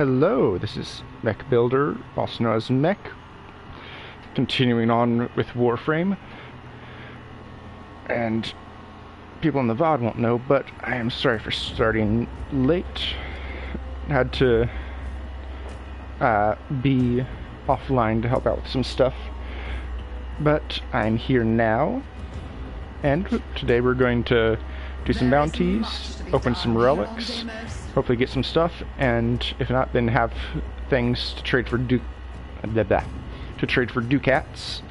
Hello, this is Mech Builder, also known as Mech, continuing on with Warframe. And people in the VOD won't know, but I am sorry for starting late. Had to be offline to help out with some stuff. But I'm here now, and today we're going to do some bounties, open some relics, hopefully get some stuff, and if not, then have things to trade for ducats,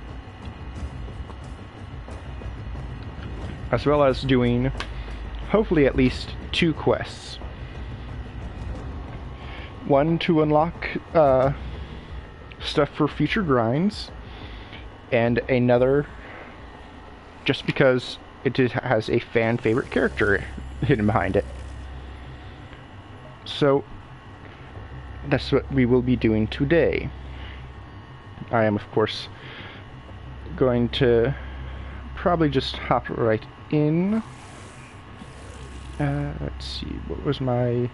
as well as doing hopefully at least 2 quests. One to unlock stuff for future grinds, and another just because it has a fan favorite character hidden behind it. So that's what we will be doing today. I am, of course, going to probably just hop right in. Let's see, what was my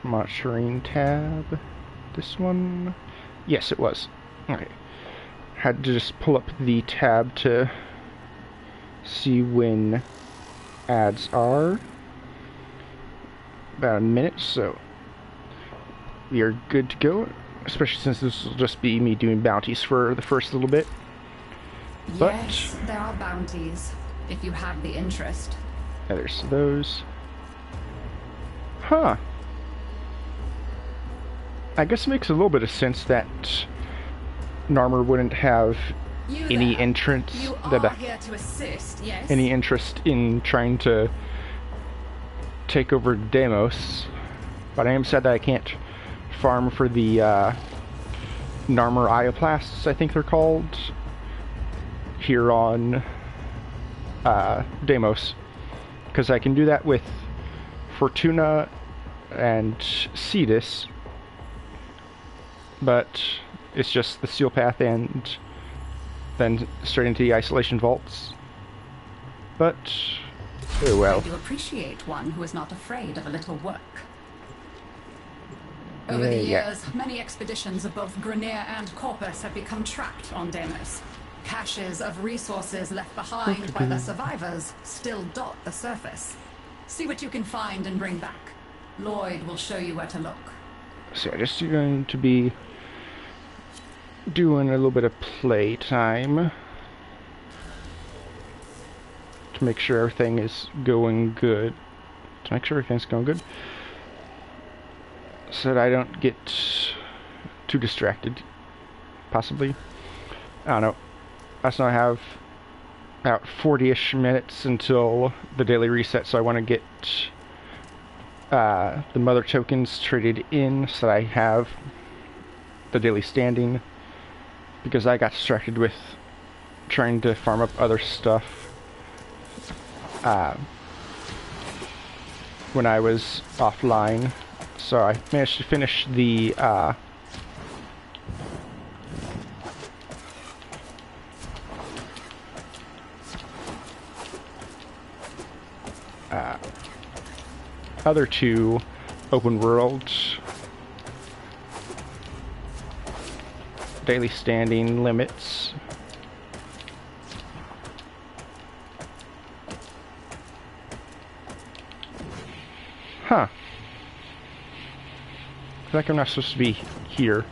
monitoring tab? This one? Yes, it was. Okay. Had to just pull up the tab to see when ads are. About a minute, so we are good to go, especially since this will just be me doing bounties for the first little bit. But yes, there are bounties, if you have the interest. Yeah, there's those. Huh. I guess it makes a little bit of sense that Narmer wouldn't have any interest. You are here to assist, yes? Any interest in trying to take over Deimos, but I am sad that I can't farm for the Narmer Ioplasts, I think they're called, here on Deimos, because I can do that with Fortuna and Cetus, but it's just the Steel Path and then straight into the Isolation Vaults. But oh well. I do appreciate one who is not afraid of a little work. Over the years, many expeditions of both Grineer and Corpus have become trapped on Deimos. Caches of resources left behind by the survivors still dot the surface. See what you can find and bring back. Lloyd will show you where to look. So I'm just going to be doing a little bit of playtime to make sure everything is going good. So that I don't get too distracted, possibly. I don't know. I still have about 40-ish minutes until the daily reset, so I want to get the mother tokens traded in so that I have the daily standing, because I got distracted with trying to farm up other stuff when I was offline. So I managed to finish the other 2 open world daily standing limits. Huh. I feel like I'm not supposed to be here.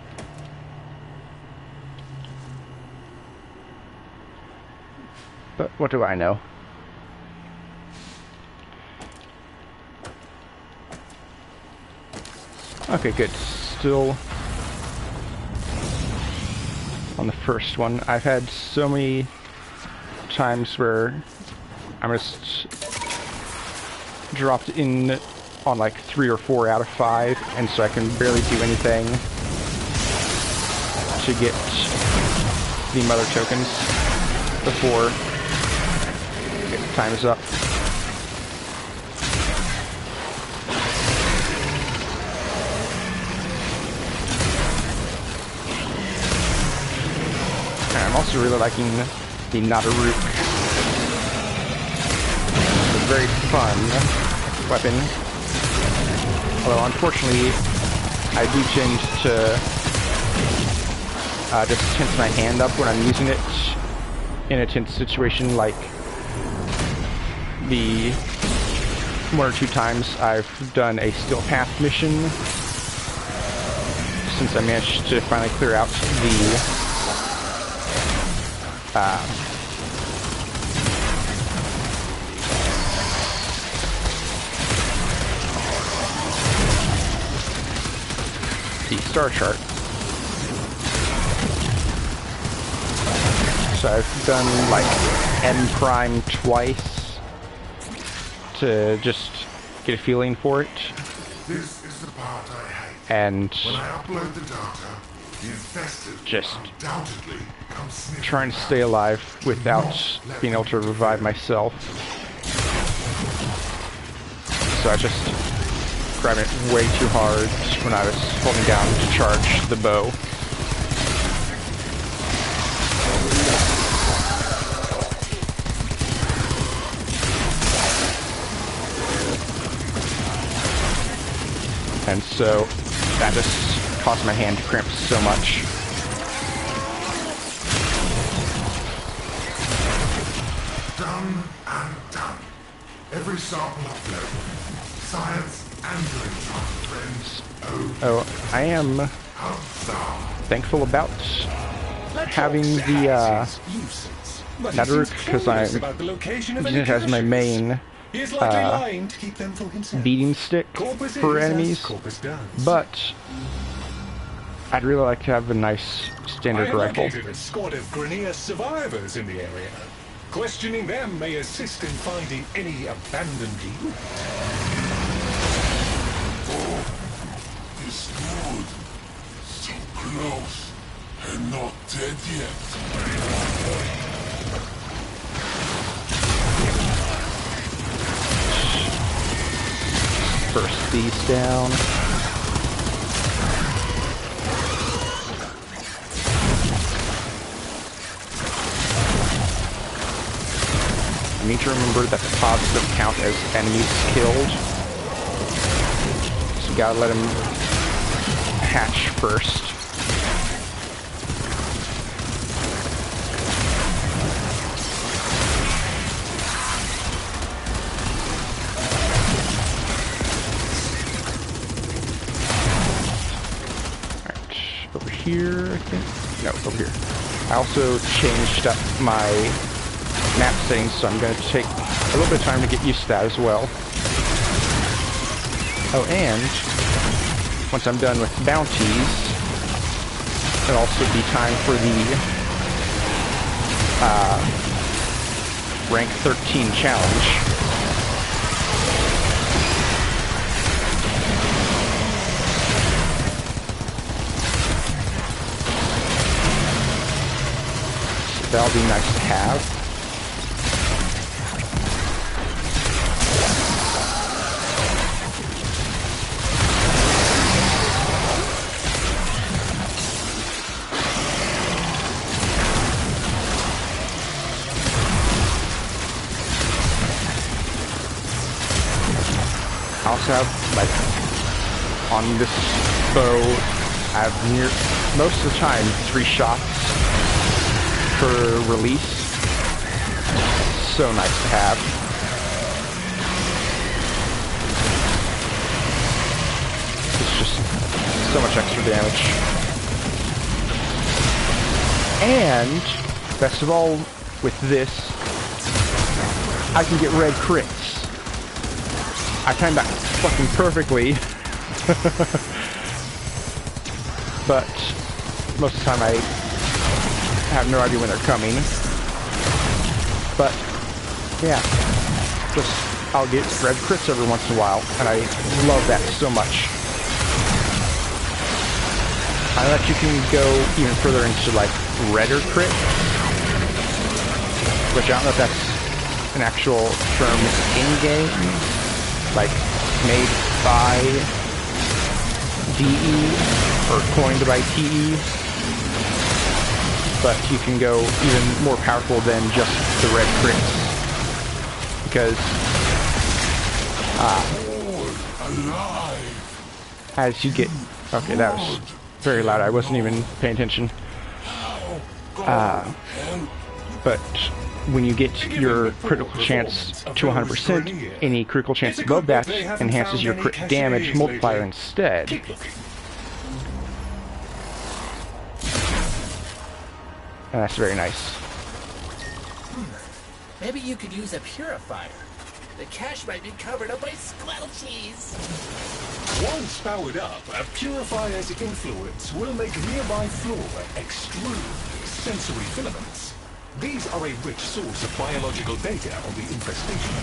But what do I know? Okay, good. Still on the first one. I've had so many times where I'm just dropped in on like 3 or 4 out of 5, and so I can barely do anything to get the mother tokens before time is up. And I'm also really liking the Nadaruk. It's a very fun weapon. Although unfortunately I do tend to just tense my hand up when I'm using it in a tense situation, like the 1 or 2 times I've done a Steel Path mission, since I managed to finally clear out the star chart. So I've done like N prime twice to just get a feeling for it. This is the part I hate. And when I upload the data, the infested just undoubtedly come sniffing trying to around. stay alive without being able to revive myself. So I just grabbed it way too hard when I was holding down to charge the bow. And so that just caused my hand to cramp so much. Done and done. Every sample uploaded. Science and your friends. Oh, I am Huzzah. thankful about having the network, because I'm using it as my main beating stick for enemies, but I'd really like to have a nice standard rifle. I located a squad of Grineer survivors in the area. Questioning them may assist in finding any abandoned loot. Oh, it's good. So close. And not dead yet. Burst these down. I need to remember that the pods don't count as enemies killed. So you gotta let them hatch first. Alright, over here, I think. No, over here. I also changed up my map settings, so I'm going to take a little bit of time to get used to that as well. Oh, and once I'm done with bounties, it'll also be time for the rank 13 challenge. So that'll be nice to have. I also have, like, on this bow, I have most of the time 3 shots per release. So nice to have. It's just so much extra damage. And, best of all, with this, I can get red crits. I timed that fucking perfectly. But most of the time I have no idea when they're coming. But yeah, just I'll get red crits every once in a while, and I love that so much. I know that you can go even further into like redder crits, which I don't know if that's an actual term in game. Like, made by DE, or coined by TE, but you can go even more powerful than just the red crits, because, as you get Okay, that was very loud. I wasn't even paying attention. But when you get your critical chance to 100%, any critical chance above that enhances your crit damage multiplier instead. And that's very nice. Maybe you could use a purifier. The cache might be covered up by squelchies. Once powered up, a purifier's influence will make nearby flora extrude sensory filaments. These are a rich source of biological data on the infestation.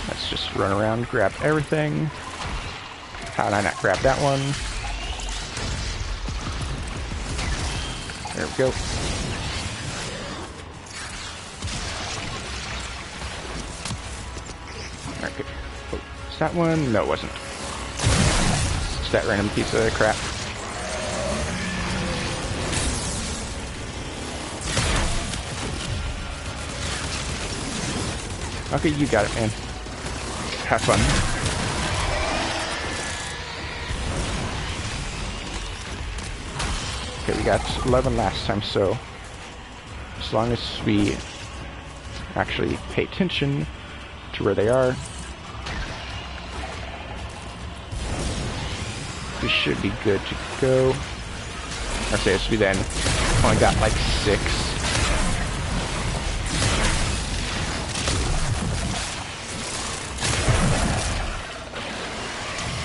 Let's just run around, grab everything. How did I not grab that one? There we go. Okay. Oh, is that one? No, it wasn't. It's that random piece of crap. Okay, you got it, man. Have fun. Okay, we got 11 last time, so as long as we actually pay attention to where they are, we should be good to go. I say this, we then only got like 6.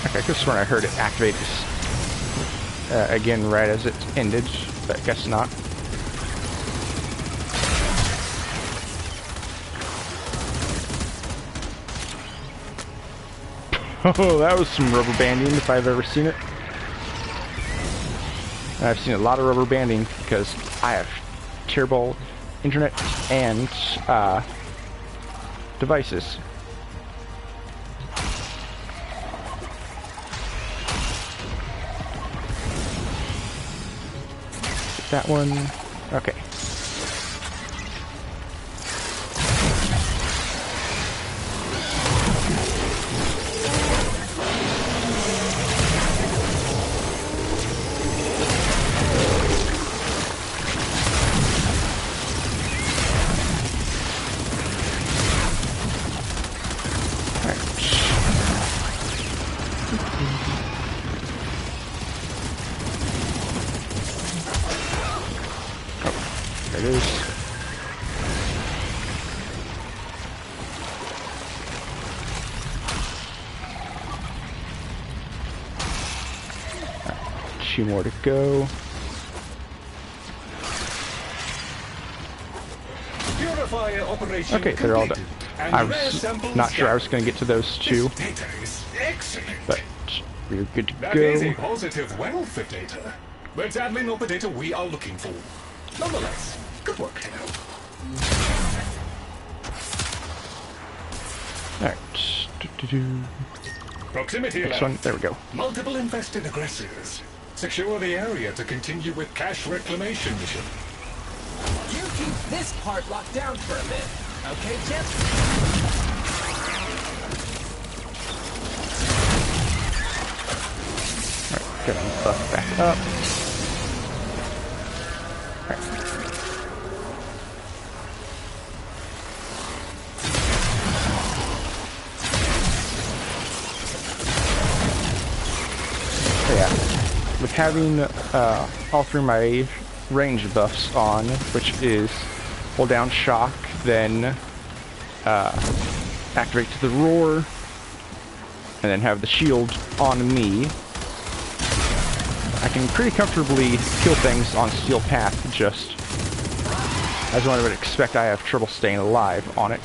Okay, I could have sworn I heard it activate again right as it ended, but I guess not. Oh, that was some rubber banding if I've ever seen it. And I've seen a lot of rubber banding because I have terrible internet and devices. That one. Okay. There it is. Right, 2 more to go. Purifier operation Okay, they're all done. and I rare was samples not sure I was gathered. going to get to those 2, This data is excellent. but we're good to That is a go. positive wealth of data. But sadly not the data we are looking for. Nonetheless, good work. Alright. Proximity Next alert. one. There we go. Multiple infested aggressors. Secure the area to continue with cache reclamation mission. You keep this part locked down for a bit. Okay, Chip? Alright, get them buff back up. Alright. So yeah, with having all 3 of my range buffs on, which is hold down shock, then activate to the roar, and then have the shield on me, I can pretty comfortably kill things on Steel Path, just as one would expect. I have trouble staying alive on it.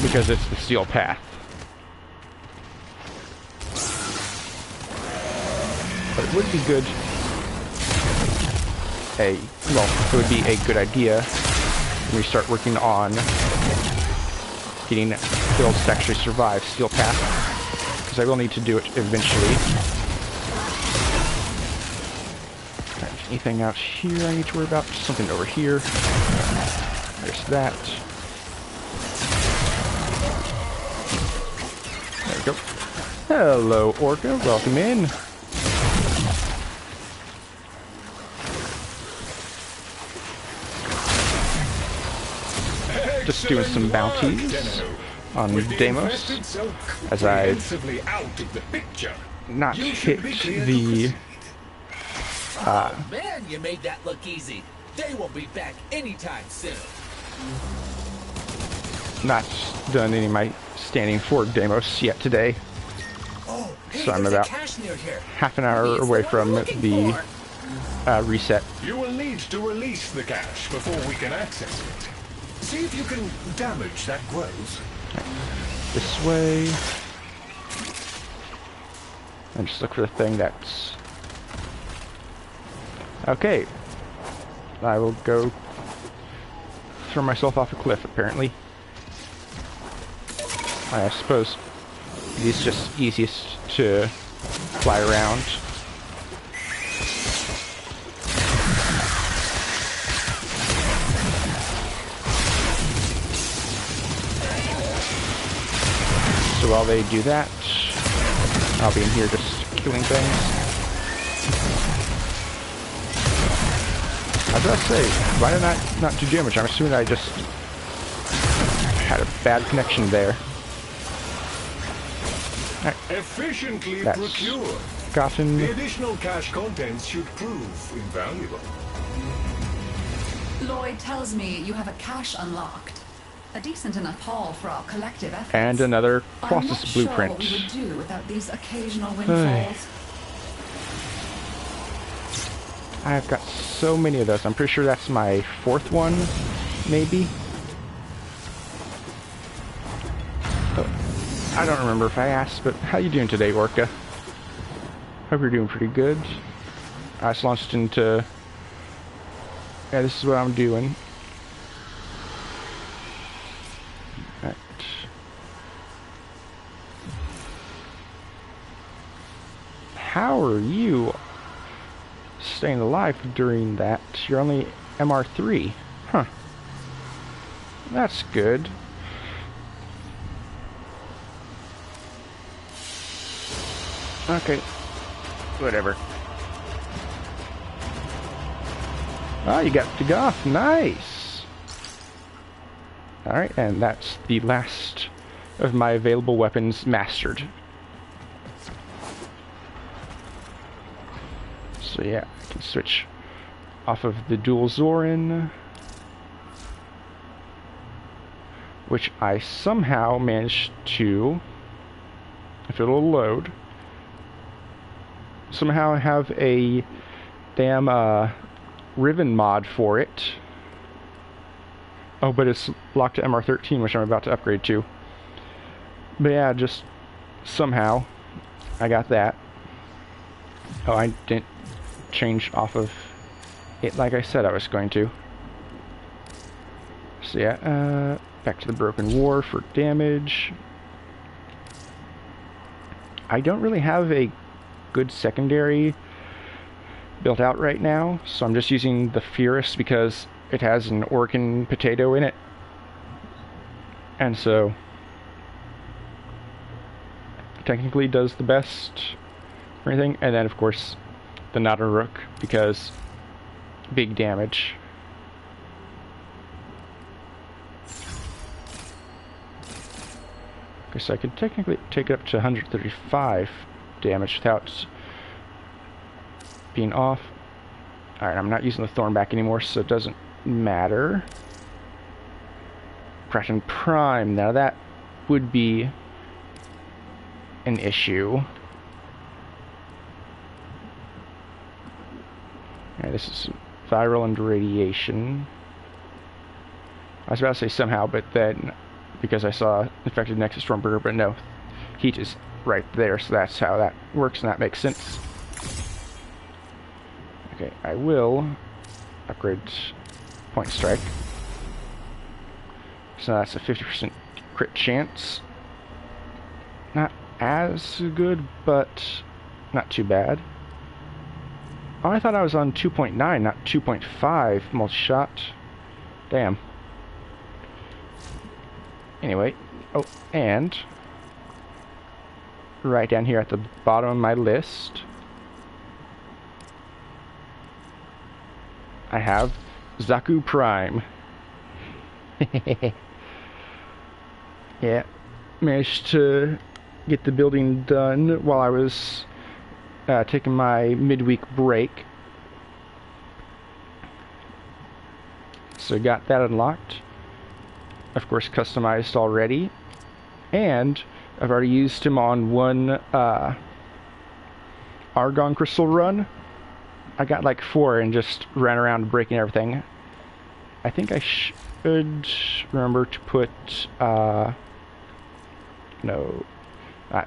Because it's the Steel Path. But it would be good, it would be a good idea when we start working on getting builds to actually survive Steel Path. Because because I will need to do it eventually. Alright, anything out here I need to worry about? Something over here. There's that. There we go. Hello, Orca. Welcome in. Just doing some bounties on Deimos, as I've not hit the... Man, you made that look easy. They won't be back anytime soon. Not done any of my standing for Deimos yet today. Oh, hey, So I'm about half an hour away from the reset. You will need to release the cache before we can access it. See if you can damage that growth. This way. And just look for the thing that's... Okay. I will go throw myself off a cliff, apparently. I suppose it's just easiest to fly around. So while they do that, I'll be in here just killing things. I was about to say, why did I not do damage? I'm assuming I just had a bad connection there. Right. Efficiently That's procure. gotten... The additional cache contents should prove invaluable. Lloyd tells me you have a cache unlocked. A decent enough haul for our collective efforts. And another I'm Colossus not sure blueprint. what we would do without these occasional windfalls. I've got so many of those. I'm pretty sure that's my fourth one, maybe. I don't remember if I asked, but how you doing today, Orca? Hope you're doing pretty good. I just launched into... Yeah, this is what I'm doing. Right. How are you staying alive during that? You're only MR3. Huh. That's good. Okay. Whatever. Oh, you got the Goth. Nice. Alright, and that's the last of my available weapons mastered. So yeah, I can switch off of the dual Zorin, which I somehow managed to, if it'll load, somehow have a damn Riven mod for it. Oh, but it's locked to MR13, which I'm about to upgrade to. But yeah, just somehow I got that. Oh, I didn't change off of it like I said I was going to. So yeah, back to the Broken War for damage. I don't really have a good secondary built out right now, so I'm just using the Fierce because it has an Orcan potato in it, and so technically does the best for anything. And then of course the Nada Rook because big damage. Okay, so I could technically take it up to 135 damage without being off. Alright, I'm not using the Thornback anymore, so it doesn't matter. Kraken Prime, now that would be an issue. Yeah, this is viral and radiation. I was about to say somehow, but then because I saw infected Nexus Stormberger, but no, heat is right there, so that's how that works, and that makes sense. Okay, I will upgrade Point Strike. So that's a 50% crit chance. Not as good, but not too bad. Oh, I thought I was on 2.9, not 2.5 multi-shot. Damn. Anyway, oh, and right down here at the bottom of my list, I have Zaku Prime. Yeah, managed to get the building done while I was taking my midweek break. So got that unlocked. Of course, customized already. And I've already used him on one Argon Crystal run. I got like 4 and just ran around breaking everything. I think I should remember to put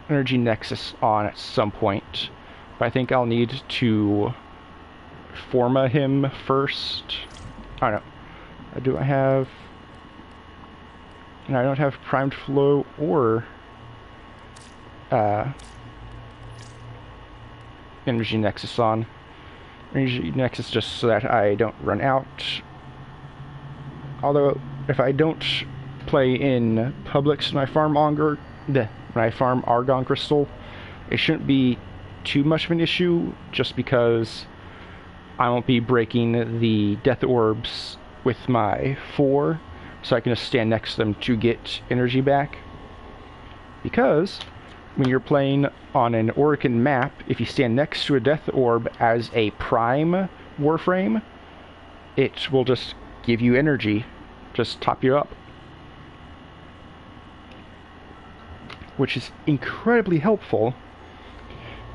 Energy Nexus on at some point. But I think I'll need to Forma him first. I don't know. Do I have... And I don't have Primed Flow or Energy Nexus on. Energy Nexus just so that I don't run out. Although, if I don't play in Publix when I farm Argon Crystal, it shouldn't be too much of an issue, just because I won't be breaking the Death Orbs with my 4, so I can just stand next to them to get energy back. Because when you're playing on an Orican map, if you stand next to a Death Orb as a Prime Warframe, it will just give you energy, just top you up. Which is incredibly helpful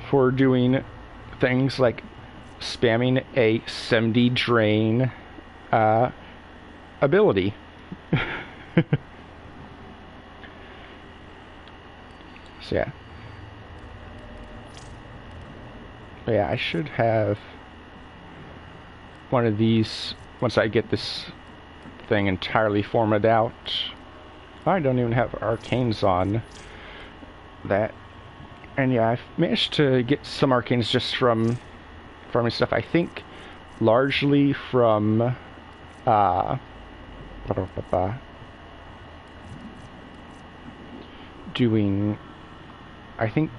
for doing things like spamming a 70 drain ability. So yeah. But yeah, I should have one of these once I get this thing entirely formatted out. I don't even have arcanes on that. And yeah, I've managed to get some arcanes just from farming stuff. I think largely from doing, I think,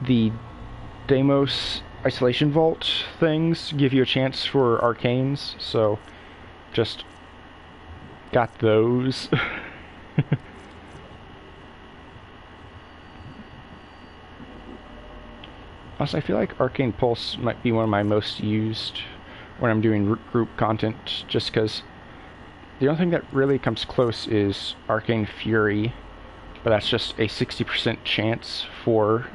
the Deimos Isolation Vault things give you a chance for arcanes, so just got those. Also, I feel like Arcane Pulse might be one of my most used when I'm doing group content, just because the only thing that really comes close is Arcane Fury, but that's just a 60% chance for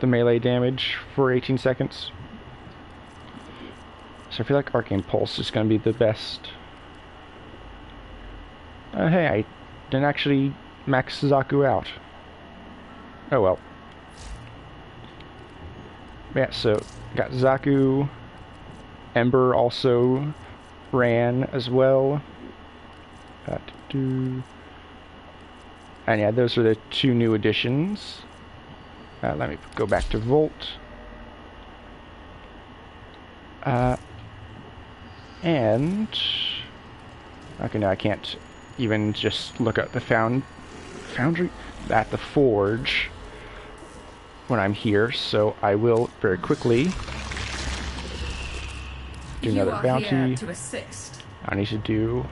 the melee damage for 18 seconds. So I feel like Arcane Pulse is going to be the best. Hey, I didn't actually max Zaku out. Oh well. Yeah, so got Zaku. Ember also ran as well. And yeah, those are the 2 new additions. Let me go back to Volt. And okay, now I can't even just look at the foundry at the forge when I'm here, so I will very quickly do another bounty. Here to assist. I need to do...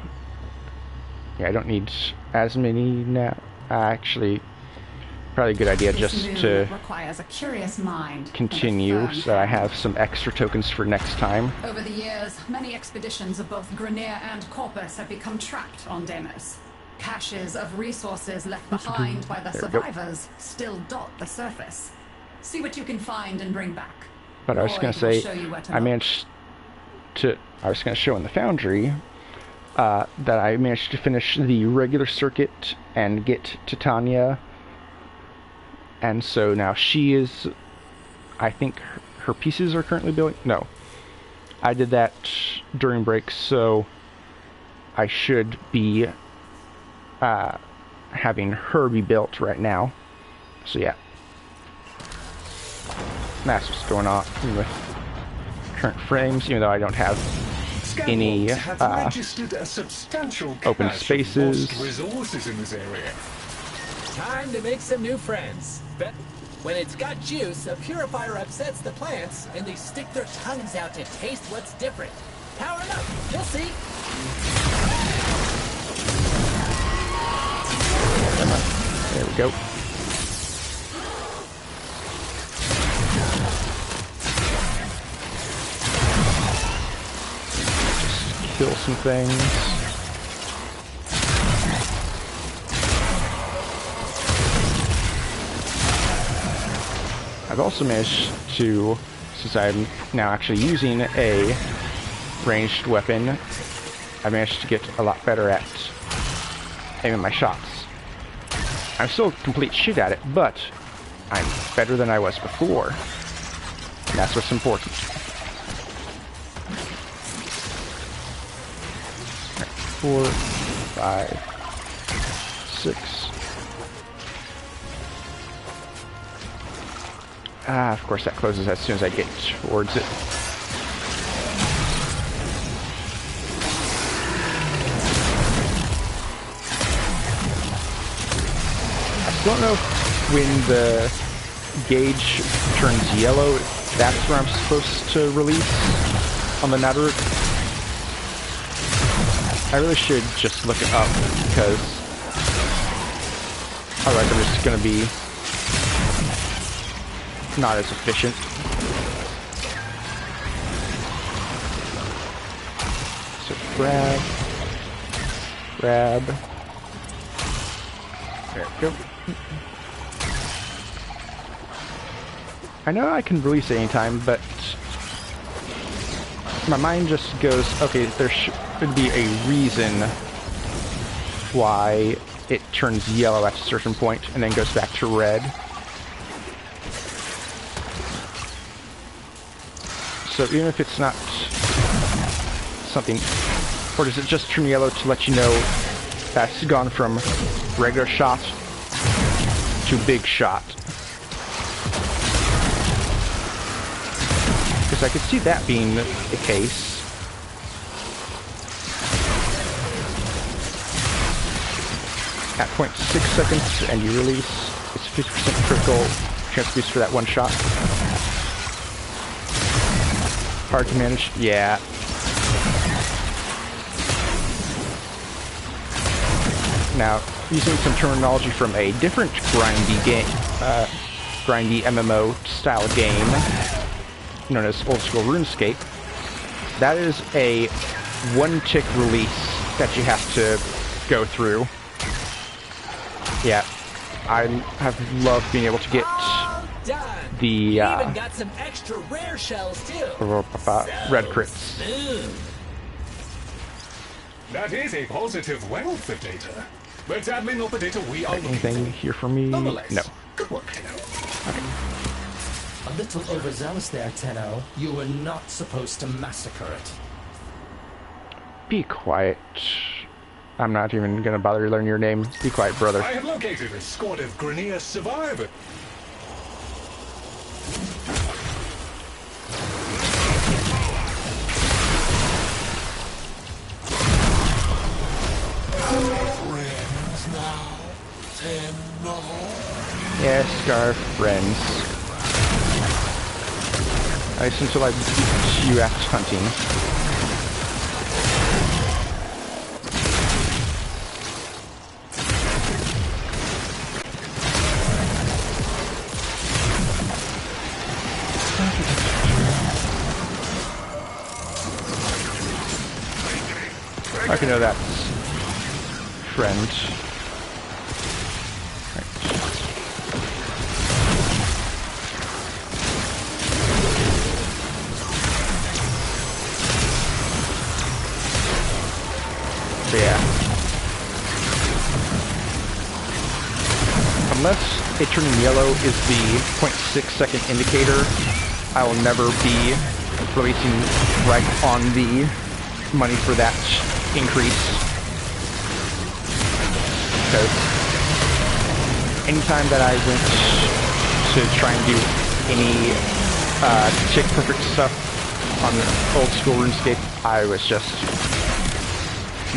Yeah, I don't need as many now. Actually, probably a good idea just to requires a curious mind continue, so I have some extra tokens for next time. Over the years, many expeditions of both Grenier and Corpus have become trapped on Deimos. Caches of resources left behind by the survivors still dot the surface. See what you can find and bring back. But I was going to say, I managed to... I was going to show in the foundry that I managed to finish the regular circuit and get Titania. And so now she is... I think her pieces are currently building... No. I did that during break, so I should be having her be built right now. So yeah. That's what's going on with current frames, even though I don't have any registered a substantial open cache of spaces. lost resources in this area. Time to make some new friends. But when it's got juice, a purifier upsets the plants, and they stick their tongues out to taste what's different. Power 'em up. You'll see. There we go. Just kill some things. I've also managed to, since I'm now actually using a ranged weapon, I managed to get a lot better at aiming my shots. I'm still complete shit at it, but I'm better than I was before. And that's what's important. Right, 4, 5, 6. Of course that closes as soon as I get towards it. I don't know if when the gauge turns yellow, that's where I'm supposed to release on the Nadaruk. I really should just look it up, because otherwise I'm just going to be not as efficient. So grab. There we go. I know I can release it anytime, but my mind just goes, okay, there should be a reason why it turns yellow at a certain point and then goes back to red. So even if it's not something, or does it just turn yellow to let you know that's gone from regular shot to big shot? Because I could see that being the case. At 0.6 seconds and you release, it's 50% critical chance boost for that one shot. Hard to manage? Yeah. Now, using some terminology from a different grindy game, grindy MMO style game, known as Old School RuneScape, that is a one-tick release that you have to go through. Yeah, I have loved being able to get the even got some extra rare shells too. red crits. That is a positive wealth of data. But sadly not the data we are looking Anything for. here for me? Nonetheless, No. good work, Tenno. A little overzealous there, Tenno. You were not supposed to massacre it. Be quiet. I'm not even gonna bother to learn your name. Be quiet, brother. I have located a squad of Grineer survivors. Friends now, Tenno. Yes, Scar friends. At least until I beat you at hunting. I can know that's friend. Right. So yeah. Unless it turning yellow is the 0.6 second indicator, I will never be releasing right on the money for that increase. Because anytime that I went to try and do any chick perfect stuff on old school RuneScape, I was just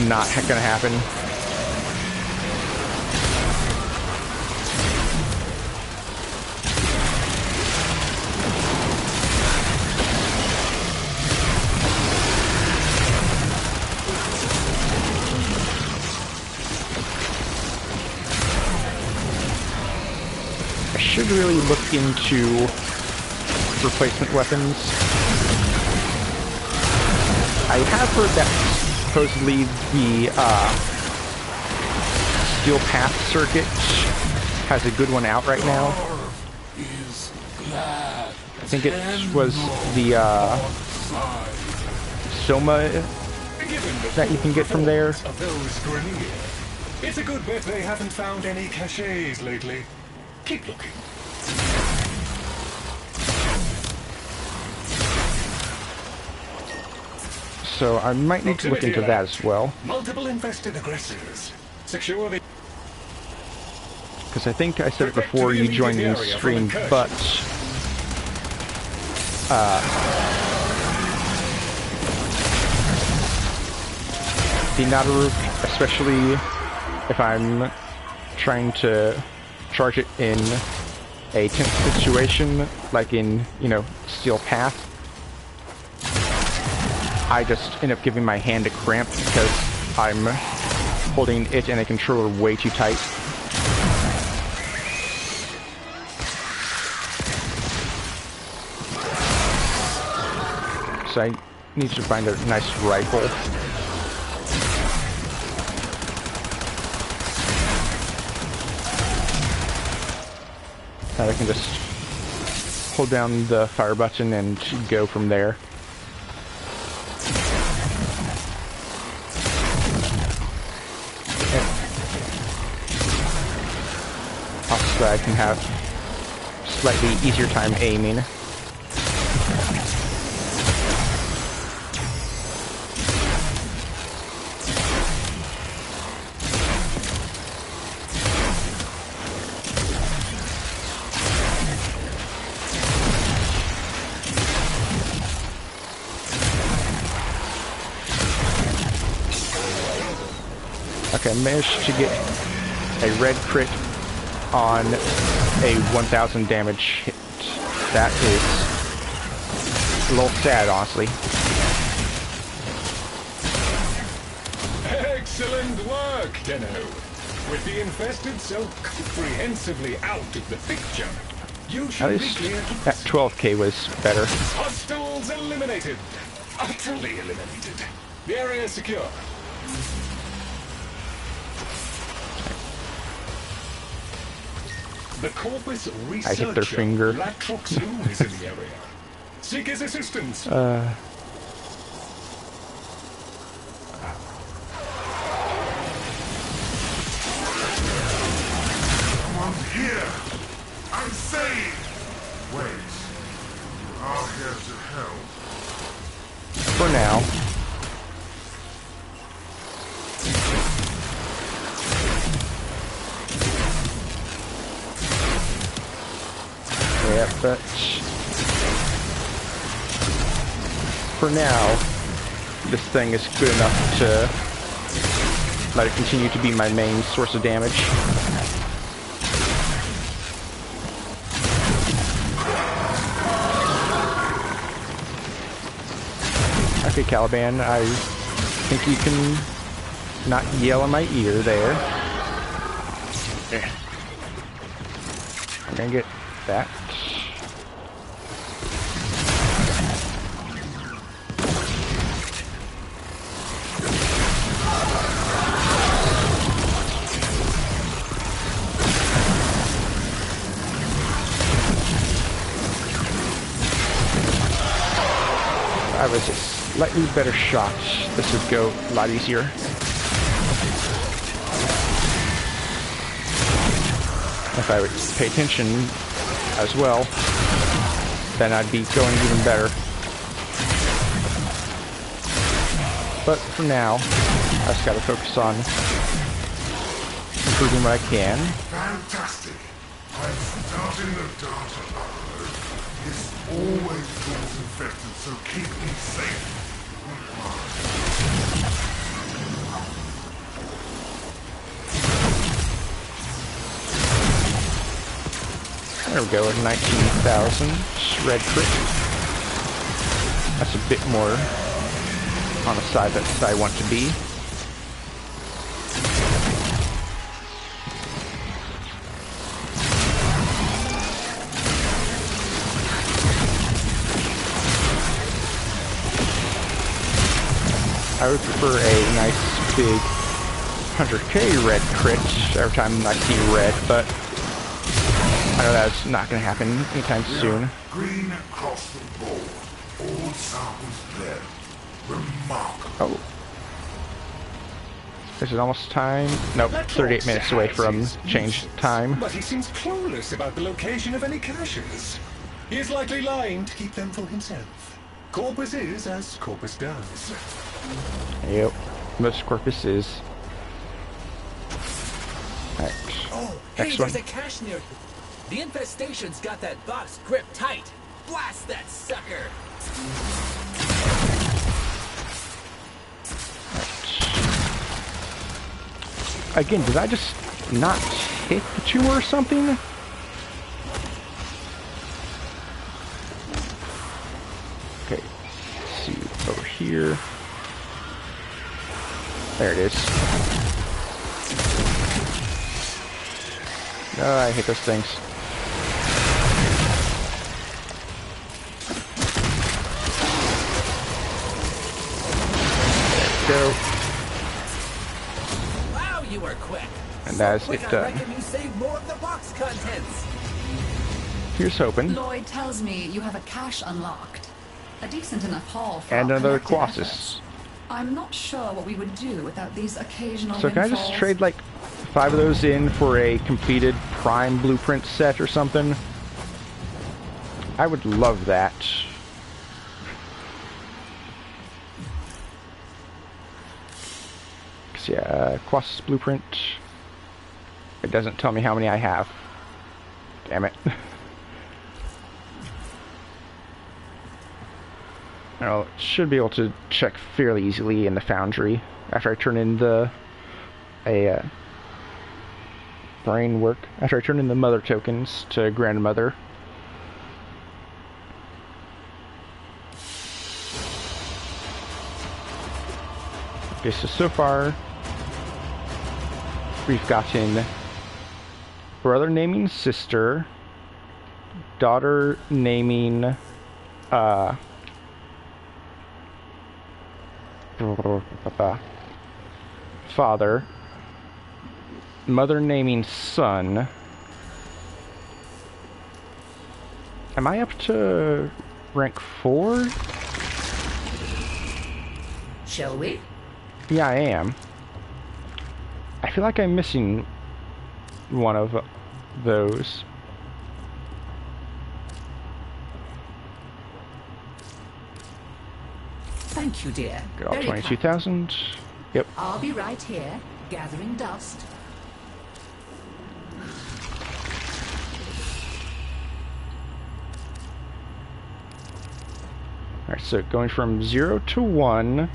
not gonna happen. I should really look into replacement weapons. I have heard that supposedly the Steel Path circuit has a good one out right now. I think it was the Soma that you can get from there. It's a good bet they haven't found any caches lately. Keep looking. So I might need to look into that as well. Multiple infested aggressors. Secure the... Because I think I said it before you joined the stream, but the Nadaru, especially if I'm trying to charge it in a tense situation, like in, you know, Steel Path, I just end up giving my hand a cramp because I'm holding it and a controller way too tight. So I need to find a nice rifle. That I can just hold down the fire button and go from there. Also, I can have slightly easier time aiming. Okay, I managed to get a red crit on a 1000 damage hit. That is a little sad, honestly. Excellent work, Tenno. With the infested so comprehensively out of the picture, you should At be least clear. that 12k was better. Hostiles eliminated. Utterly eliminated. The area is secure. The Corpus researcher I hit their finger. Latroxu is in the area. Seek his assistance. I'm here. I'm safe. Wait. I'm here to help. For now. Yeah, but for now, this thing is good enough to let it continue to be my main source of damage. Okay, Caliban, I think you can not yell in my ear there. There. I'm gonna get that. I was a slightly better shot. This would go a lot easier. If I would pay attention as well, then I'd be going even better. But for now, I just gotta focus on improving what I can. Fantastic. I'm starting the data upload. It's always tools infected, so keep me safe. There we go, 19,000 red crit. That's a bit more on the side that I want to be. I would prefer a nice big 100k red crit every time I see red, but I know that's not going to happen anytime soon. Green across the board. All samples bled. Remarkable. Oh. Is it almost time? Nope, 38 minutes away from change time. But he seems clueless about the location of any caches. He is likely lying to keep them for himself. Corpus is as Corpus does. Yep, most Corpus is. Right. Oh, hey, Next one. there's a cache near you. The infestation's got that box gripped tight. Blast that sucker! Again, did I just not hit the tumor or something? Okay, let's see over here. There it is. Oh, I hate those things. There we go. Wow, you were quick. And that's quick, it I done. reckon you saved more of the box contents. Here's hoping. Lloyd tells me you have a cache unlocked. A decent enough haul for And our another collective Colossus. efforts. I'm not sure what we would do without these occasional So can I just windfalls. trade like 5 of those in for a completed Prime Blueprint set or something? I would love that. Cause yeah, Colossus Blueprint. It doesn't tell me how many I have. Damn it. Well, should be able to check fairly easily in the foundry after I turn in the brain work. After I turn in the mother tokens to grandmother. Okay, so far we've gotten brother naming sister, daughter naming father, mother naming son. Am I up to rank 4? Shall we? Yeah, I am. I feel like I'm missing one of those. Thank you, dear. Got all Very 22,000. Yep. kind. I'll be right here, gathering dust. Alright, so going from 0 to 1,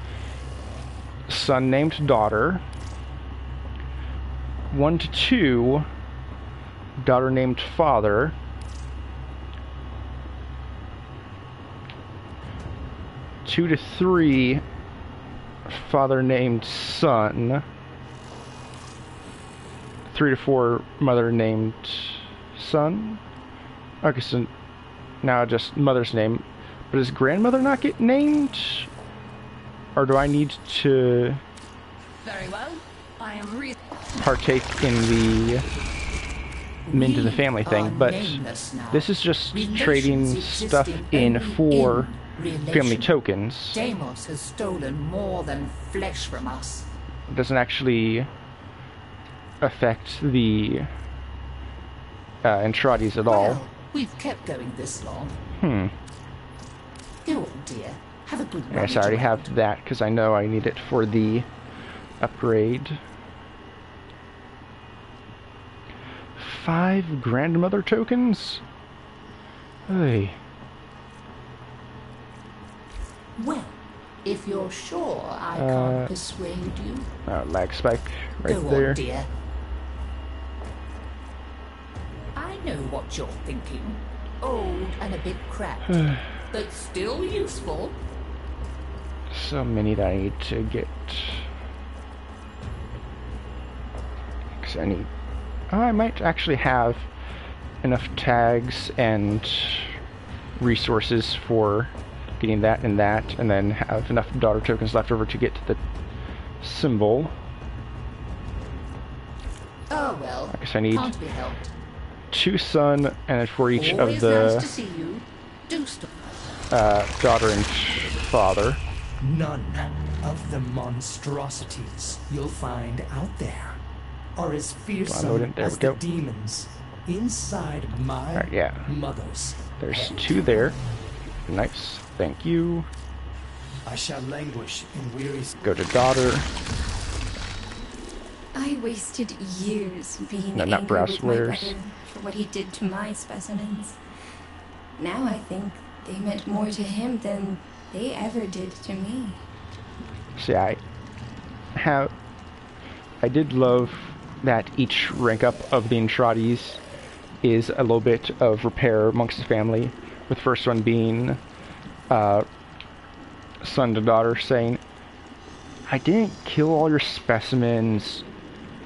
son named daughter. 1 to 2, daughter named father. 2 to 3, father named son. 3 to 4, mother named son. Okay, so now just mother's name. But does grandmother not get named? Or do I need to Very well. I am partake in the into the family We thing? are But nameless now. this is just Relations trading stuff existing in only for in family relation. tokens. Deimos has stolen more than flesh from us. It doesn't actually affect the Entrades at all. Well, we've kept going this long. Go on, dear. Have a good night. Yes, I already have that because I know I need it for the upgrade. 5 grandmother tokens? Hey. Well, if you're sure I can't persuade you. Lag spike right Go there. on, dear. I know what you're thinking. Old and a bit cracked, but still useful. So many that I need to get. Because I need. Oh, I might actually have enough tags and resources for getting that, and then have enough daughter tokens left over to get to the symbol. Oh well. I guess I need Can't be helped. 2 son, and for each Always of the nice to see you. Do stuff. daughter and father. None of the monstrosities you'll find out there are as fearsome There as we the go. demons inside my Alright, yeah. mother's There's head. 2 there. Nice. Thank you. I shall languish in weary Go to daughter. I wasted years being No, not angry brass with my wares. brother for what he did to my specimens. Now I think they meant more to him than they ever did to me. See, I did love that each rank up of the Entrades is a little bit of repair amongst the family, with the first one being son to daughter saying, I didn't kill all your specimens,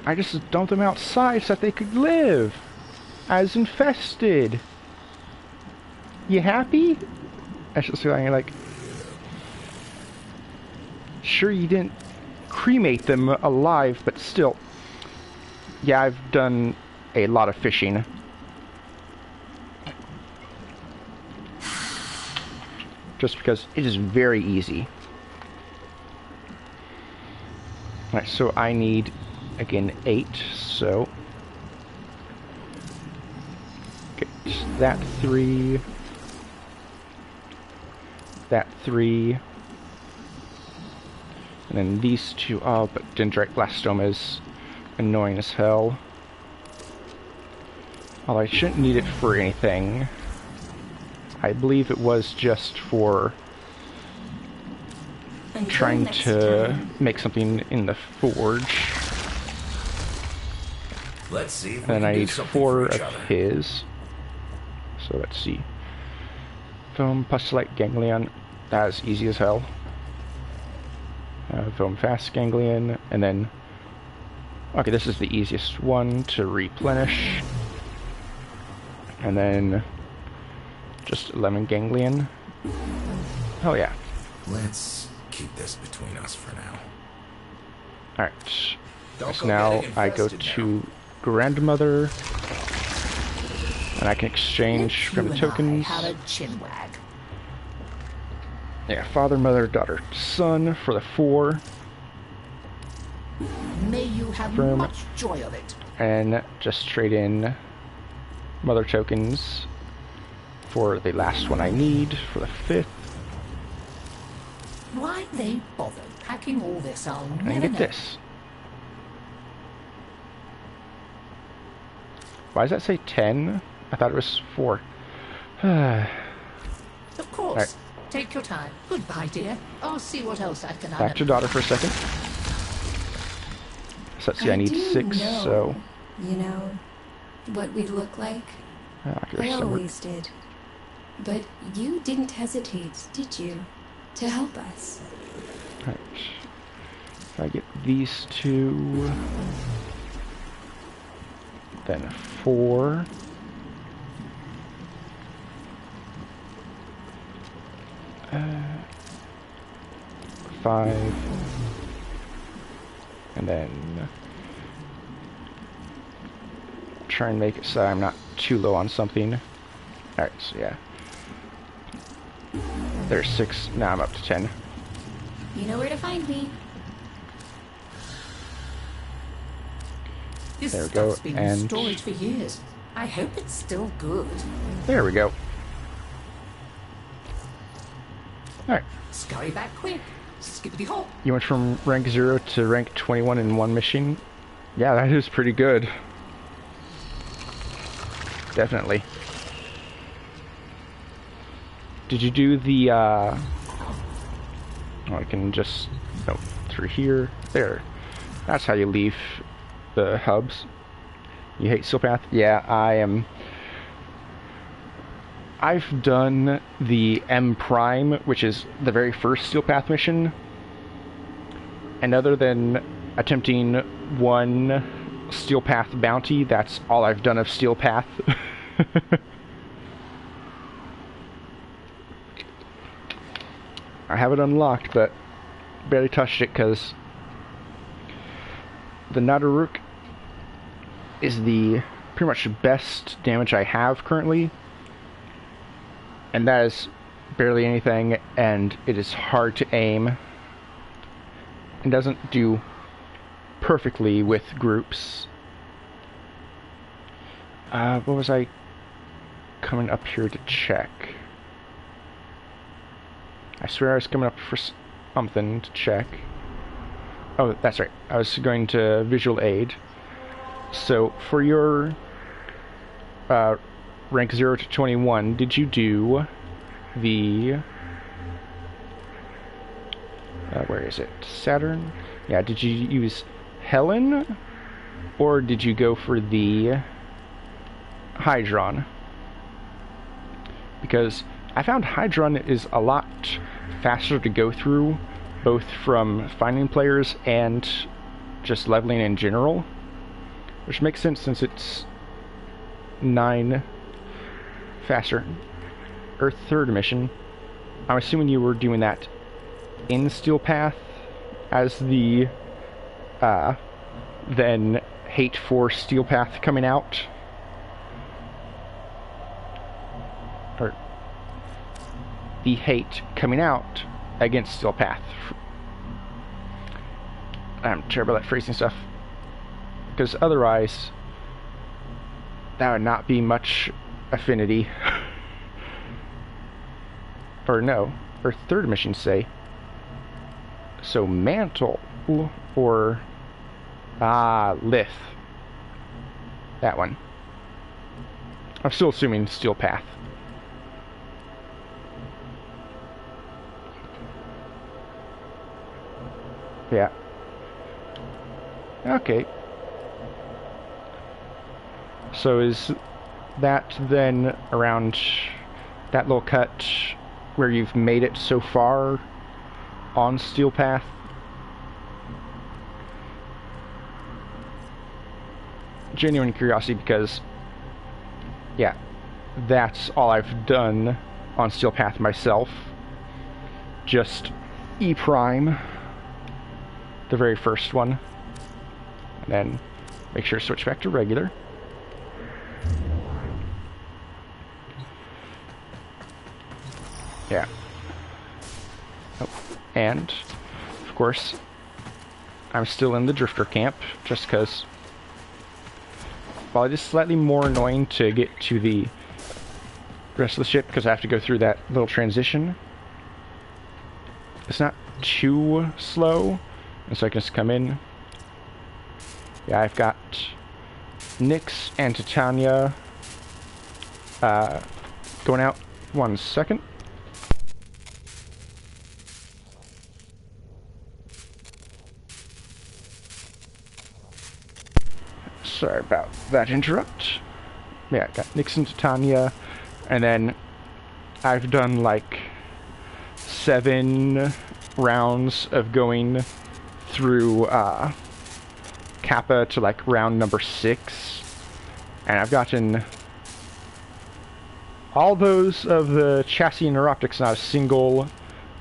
I just dumped them outside so that they could live as infested. You happy? I should say, like, sure you didn't cremate them alive, but still. Yeah, I've done a lot of fishing. Just because it is very easy. Alright, so I need, again, 8, so get that 3, that 3, and then these 2. Oh, but Dendrite Blastoma is annoying as hell. Although I shouldn't need it for anything. I believe it was just for Until trying next to time. make something in the forge. Let's see if And we then can I do need something 4 for each of other. his. So let's see. Foam Pustulite Ganglion. That is easy as hell. Foam Fast Ganglion. And then... Okay, this is the easiest one to replenish. And then... just Lemon Ganglion. Oh yeah. Let's keep this between us for now. Alright. Don't So go now getting I go infested to Grandmother. And I can exchange You from the and tokens. I had a chinwag. Yeah, father, mother, daughter, son for the 4. May you have Confirm. much joy of it. And just trade in mother tokens for the last one I need for the 5th. Why they bother packing all this, I'll And never get know. this. Why does that say 10? I thought it was 4. Of course. Right. Take your time. Goodbye, dear. I'll see what else I can Back to daughter for a second. So let's see, I need do 6, know, so... you know, what we look like. I I always did. But you didn't hesitate, did you? To help us. Right. If I get these 2... then 4... 5... and then... try and make it so I'm not too low on something. Alright, so yeah. There's 6, now I'm up to 10. You know where to find me. This There we go, stuff's been in and- storage for years. I hope it's still good. There we go. Alright, Scurry back quick. Skippity hop. you went from rank 0 to rank 21 in one mission. Yeah, that is pretty good. definitely. Did you do the, oh, I can just, no, through here, there. That's how you leave the hubs. You hate Steel Path? Yeah, I am. I've done the M Prime, which is the very first Steel Path mission. And other than attempting one Steel Path bounty, that's all I've done of Steel Path. I have it unlocked, but barely touched it because the Nadaruk is the pretty much the best damage I have currently, and that is barely anything, and it is hard to aim and doesn't do perfectly with groups. What was I coming up here to check? I swear I was coming up for something to check. Oh, that's right. I was going to visual aid. So, for your rank 0 to 21, did you do the... where is it? Saturn? Yeah, did you use Helen? Or did you go for the Hydron? Because I found Hydron is a lot faster to go through, both from finding players and just leveling in general. Which makes sense since it's 9 faster. Earth 3rd mission. I'm assuming you were doing that in Steel Path as the then hate for Steel Path coming out. Or the hate coming out against Steel Path. I'm terrible at phrasing stuff. Because otherwise, that would not be much affinity. Or no, Earth 3rd mission say. So Mantle, or Lith. That one. I'm still assuming Steel Path. Yeah. Okay. So is that then around that little cut where you've made it so far on Steel Path? Genuine curiosity, because yeah, that's all I've done on Steel Path myself. Just E Prime, the very first one, and then make sure to switch back to regular. Yeah. Oh, and of course I'm still in the Drifter camp, just because while it is slightly more annoying to get to the rest of the ship because I have to go through that little transition, it's not too slow, and so I can just come in. Yeah, I've got Nyx and Titania going out. 1 second. Sorry about that interrupt. Yeah, got Nyx and Titania, and then I've done like 7 rounds of going through Kappa to like round number 6, and I've gotten all those of the chassis and neuroptics, not a single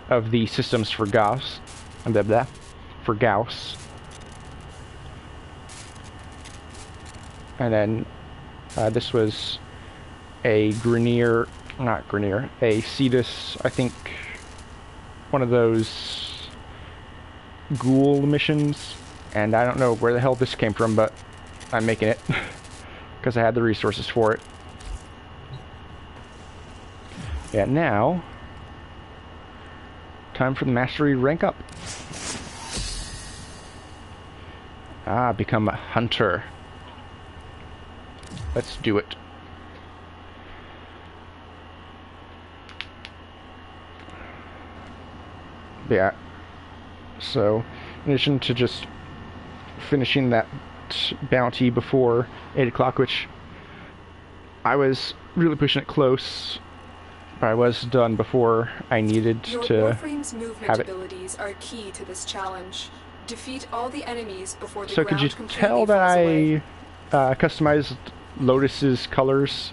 of the systems for Gauss. For Gauss. And then this was a Grenier, not Grenier, a Cetus, I think, one of those ghoul missions, and I don't know where the hell this came from, but I'm making it because I had the resources for it. Yeah, now time for the mastery rank up. Become a hunter. Let's do it. Yeah. So, in addition to just finishing that bounty before 8 o'clock, which I was really pushing it close, but I was done before I needed Your to Warframe's movement have it. abilities are key to this challenge. Defeat all the enemies before the So ground could you completely tell that falls away. I customized Lotus's colors?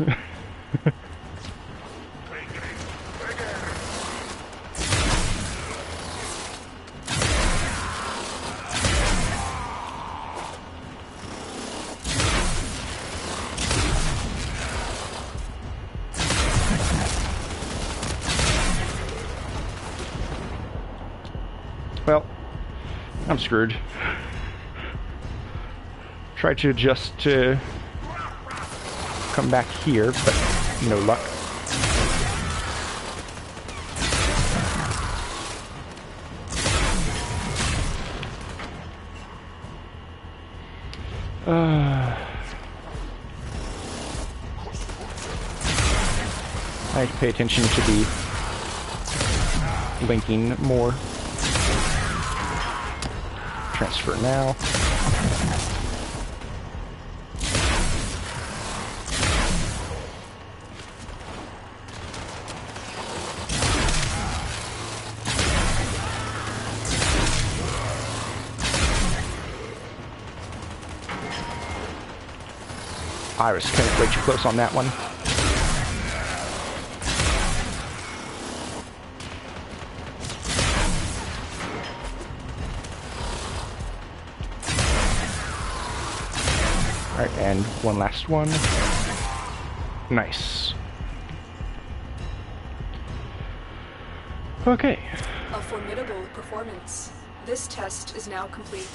Well, I'm screwed. Tried to adjust to come back here, but no luck. I pay attention to the linking more. Transfer now. I was kind of way too close on that one. Alright, and one last one. Nice. Okay. A formidable performance. This test is now complete.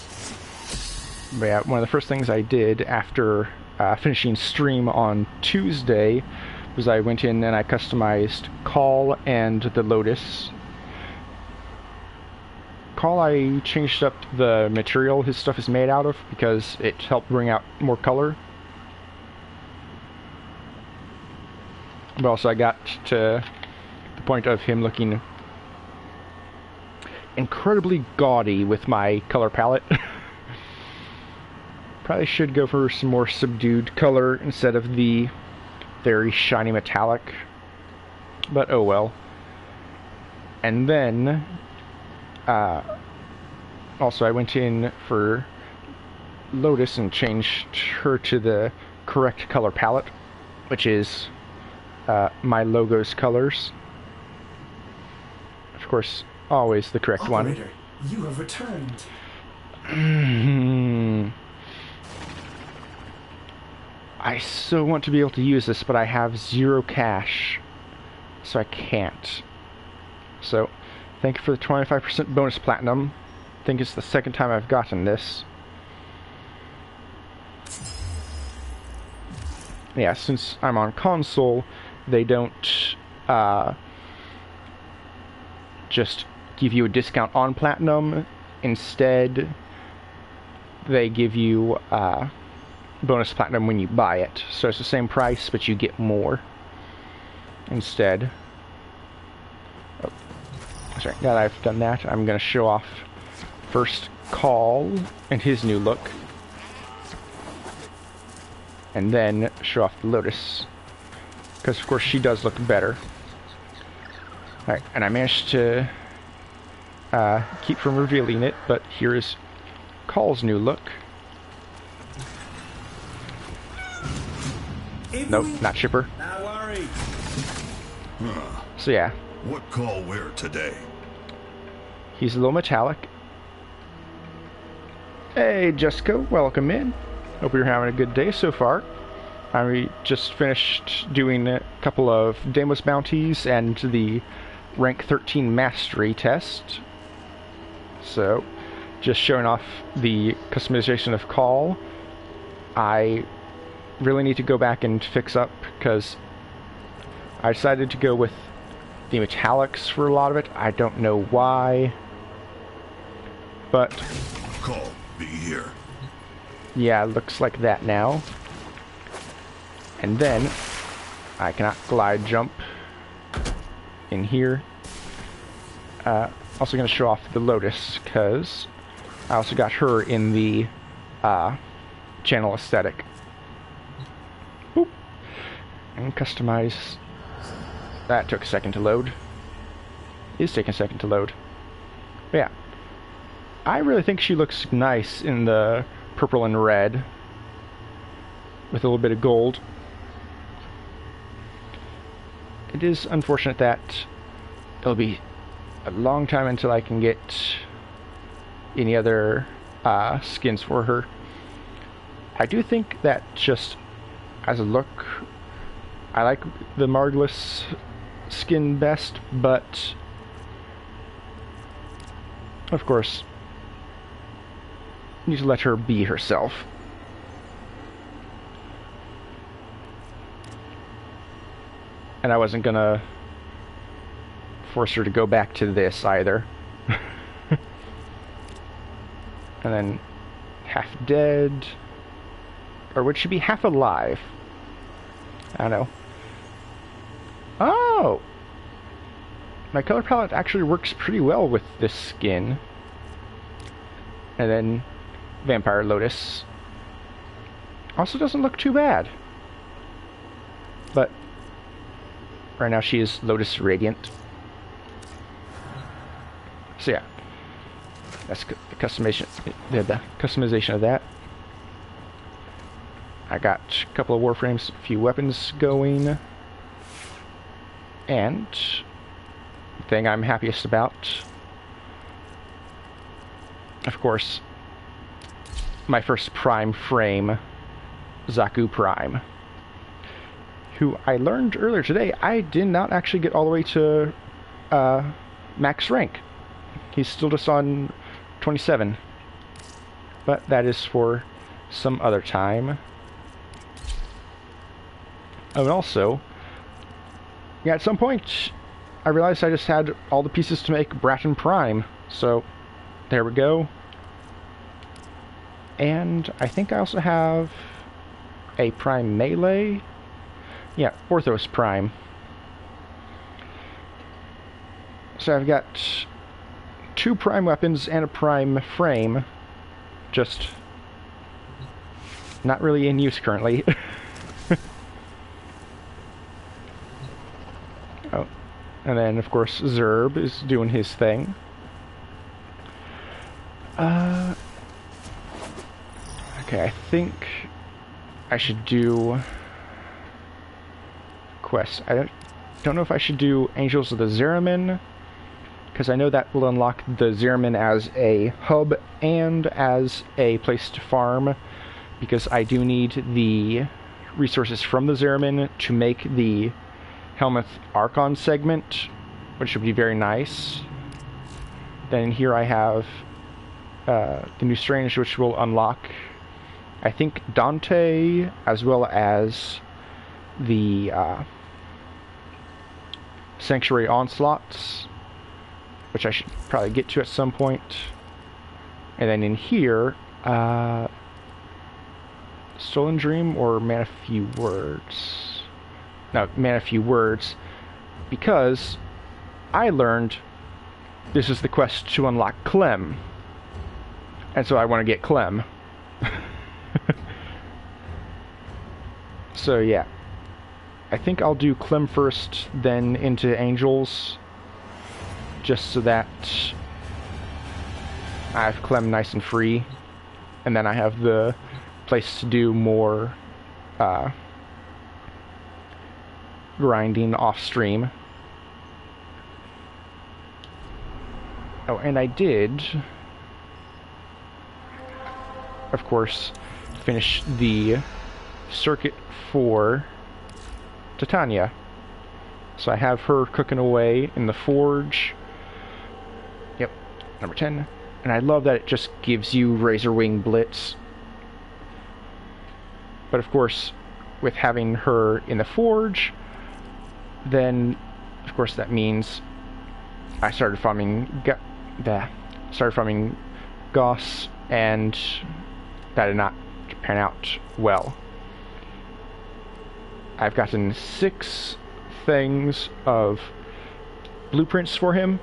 But yeah, one of the first things I did after finishing stream on Tuesday was I went in and I customized Call and the Lotus. Call, I changed up the material his stuff is made out of because it helped bring out more color. But also I got to the point of him looking incredibly gaudy with my color palette. Probably should go for some more subdued color instead of the very shiny metallic. But oh well. And then also I went in for Lotus and changed her to the correct color palette, which is my logo's colors. Of course, always the correct Operator, you have returned. one. I so want to be able to use this, but I have 0 cash, so I can't. So, thank you for the 25% bonus platinum. I think it's the second time I've gotten this. Yeah, since I'm on console, they don't just give you a discount on platinum. Instead, they give you bonus platinum when you buy it. So it's the same price, but you get more instead. Oh, sorry, now that I've done that, I'm going to show off first Call and his new look. And then show off the Lotus. Because of course she does look better. Alright, and I managed to keep from revealing it, but here is Call's new look. Nope, not Shipper. So yeah. What Call wear today? He's a little metallic. Hey Jessica, welcome in. Hope you're having a good day so far. I just finished doing a couple of Deimos bounties and the rank 13 mastery test. So, just showing off the customization of Call. I really need to go back and fix up because I decided to go with the metallics for a lot of it. I don't know why, but Call, be here. yeah, it looks like that now. And then I cannot glide jump in here. also going to show off the Lotus, because I also got her in the channel aesthetic. Boop. And customize. That took a second to load. Is taking a second to load. But yeah. I really think she looks nice in the purple and red. With a little bit of gold. It is unfortunate that it'll be a long time until I can get any other skins for her. I do think that just as a look, I like the Margulis skin best, but of course, you need to let her be herself. And I wasn't gonna force her to go back to this either. And then half dead. Or would she be half alive? I don't know. Oh! My color palette actually works pretty well with this skin. And then Vampire Lotus also doesn't look too bad. But right now she is Lotus Radiant. So yeah, that's the customization of that. I got a couple of warframes, a few weapons going, and the thing I'm happiest about, of course, my first Prime frame, Zaku Prime, who I learned earlier today I did not actually get all the way to max rank. He's still just on 27. But that is for some other time. Oh, and also, yeah, at some point, I realized I just had all the pieces to make Bratton Prime. So, there we go. And I think I also have a Prime Melee. Yeah, Orthos Prime. So I've got 2 Prime weapons and a Prime frame. Just not really in use currently. Oh, and then of course Zerb is doing his thing. Okay, I think I should do quests. I don't know if I should do Angels of the Zeramin, because I know that will unlock the Zeramin as a hub and as a place to farm, because I do need the resources from the Zeramin to make the Helmuth Archon segment, which would be very nice. Then here I have the New Strange, which will unlock, I think, Dante, as well as the Sanctuary Onslaughts, which I should probably get to at some point. And then in here, Stolen Dream or Man of Few Words? No, Man of Few Words, because I learned this is the quest to unlock Clem. And so I want to get Clem. So yeah, I think I'll do Clem first, then into Angels, just so that I have Clem nice and free, and then I have the place to do more grinding off stream. Oh, and I did, of course, finish the circuit for Titania. So I have her cooking away in the forge. Yep, number 10. And I love that it just gives you Razor Wing Blitz. But of course, with having her in the forge, then of course that means I started farming Goss, and that did not pan out well. I've gotten 6 things of blueprints for him,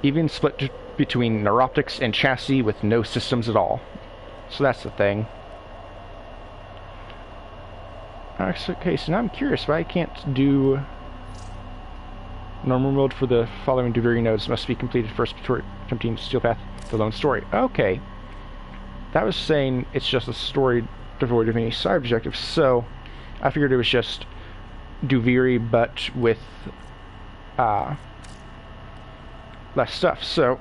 Even split between neuroptics and chassis with no systems at all. So that's the thing. Okay, so now I'm curious why I can't do normal mode for the following Duviri nodes must be completed first before attempting to steal path the lone story. Okay. That was saying it's just a story devoid of any side objectives, so I figured it was just Duviri but with less stuff, so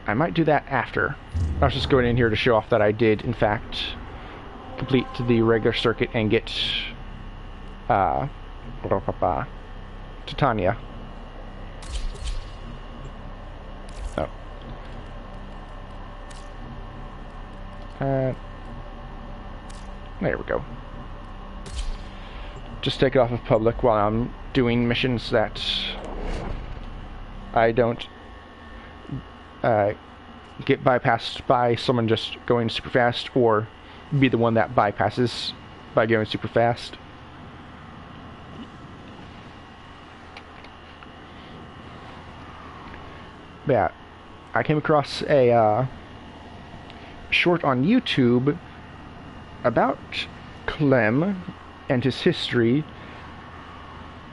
I might do that after. I was just going in here to show off that I did, in fact, complete the regular circuit and get Titania. Oh. There we go. Just take it off of public while I'm doing missions that I don't get bypassed by someone just going super fast, or be the one that bypasses by going super fast. Yeah, I came across a short on YouTube about Clem and his history,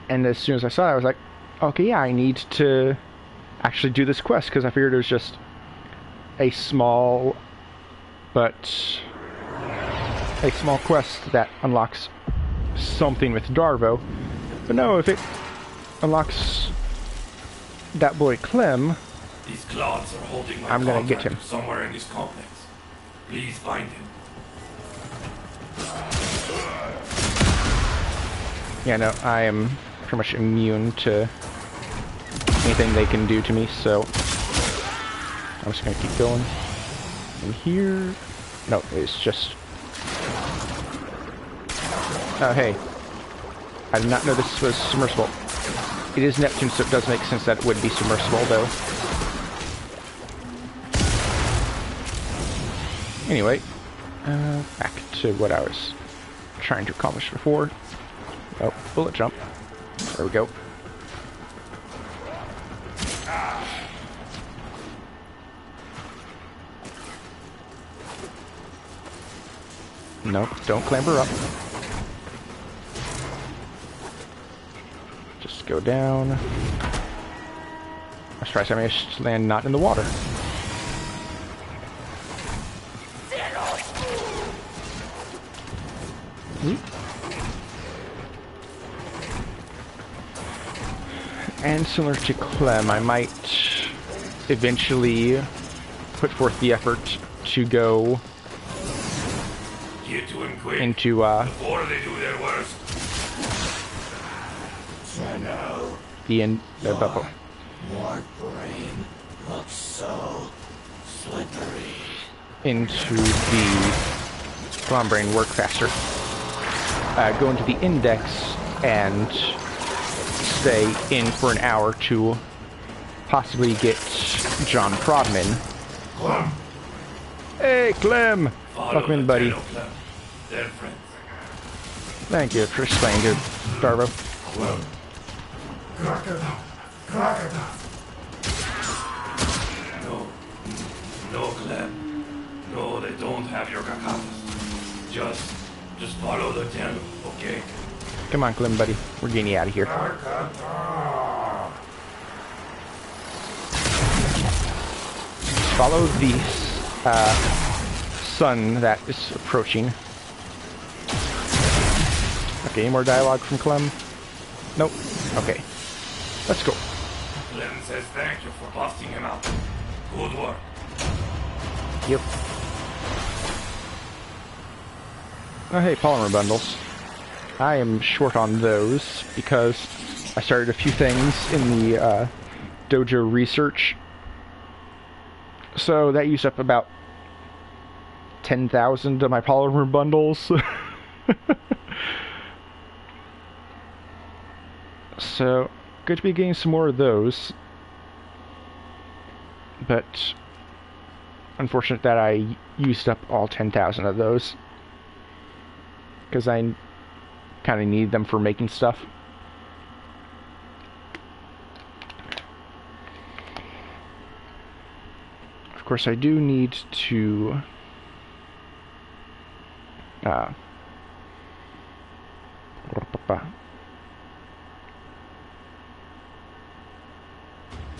and as soon as I saw it, I was like, okay, yeah, I need to actually do this quest, because I figured it was just a small quest that unlocks something with Darvo. But no, if it unlocks that boy Clem, these clouds are holding my I'm gonna get him somewhere in this complex. Please find him. Yeah, no, I am pretty much immune to anything they can do to me, so I'm just gonna keep going. In here, no, it's just. Oh, hey, I did not know this was submersible. It is Neptune, so it does make sense that it would be submersible, though. Anyway, back to what I was trying to accomplish before. Oh, bullet jump. There we go. Nope, don't clamber up. Just go down. Let's try something to land not in the water. And similar to Clem, I might eventually put forth the effort to go Get to him quick, into before they do their worst. the bubble. Your brain looks so slippery. Into the Clem brain work faster. Go into the index and stay in for an hour to possibly get John Prodman. Clem. Hey, Clem! Welcome in, buddy. They're friends. Thank you for explaining to Darvo. Clem. Crocodile. Crocodile. No, Clem. No, they don't have your cacavas. Just follow the channel, okay? Come on, Clem, buddy. We're getting you out of here. Follow the sun that is approaching. Okay, any more dialogue from Clem? Nope. Okay. Let's go. Clem says thank you for busting him out. Good work. Yep. Oh, hey, polymer bundles. I am short on those because I started a few things in the dojo research. So that used up about 10,000 of my polymer bundles. So, good to be getting some more of those. But unfortunate that I used up all 10,000 of those. Because I kind of need them for making stuff. course, I do need to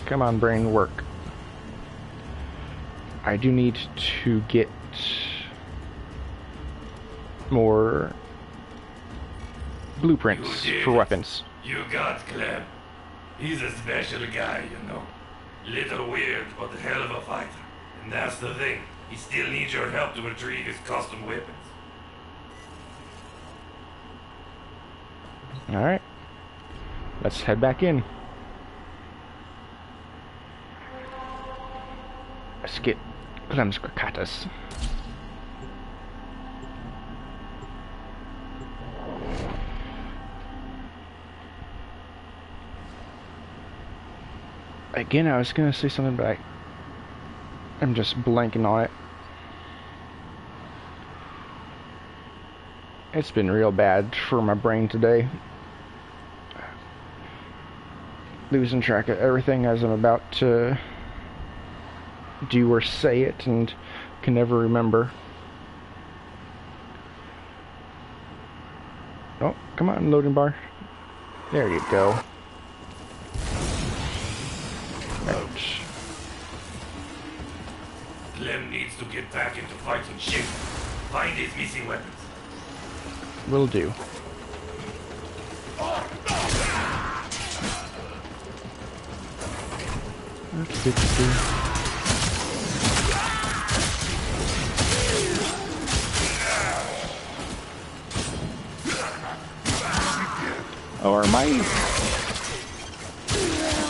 come on, brain, work. I do need to get more blueprints for weapons. You got Clem. He's a special guy, you know. Little weird, but a hell of a fighter. And that's the thing. He still needs your help to retrieve his custom weapons. Alright. Let's head back in. Let's get Clem's Grakatas. Again, I was gonna say something, but I'm just blanking on it. It's been real bad for my brain today. Losing track of everything as I'm about to do or say it and can never remember. Oh, come on, loading bar. There you go. Ouch. Clem needs to get back into fighting shape. Find his missing weapons. Will do. Or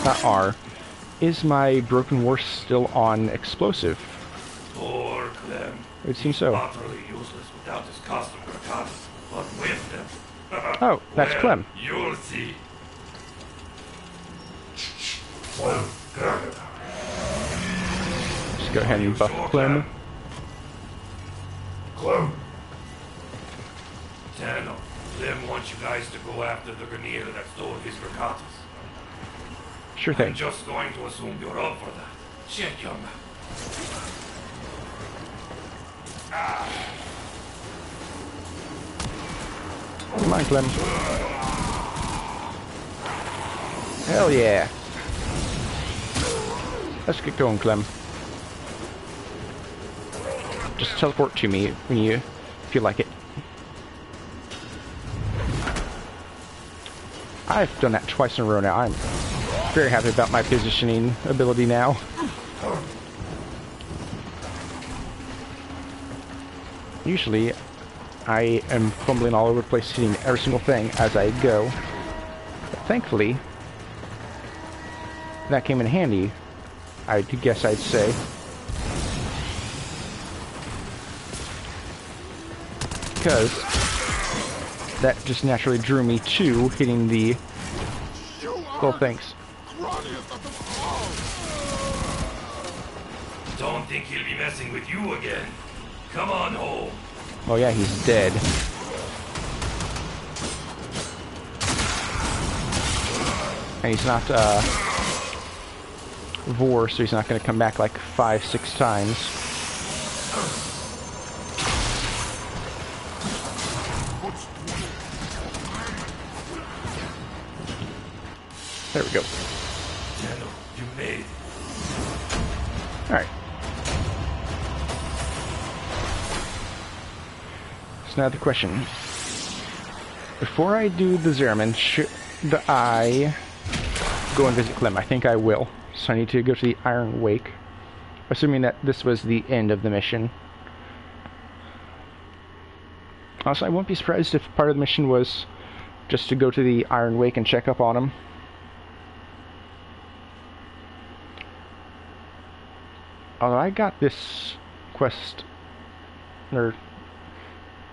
not R. Is my broken horse still on explosive? Poor Clem. It seems so. Utterly useless without his custom Grakatas, but with them. Oh, that's well, Clem. You'll see. Just go ahead and buff Clem. Clem. Tano, Clem wants you guys to go after the Grineer that stole his Grakatas. Sure thing. I'm just going to assume you're up for that. Check your map. Come on, Clem. Hell yeah. Let's get going, Clem. Just teleport to me when you feel like it. I've done that twice in a row now. I'm very happy about my positioning ability now. Usually, I am fumbling all over the place, hitting every single thing as I go. But thankfully, that came in handy, I guess I'd say. Because that just naturally drew me to hitting the little things. Don't think he'll be messing with you again. Come on home. Oh yeah, he's dead. And he's not, Vor, so he's not going to come back like 5-6 times. There we go. Tano, you made it. Alright. So now the question. Before I do the Zeraman, should I go and visit Clem? I think I will. So I need to go to the Iron Wake. Assuming that this was the end of the mission. Also, I won't be surprised if part of the mission was just to go to the Iron Wake and check up on him. Although I got this quest, or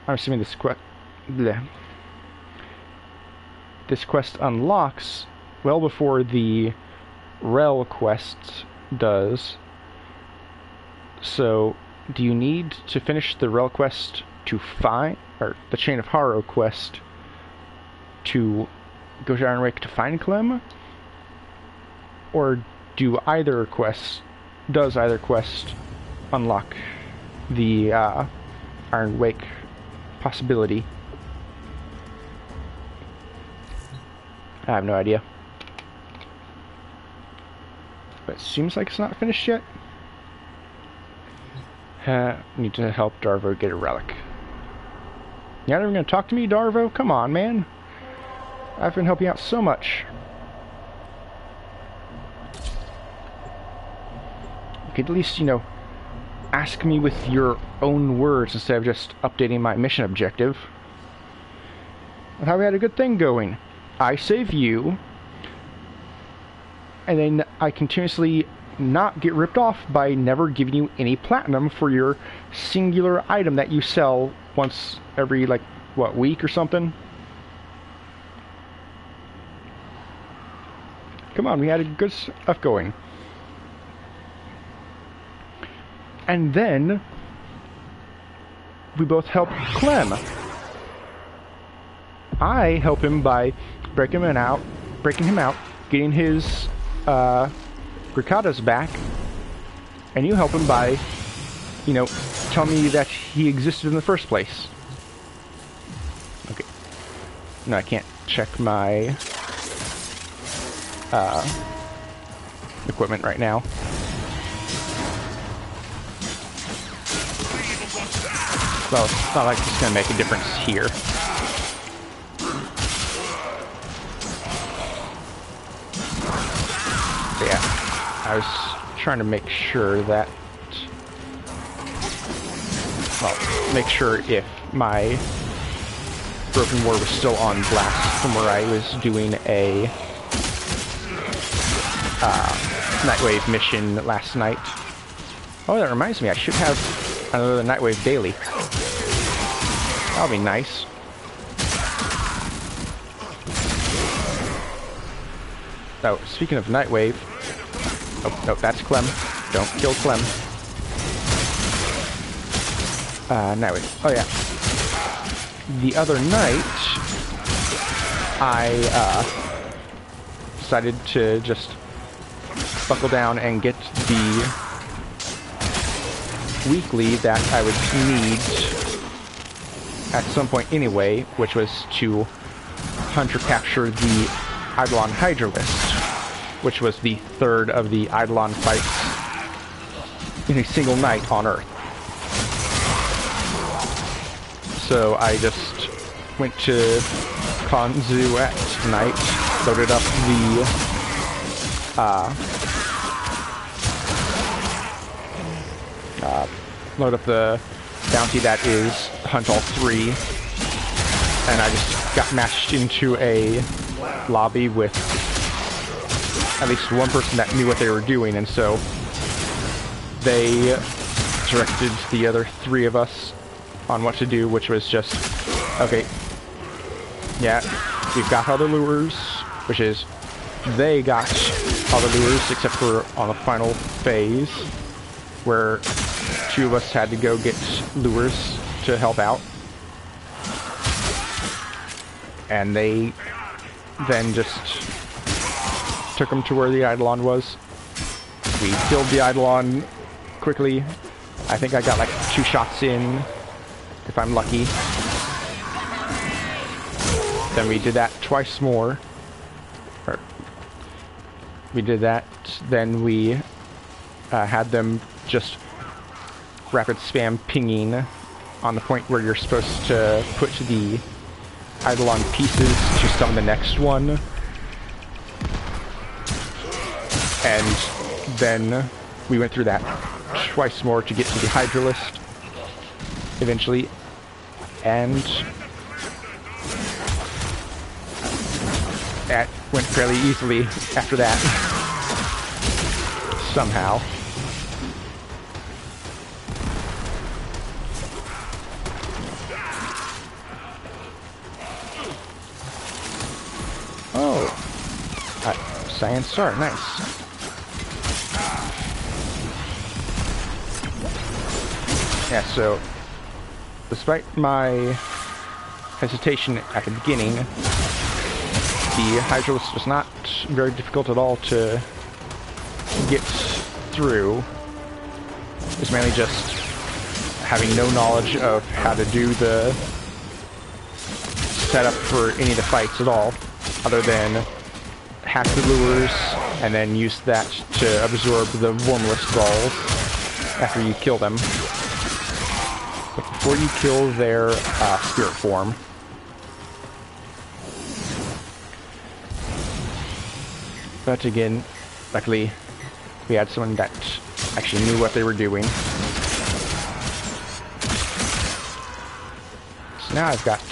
I'm assuming this quest, this quest unlocks well before the Rel quest does. So, do you need to finish the Rel quest to find, or the Chain of Harrow quest to go to Iron Wake to find Clem? Or does either quest unlock the Iron Wake possibility. I have no idea. But it seems like it's not finished yet. Need to help Darvo get a relic. You're not even gonna talk to me, Darvo? Come on, man. I've been helping out so much. You could at least, you know, ask me with your own words instead of just updating my mission objective. I thought we had a good thing going. I save you, and then I continuously not get ripped off by never giving you any platinum for your singular item that you sell once every, like, what, week or something? Come on, we had good stuff going. And then we both help Clem. I help him by breaking him out, getting his Ricotta's back, and you help him by, you know, telling me that he existed in the first place. Okay. No, I can't check my equipment right now. Well, it's not like it's gonna make a difference here. But yeah, I was trying to make sure that, well, make sure if my Broken War was still on blast from where I was doing a Nightwave mission last night. Oh, that reminds me, I should have another Nightwave daily. That'll be nice. Oh, speaking of Nightwave... Oh, no, that's Clem. Don't kill Clem. Nightwave. Oh, yeah. The other night, I decided to just buckle down and get the weekly that I would need at some point anyway, which was to hunt or capture the Eidolon Hydralist, which was the third of the Eidolon fights in a single night on Earth. So I just went to Kanzu at night, loaded up the bounty that is hunt all three, and I just got matched into a lobby with at least one person that knew what they were doing, and so they directed the other three of us on what to do, which was just, okay, yeah, we've got all the lures, which is, they got all the lures except for on the final phase, where two of us had to go get lures to help out. And they then just took them to where the Eidolon was. We killed the Eidolon quickly. I think I got like 2 shots in, if I'm lucky. Then we did that twice more. We did that, then we had them just rapid spam pinging on the point where you're supposed to put the Eidolon pieces to summon the next one. And then we went through that twice more to get to the Hydralist eventually. And that went fairly easily after that. Somehow. Oh. Science Star, nice. Yeah, so despite my hesitation at the beginning, the Hydralist was not very difficult at all to get through. is mainly just having no knowledge of how to do the setup for any of the fights at all, other than hack the lures and then use that to absorb the Wormless balls after you kill them. But before you kill their spirit form. But again, luckily, we had someone that actually knew what they were doing. So now I've got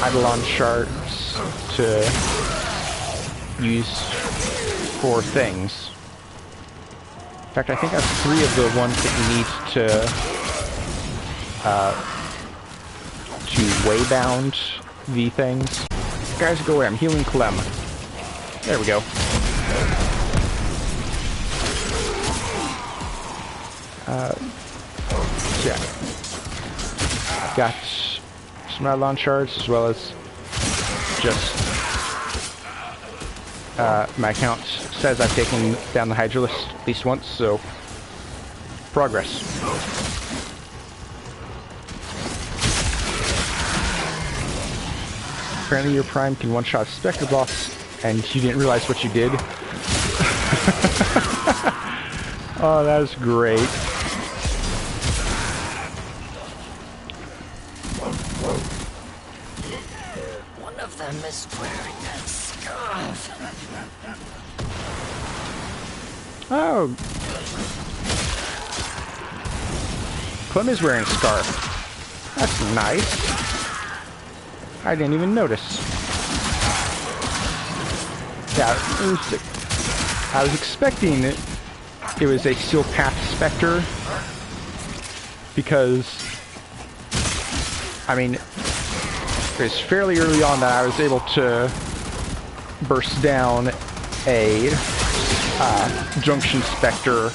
Eidolon shards to use for things. In fact, I think I have 3 of the ones that you need to waybound the things. Guys, go away. I'm healing Clem. There we go. So yeah. I've got some Eidolon shards, as well as just my account says I've taken down the Hydralisk at least once, so progress. Apparently your Prime can one-shot Spectre boss, and you didn't realize what you did. Oh, that is great. One of them is wearing that scarf. Oh. Clem is wearing a scarf. That's nice. I didn't even notice. Yeah, I was expecting it was a Steel Path Spectre, because, I mean, it was fairly early on that I was able to burst down a Junction Spectre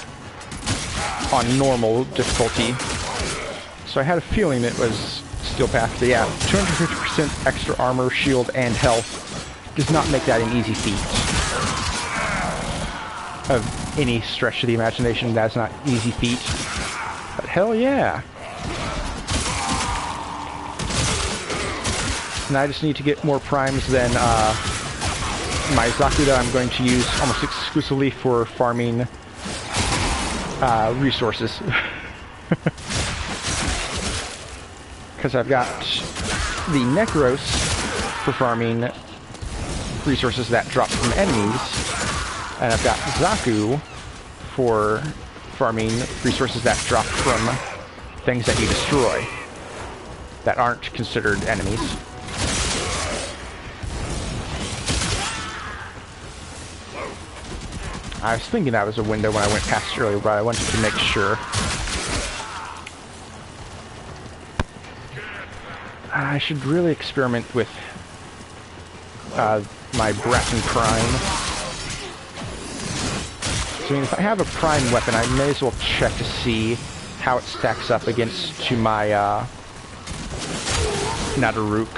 on normal difficulty. So I had a feeling it was Steel Path, but yeah, 250% extra armor, shield, and health does not make that an easy feat. Of any stretch of the imagination, that's not an easy feat. But hell yeah! And I just need to get more primes than my Zaku that I'm going to use almost exclusively for farming resources. Because I've got the Necros for farming resources that drop from enemies, and I've got Zaku for farming resources that drop from things that you destroy that aren't considered enemies. I was thinking that was a window when I went past earlier, but I wanted to make sure. I should really experiment with my Bracken Prime. So, I mean, if I have a Prime weapon, I may as well check to see how it stacks up against to my Nadaruk.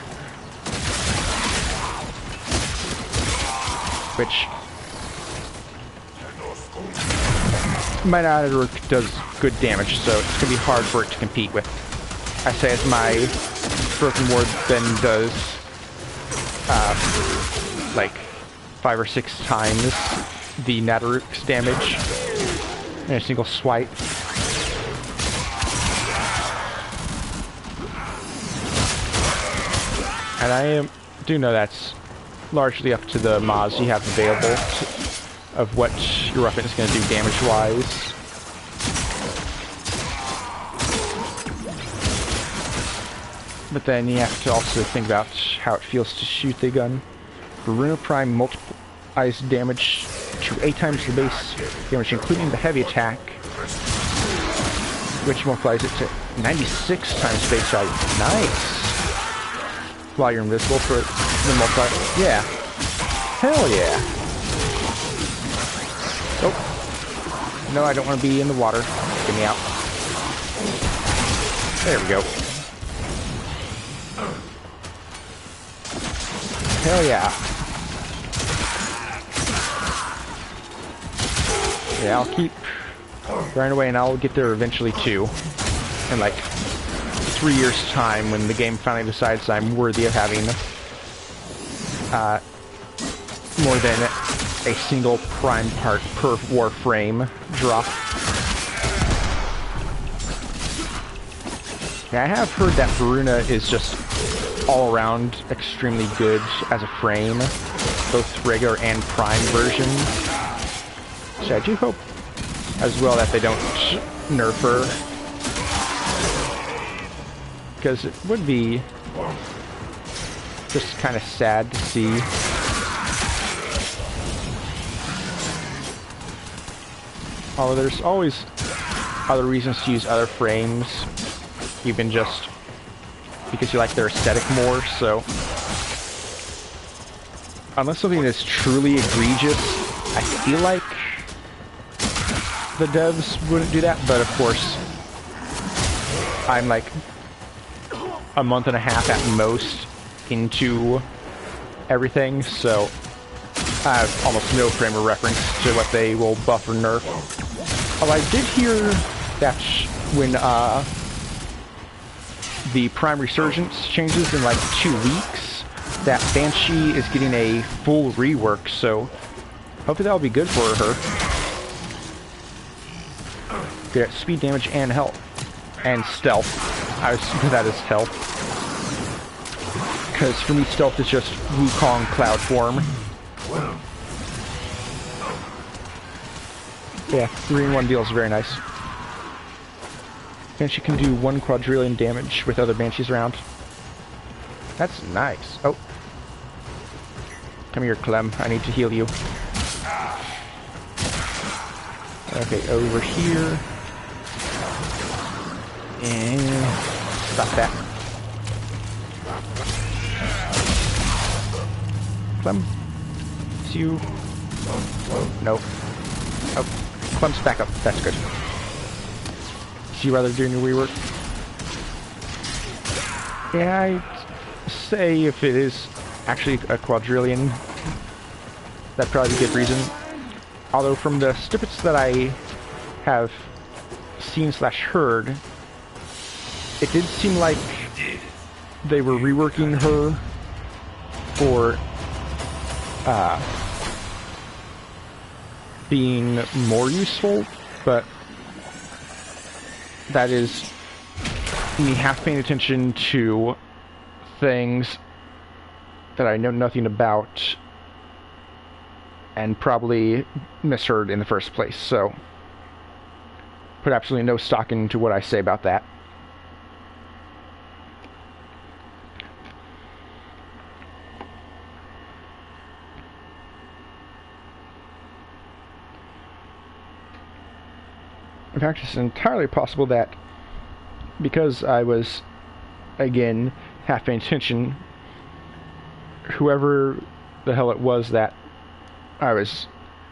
Which, my Nadaruk does good damage, so it's going to be hard for it to compete with. I say as my Broken Ward then does like 5 or 6 times the Nadaruk's damage in a single swipe. And I do know that's largely up to the mods you have available of what your weapon is going to do damage-wise. But then you have to also think about how it feels to shoot the gun. Bruno Prime multiplies damage to 8 times the base damage, including the heavy attack, which multiplies it to 96 times base value. Nice! While you're invisible for the multiplier. Yeah. Hell yeah! Oh. No, I don't want to be in the water. Get me out. There we go. Hell yeah. Yeah, I'll keep grind away, and I'll get there eventually too. In like 3 years' time, when the game finally decides I'm worthy of having more than a single prime part per warframe drop. Yeah, I have heard that Varuna is just all around extremely good as a frame, both regular and prime version. So I do hope as well that they don't nerf her, because it would be just kind of sad to see. Although there's always other reasons to use other frames, even just because you like their aesthetic more, so unless something is truly egregious, I feel like the devs wouldn't do that, but of course I'm like a month and a half at most into everything, so I have almost no frame of reference to what they will buff or nerf. Although I did hear that when the Prime Resurgence changes in like 2 weeks, that Banshee is getting a full rework, so hopefully that'll be good for her. Get speed damage and health. And stealth. I assume that is health. Because for me, stealth is just Wukong cloud form. Yeah, 3-in-1 deal is very nice. Banshee can do 1 quadrillion damage with other Banshees around. That's nice. Oh. Come here, Clem. I need to heal you. Okay, over here. And stop that. Clem. It's you. Nope. Oh, Clem's back up. That's good. Would you rather do your rework? Yeah, I'd say if it is actually a quadrillion, that'd probably be a good reason. Although from the snippets that I have seen/heard, it did seem like they were reworking her for being more useful, but that is me half paying attention to things that I know nothing about and probably misheard in the first place, so put absolutely no stock into what I say about that. In fact, it's entirely possible that because I was, again, half paying attention, whoever the hell it was that I was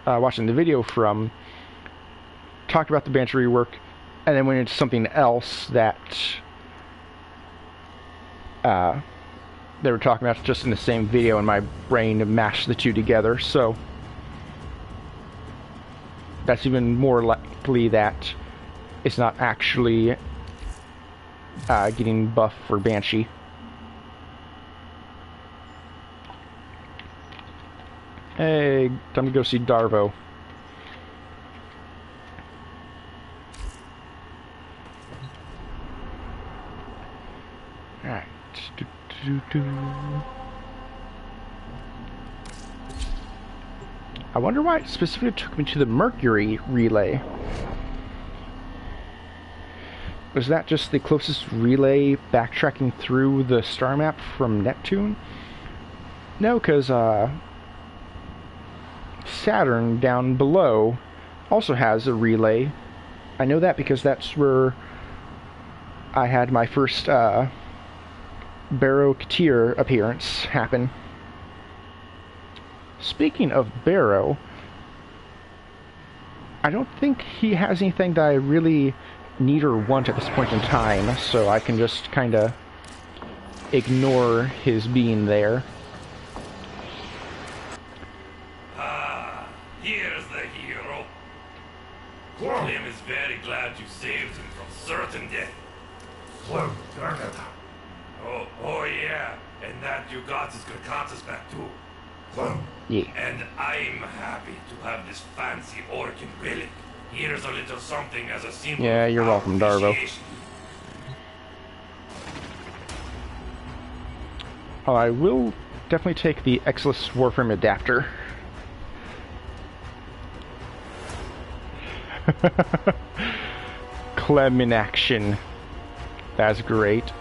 watching the video from talked about the Banshee rework and then went into something else that they were talking about just in the same video, and my brain mashed the two together, so that's even more likely that it's not actually getting buffed for Banshee. Hey, time to go see Darvo. Alright. I wonder why it specifically took me to the Mercury relay. Was that just the closest relay backtracking through the star map from Neptune? No, because Saturn down below also has a relay. I know that because that's where I had my first Barrow Katir appearance happen. Speaking of Barrow, I don't think he has anything that I really need or want at this point in time, so I can just kind of ignore his being there. Ah, here's the hero. Clem is very glad you saved him from certain death. Clem, darn it. Oh yeah, and that you got his Krakantas back too. Clem. Yeah. And I'm happy to have this fancy Orkin relic. Here's a little something as a symbol. Yeah, you're welcome, Darvo. appreciation. Oh, I will definitely take the Exilus Warframe adapter. Clem in action. That's great.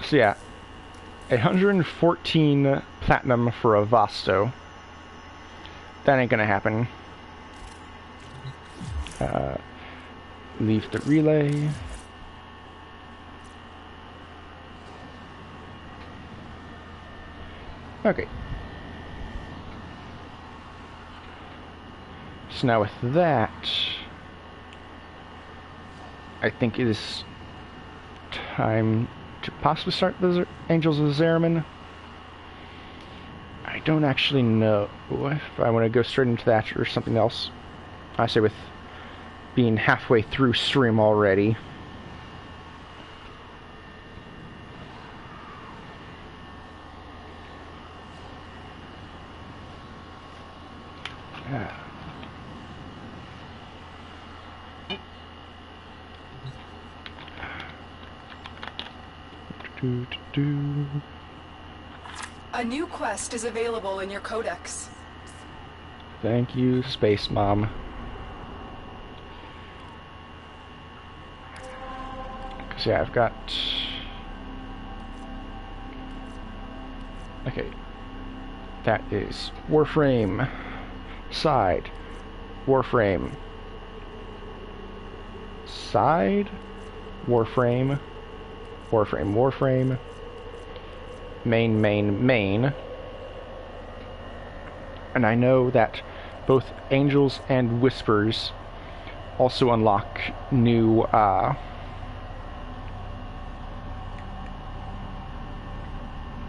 So yeah, 114 platinum for a Vasto. That ain't gonna happen. Leave the relay. Okay. So now with that, I think it is time to possibly start the Angels of Zeramin. I don't actually know if I want to go straight into that or something else. I say with being halfway through stream already. A new quest is available in your codex. Thank you, Space Mom. Cause yeah, I've got... Okay. That is Warframe. Side. Warframe. Side. Warframe. Warframe. Warframe. Main, main, main. And I know that both Angels and Whispers also unlock new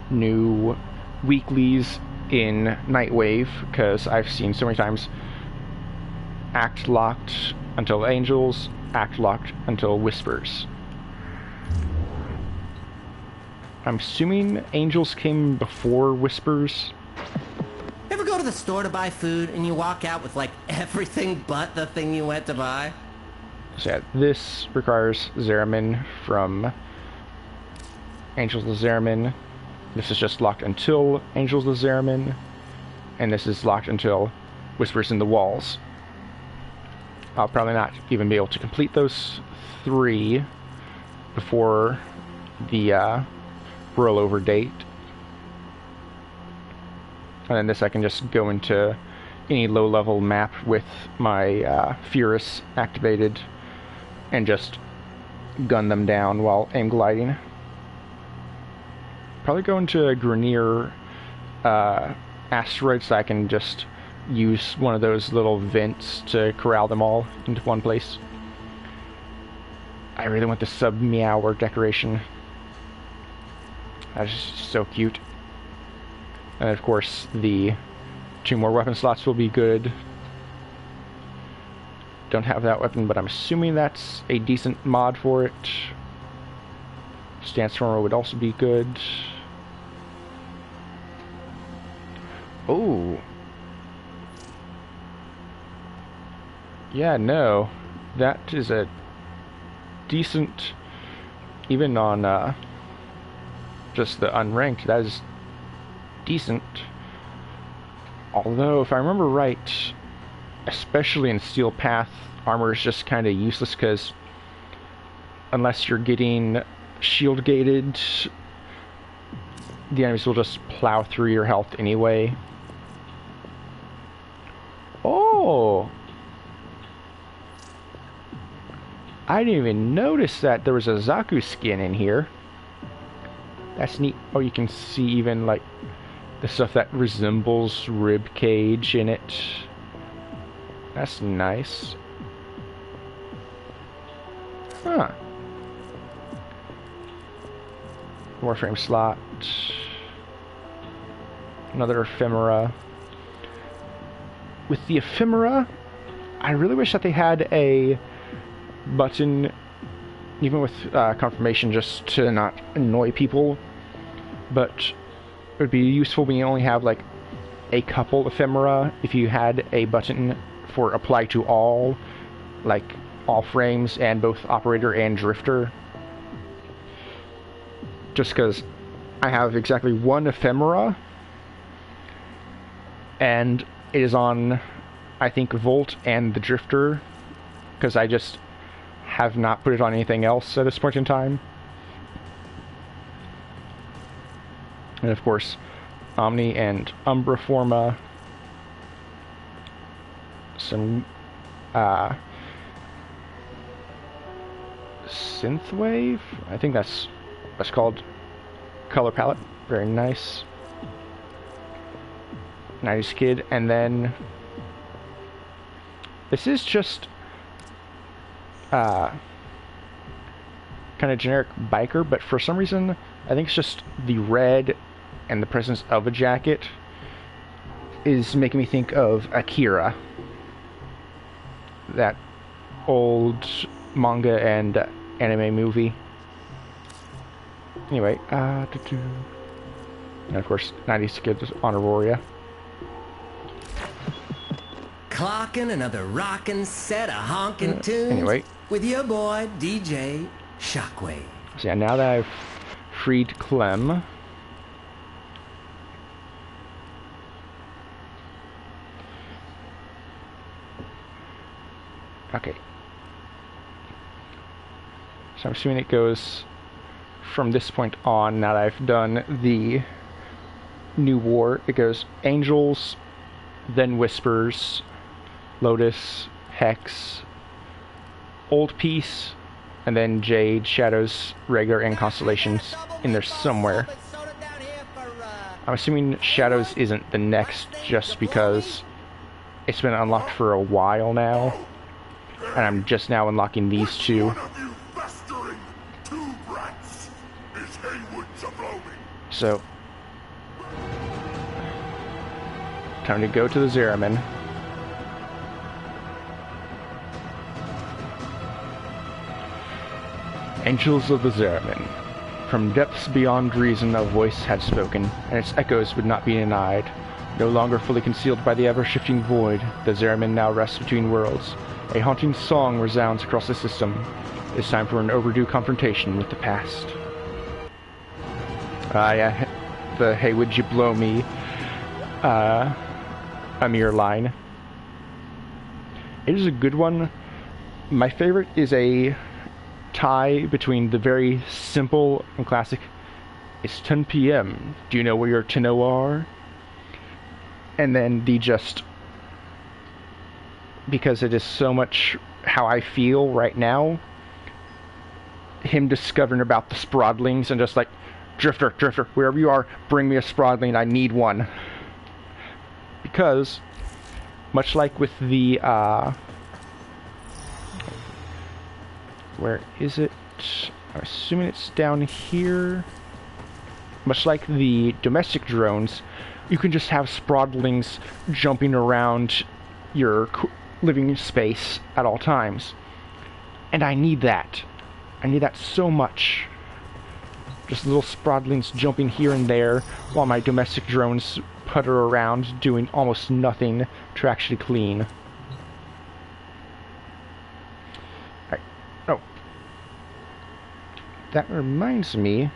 new weeklies in Nightwave, because I've seen so many times act locked until Angels, act locked until Whispers. I'm assuming Angels came before Whispers. Ever go to the store to buy food and you walk out with like everything but the thing you went to buy? So yeah, this requires Zeramin from Angels of Zeramin. This is just locked until Angels of Zeramin. And this is locked until Whispers in the Walls. I'll probably not even be able to complete those 3 before the rollover date. And then this I can just go into any low-level map with my Furus activated and just gun them down while aim gliding. Probably go into a Grenier asteroid so I can just use one of those little vents to corral them all into one place. I really want the sub-meower decoration. That's just so cute. And of course, the 2 more weapon slots will be good. Don't have that weapon, but I'm assuming that's a decent mod for it. Standstormer would also be good. Oh. Yeah, no. That is a decent, even on just the unranked, that is decent. Although, if I remember right, especially in Steel Path, armor is just kind of useless because unless you're getting shield gated, the enemies will just plow through your health anyway. Oh! I didn't even notice that there was a Zaku skin in here. That's neat. Oh, you can see even like the stuff that resembles rib cage in it. That's nice. Huh. Warframe slot. Another ephemera. with the ephemera, I really wish that they had a button, even with confirmation, just to not annoy people. But it would be useful when you only have like a couple ephemera if you had a button for apply to all, like all frames and both operator and drifter. Just because I have exactly one ephemera, and it is on, I think, Volt and the drifter, because I just have not put it on anything else at this point in time. And of course, Omni and Umbra Forma. Some Synthwave? I think that's called. Color palette. Very nice. 90s Kid. And then this is just kind of generic biker, but for some reason I think it's just the red and the presence of a jacket is making me think of Akira, that old manga and anime movie. Anyway, and of course 90s Kid on Aurora. Clocking another rockin' set of honkin' tunes Anyway, with your boy DJ Shockwave. So yeah, now that I've freed Clem, okay, so I'm assuming it goes from this point on. Now that I've done the new war, it goes Angels, then Whispers, Lotus, Hex, Old Peace, and then Jade, Shadows, Regular, and Constellations in there somewhere. I'm assuming Shadows isn't the next just because it's been unlocked for a while now, and I'm just now unlocking these two. So, time to go to the Zeramin. Angels of the Zeramin. From depths beyond reason a voice had spoken, and its echoes would not be denied. No longer fully concealed by the ever-shifting void, the Zeramin now rests between worlds. A haunting song resounds across the system. It is time for an overdue confrontation with the past. Yeah, the "Hey, would you blow me?" Amir line. It is a good one. My favorite is a tie between the very simple and classic, "It's 10 p.m. Do you know where your Tenno are?" And then the just, because it is so much how I feel right now, him discovering about the Sprodlings and just like, Drifter, wherever you are, bring me a Sprodling, I need one. Because, much like with the, where is it? I'm assuming it's down here. Much like the domestic drones, you can just have Sprodlings jumping around your living space at all times. And I need that. I need that so much. Just little Sprodlings jumping here and there while my domestic drones putter around doing almost nothing to actually clean. Alright. Oh. That reminds me.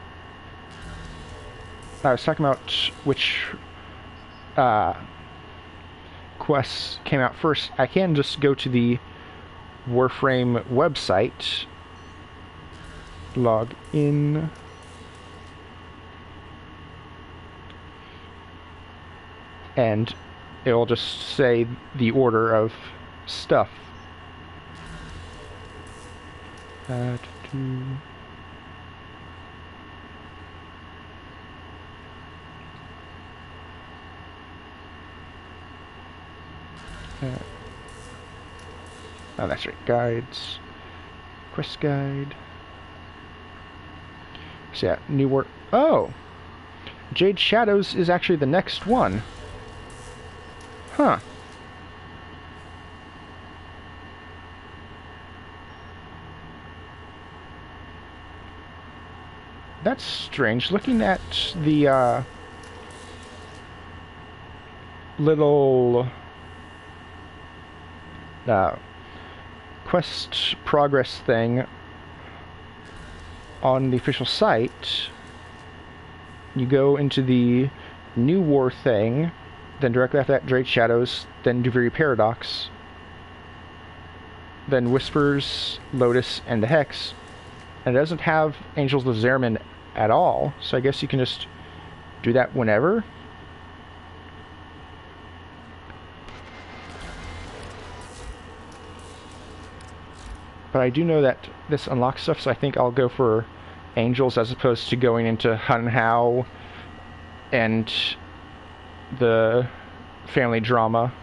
I was talking about which quests came out first. I can just go to the Warframe website, log in, and it'll just say the order of stuff. Oh, that's right. Guides. Quest guide. So yeah, new work. Oh! Jade Shadows is actually the next one. Huh. That's strange. Looking at the little quest progress thing on the official site, you go into the New War thing, then directly after that Drake Shadows, then Duviri Paradox, then Whispers, Lotus, and the Hex, and it doesn't have Angels of Zeramin at all, so I guess you can just do that whenever. But I do know that this unlocks stuff, so I think I'll go for Angels as opposed to going into Hun Hao and the family drama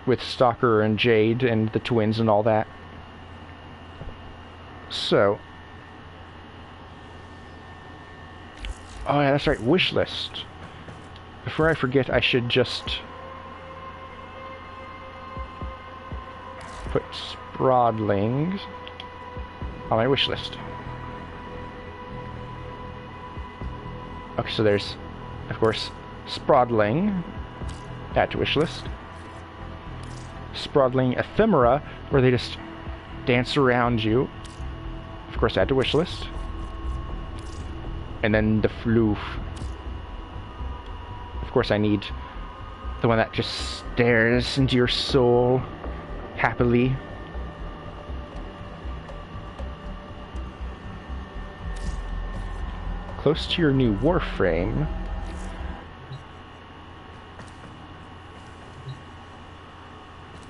with Stalker and Jade and the twins and all that. So, oh yeah, that's right, wish list. Before I forget, I should just put Sprodlings on my wish list. Okay, so there's, of course, Sprodling, add to wish list. Sprodling Ephemera, where they just dance around you. Of course, add to wish list. And then the Floof. Of course, I need the one that just stares into your soul happily. Close to your new Warframe.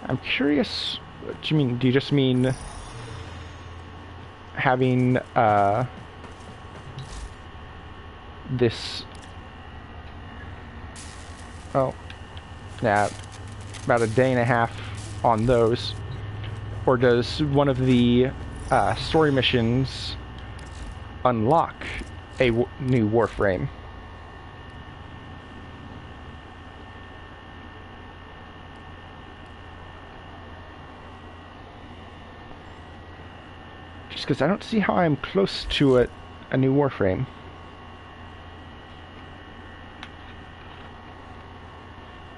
I'm curious, what do you mean? Do you just mean having this, oh, yeah, about a day and a half on those? Or does one of the story missions unlock a new Warframe? Just because I don't see how I'm close to a new Warframe.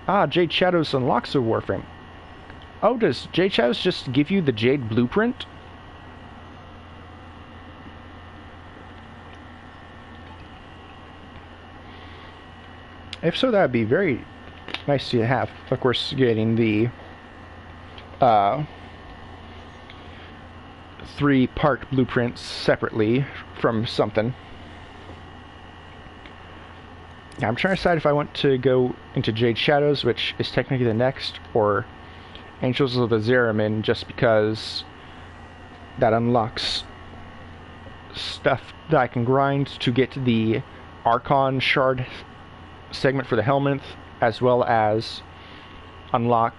Ah, Jade Shadows unlocks a Warframe. Oh, does Jade Shadows just give you the Jade Blueprint? If so, that would be very nice to have. Of course, getting the 3-part blueprints separately from something. I'm trying to decide if I want to go into Jade Shadows, which is technically the next, or Angels of the Zeramin, just because that unlocks stuff that I can grind to get the Archon Shard segment for the Helminth, as well as unlock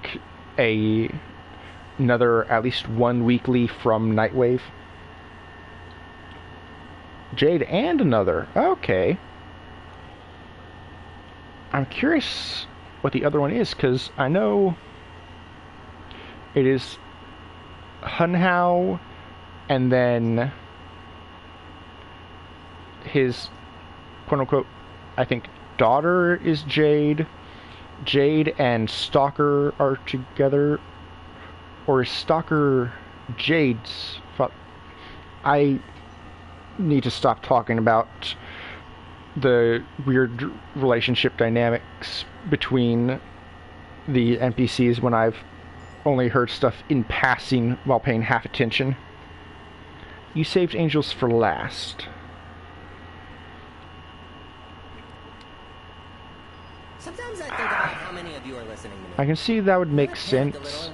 another at least one weekly from Nightwave. Jade and another. Okay. I'm curious what the other one is, because I know it is Hun Hao and then his quote-unquote, I think, daughter is Jade. Jade and Stalker are together. Or is Stalker Jade's father? I need to stop talking about the weird relationship dynamics between the NPCs when I've only heard stuff in passing while paying half attention. You saved Angels for last. Sometimes I think about how many of you are listening to me. I can see that would make sense.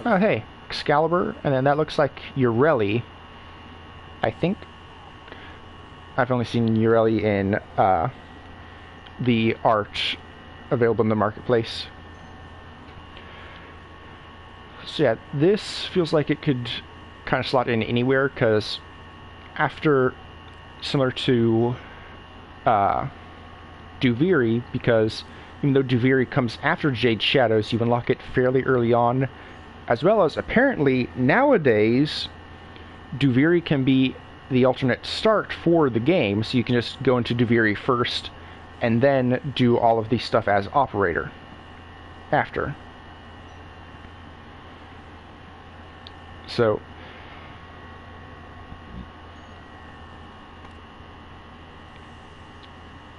Oh, hey, Excalibur, and then that looks like Ureli, I think. I've only seen Ureli in the art available in the marketplace. So yeah, this feels like it could kind of slot in anywhere, because after, similar to Duviri, because even though Duviri comes after Jade Shadows, you unlock it fairly early on, as well as apparently nowadays Duviri can be the alternate start for the game, so you can just go into Duviri first and then do all of the stuff as operator after. So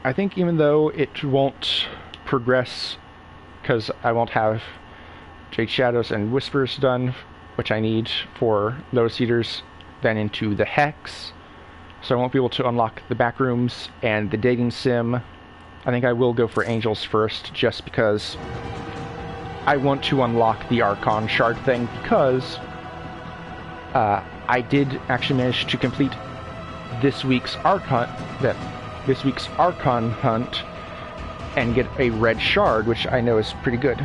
I think even though it won't progress because I won't have Jade Shadows and Whispers done, which I need for Lotus Eaters, then into the Hex, so I won't be able to unlock the back rooms and the dating sim. I think I will go for Angels first, just because I want to unlock the Archon Shard thing, because I did actually manage to complete this week's Archon hunt and get a red shard, which I know is pretty good.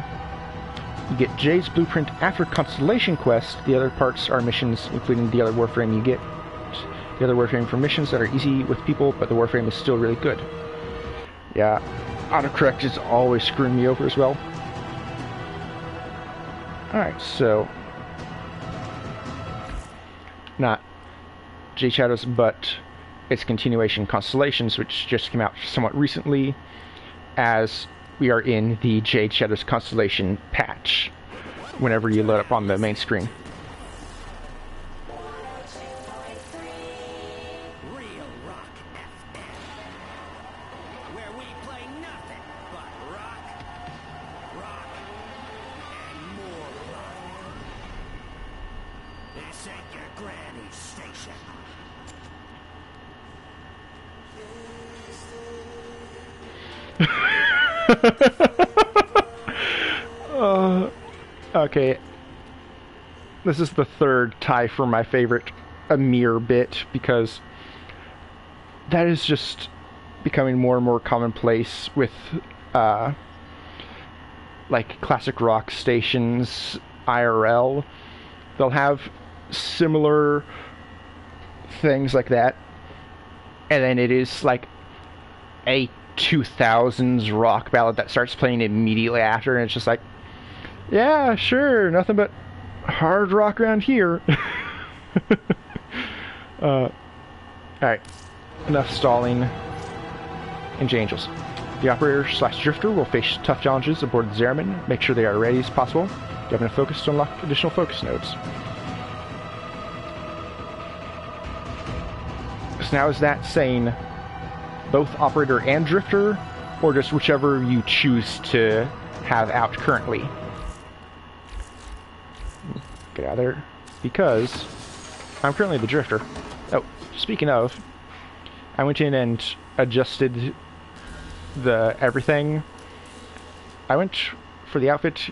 You get Jade's blueprint after Constellation Quest. The other parts are missions, including the other Warframe. You get the other Warframe for missions that are easy with people, but the Warframe is still really good. Yeah, autocorrect is always screwing me over as well. Alright, so not Jade Shadows, but its continuation, Constellations, which just came out somewhat recently, as we are in the Jade Shadows Constellation patch whenever you load up on the main screen. Okay, this is the third tie for my favorite Amir bit, because that is just becoming more and more commonplace with like classic rock stations IRL. They'll have similar things like that, and then it is like a 2000s rock ballad that starts playing immediately after, and it's just like, yeah, sure, nothing but hard rock around here. Alright, enough stalling into Angels. The operator/drifter will face tough challenges aboard the Zeraman. Make sure they are ready as possible. You have enough focus to unlock additional focus nodes. So now is that saying both operator and drifter, or just whichever you choose to have out currently? Get out of there, because I'm currently the drifter. Oh, speaking of, I went in and adjusted the everything. I went for the outfit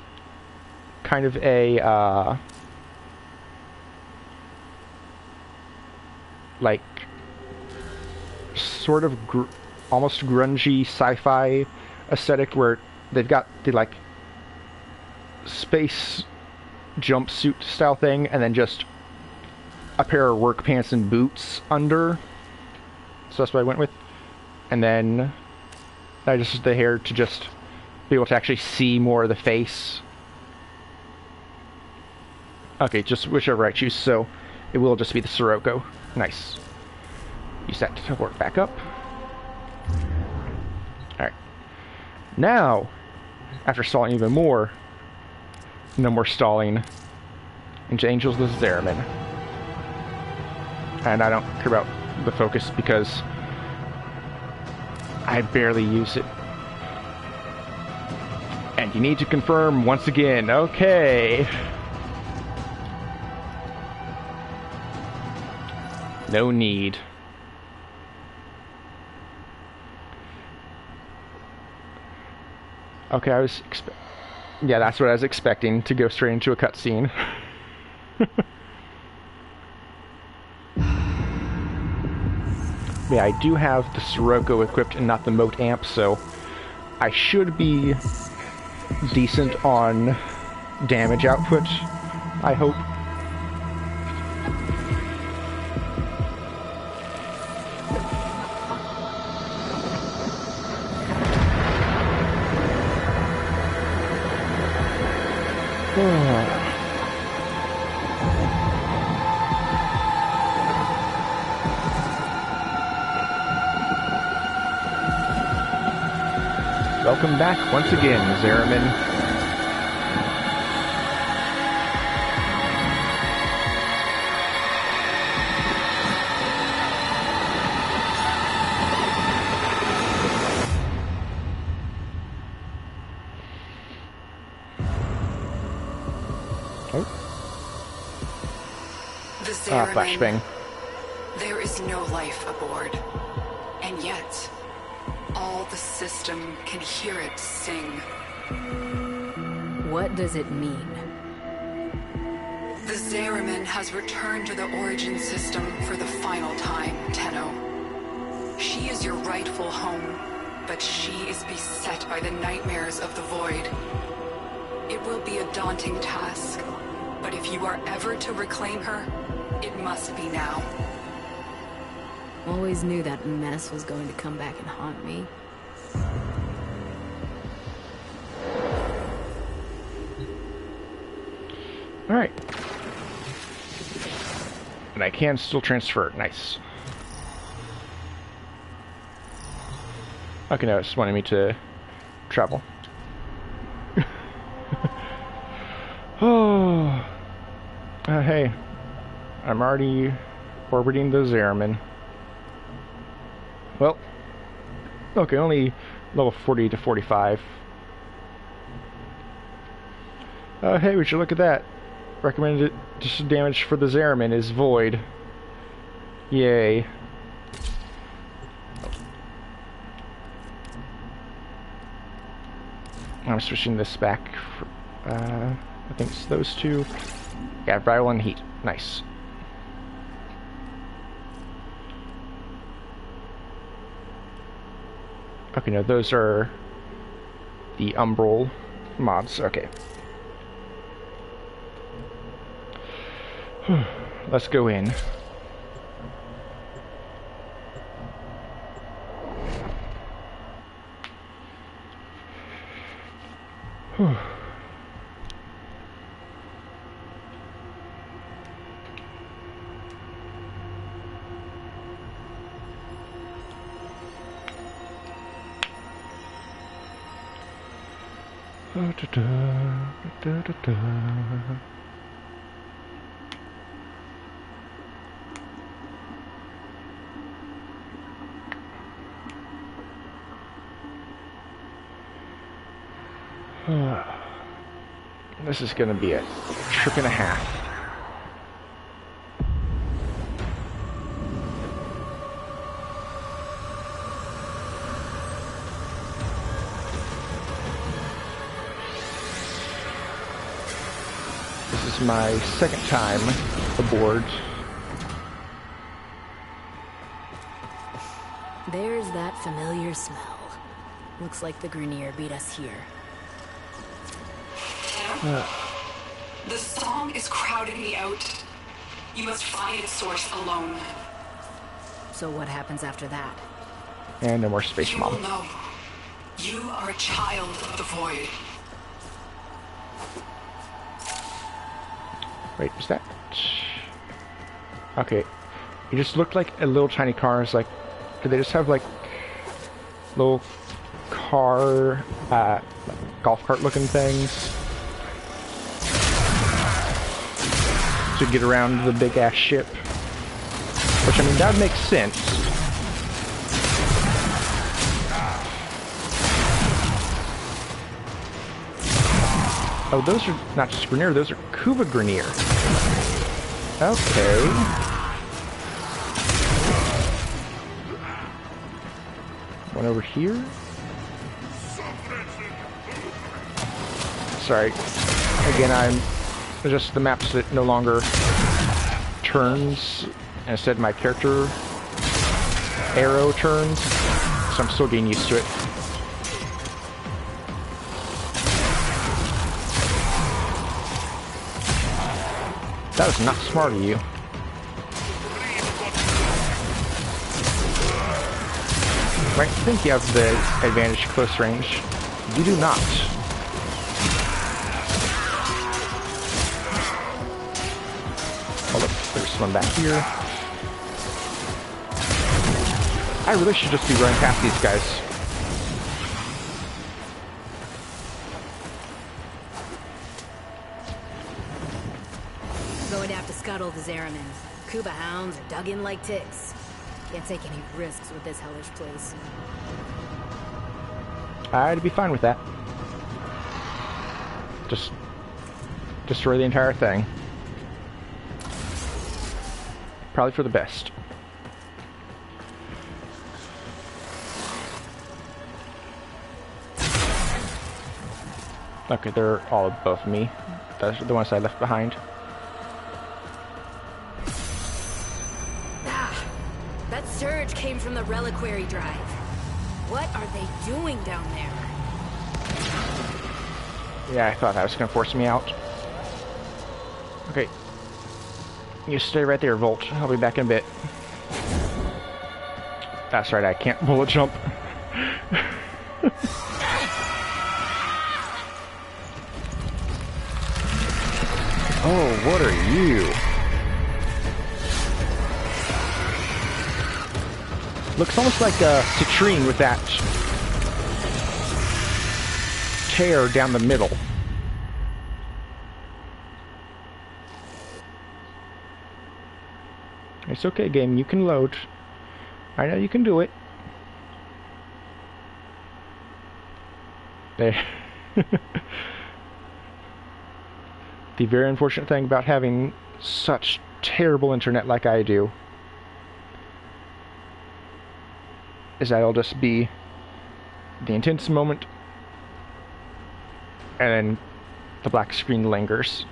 kind of a like sort of almost grungy sci-fi aesthetic, where they've got the like space jumpsuit style thing, and then just a pair of work pants and boots under. So that's what I went with. And then I just did the hair to just be able to actually see more of the face. Okay, just whichever I choose, so it will just be the Sirocco. Nice. Use that to work back up. Alright. Now, after stalling even more, no more stalling, into Angels with Zeraman. And I don't care about the focus because I barely use it. And you need to confirm once again. Okay. No need. Okay, yeah, that's what I was expecting, to go straight into a cutscene. Yeah, I do have the Sirocco equipped and not the Moat Amp, so I should be decent on damage output, I hope. Welcome back once again, Zariman. Oh. The Zariman. Flashbang. There is no life aboard. And yet, all the system can hear it sing. What does it mean? The Zariman has returned to the origin system for the final time, Tenno. She is your rightful home, but she is beset by the nightmares of the Void. It will be a daunting task, but if you are ever to reclaim her, it must be now. Always knew that mess was going to come back and haunt me. Alright. And I can still transfer. Nice. Okay, now it's wanting me to travel. Oh. Hey. I'm already orbiting the Zariman. Well. Okay, only level 40 to 45. Hey, would you look at that? Recommended damage for the Zariman is void. Yay. I'm switching this back for, I think it's those two. Yeah, viral and heat. Nice. Okay, no, those are the Umbral mods. Okay. Let's go in. This is going to be a trip and a half. This is my second time aboard. There's that familiar smell. Looks like the Grenier beat us here. The song is crowding me out. You must find its source alone. So what happens after that? And no more space mom. You will know. You are a child of the Void. Wait, is that? Okay. It just looked like a little tiny car. It's like, did they just have like little car, golf cart looking things to get around the big ass ship? Which, I mean, that would make sense. Oh, those are not just Grenier, those are Kuva Grenier. Okay. One over here. Sorry. Again, I'm just the maps that no longer turns. Instead, my character arrow turns. So I'm still getting used to it. That was not smart of you. Right, I think you have the advantage close range. You do not. Oh look, there's one back here. I really should just be running past these guys. huddle the Zeramin. Kuba hounds are dug in like ticks. Can't take any risks with this hellish place. I'd be fine with that. Just destroy the entire thing. Probably for the best. Okay, they're all above me. That's the ones I left behind. Ah, that surge came from the reliquary drive. What are they doing down there? Yeah, I thought that was going to force me out. Okay. You stay right there, Volt. I'll be back in a bit. That's right, I can't bullet jump. Oh, what are you? Looks almost like a citrine with that tear down the middle. It's okay, game. You can load. I know you can do it. There. The very unfortunate thing about having such terrible internet like I do is that it'll just be the intense moment and then the black screen lingers.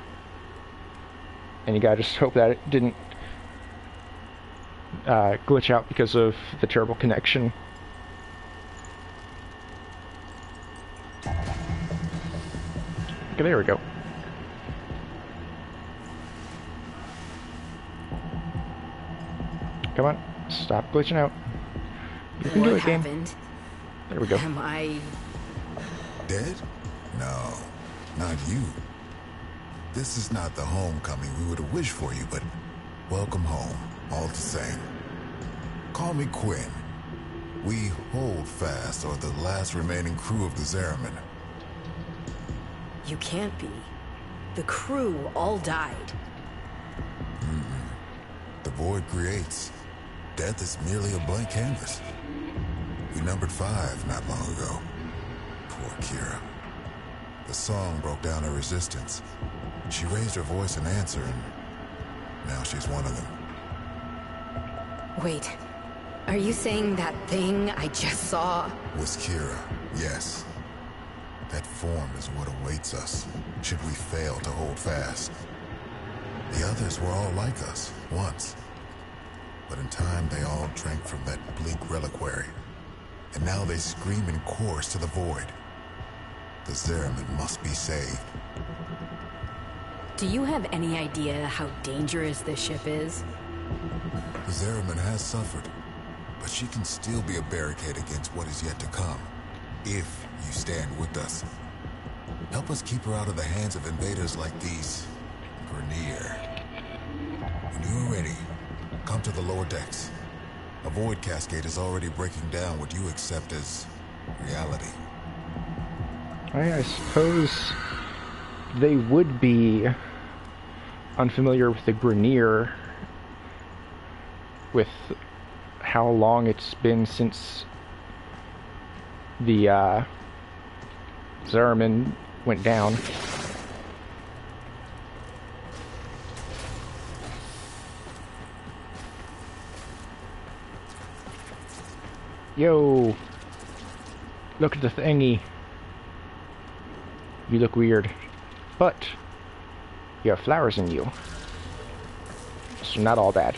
And you gotta just hope that it didn't glitch out because of the terrible connection. Okay, there we go. Come on, stop glitching out. You can do it, game. There we go. Am I Dead? No, not you. This is not the homecoming we would have wished for you, but welcome home, all the same. Call me Quinn. We hold fast are the last remaining crew of the Zeramin. You can't be. The crew all died. The void creates. Death is merely a blank canvas. We numbered 5 not long ago. Poor Kira. The song broke down her resistance. She raised her voice in answer, and now she's one of them. Wait, are you saying that thing I just saw Was Kira, yes. That form is what awaits us, should we fail to hold fast. The others were all like us, once. But in time, they all drank from that bleak reliquary. And now they scream in chorus to the void. The Zeramin must be saved. Do you have any idea how dangerous this ship is? The Zeramin has suffered, but she can still be a barricade against what is yet to come, if you stand with us. Help us keep her out of the hands of invaders like these Grenier. When you are ready, come to the lower decks. A void cascade is already breaking down what you accept as reality. I suppose they would be unfamiliar with the Grenier, with how long it's been since the Zeramin went down. Yo, look at the thingy. You look weird, but you have flowers in you, so not all bad.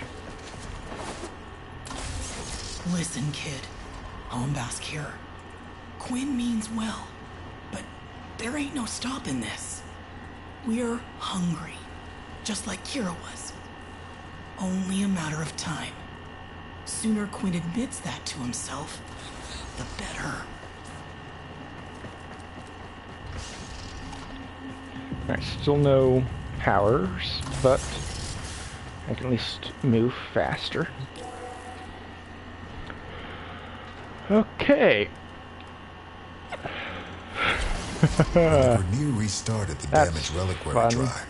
Listen, kid. Hombask here. Quinn means well, but there ain't no stopping this. We're hungry, just like Kira was. Only a matter of time. Sooner Quinn admits that to himself, the better. Alright, still no powers, but I can at least move faster. Okay. Grenier restarted the damaged reliquary drive.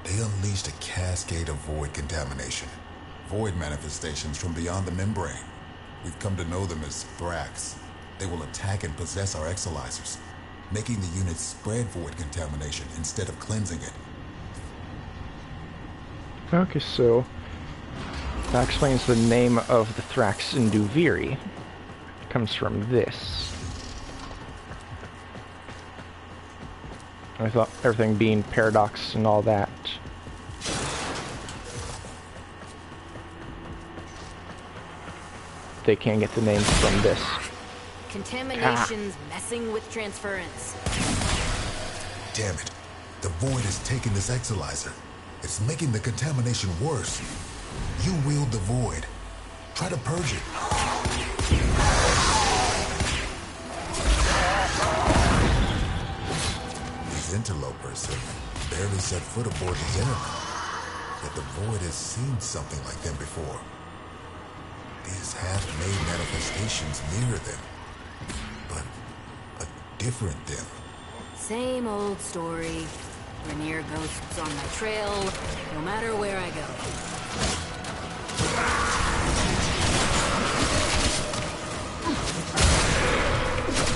They unleashed a cascade of void contamination. Void manifestations from beyond the membrane. We've come to know them as Thrax. They will attack and possess our exolizers, making the units spread void contamination instead of cleansing it. Okay, so that explains the name of the Thrax in Duviri. It comes from this. I thought everything being paradox and all that. They can't get the name from this. Contamination's messing with transference. Damn it. The void has taken this exolizer. It's making the contamination worse. You wield the void. Try to purge it. These interlopers have barely set foot aboard the Zeraman. Yet the void has seen something like them before. These half-made manifestations mirror them, but a different them. Same old story. Rainier ghosts on my trail, no matter where I go.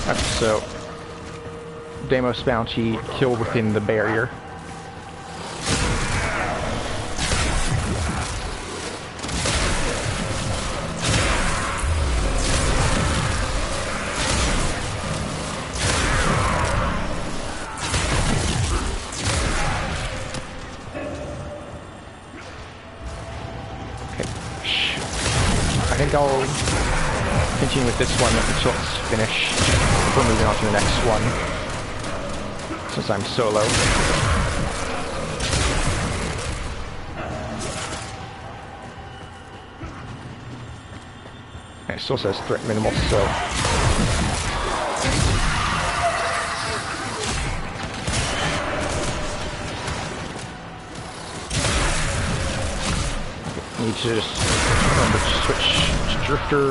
Okay, so Deimos Bounty killed within the barrier. I think I'll continue with this one until it's finished before moving on to the next one, since I'm solo. And it still says threat minimal, so... Need to just remember to switch to Drifter.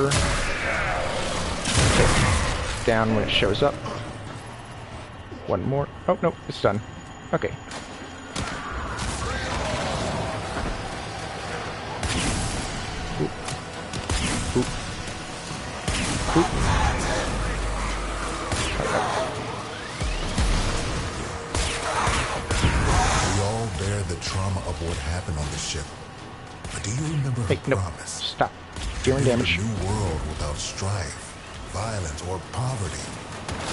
Okay. Down when it shows up. One more. Oh, no, it's done. Okay. Oop. Oop. Oop. We all bear the trauma of what happened on the ship. But do you remember her promise? Stop. Dealing damage. A new world without strife, violence, or poverty.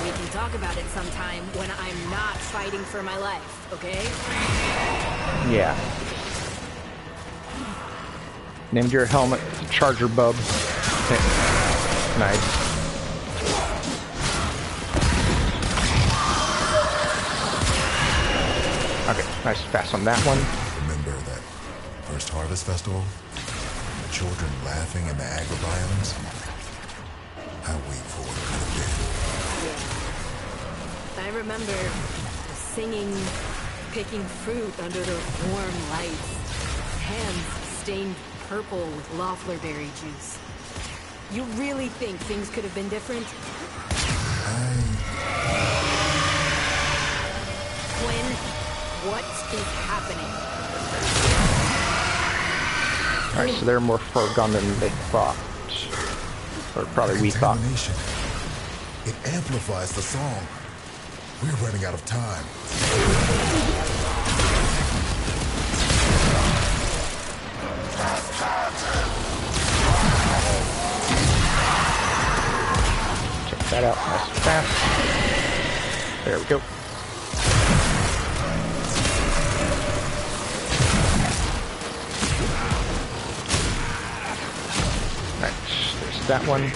We can talk about it sometime when I'm not fighting for my life, okay? Yeah. Named your helmet Charger Bub. Okay. Nice. Okay, nice fast on that one. Remember that first Harvest Festival? The children laughing in the agrobiomes? I wait for what could have been. I remember singing, picking fruit under the warm lights. Hands stained purple with Loeffler berry juice. You really think things could have been different? Quinn, what is happening? Alright, so they're more far gone than they thought. Or probably we thought. It amplifies the song. We're running out of time. Check that out nice and fast. There we go. Alright, there's that one.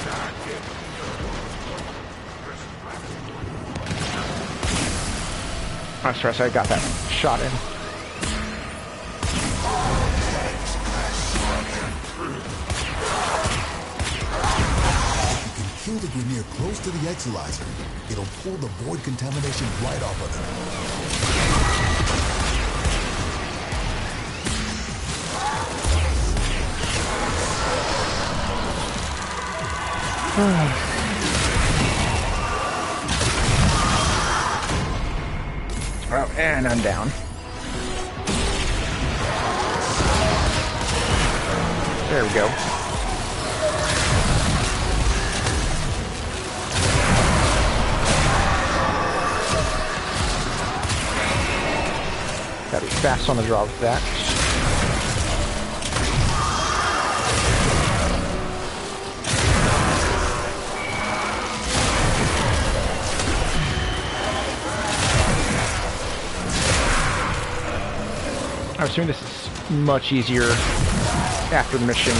I'm stressed, I got that shot in. You can kill the Grenier close to the exolizer. It'll pull the void contamination right off of them. Oh, and I'm down. There we go. Gotta be fast on the draw with that. I'm assuming this is much easier after the mission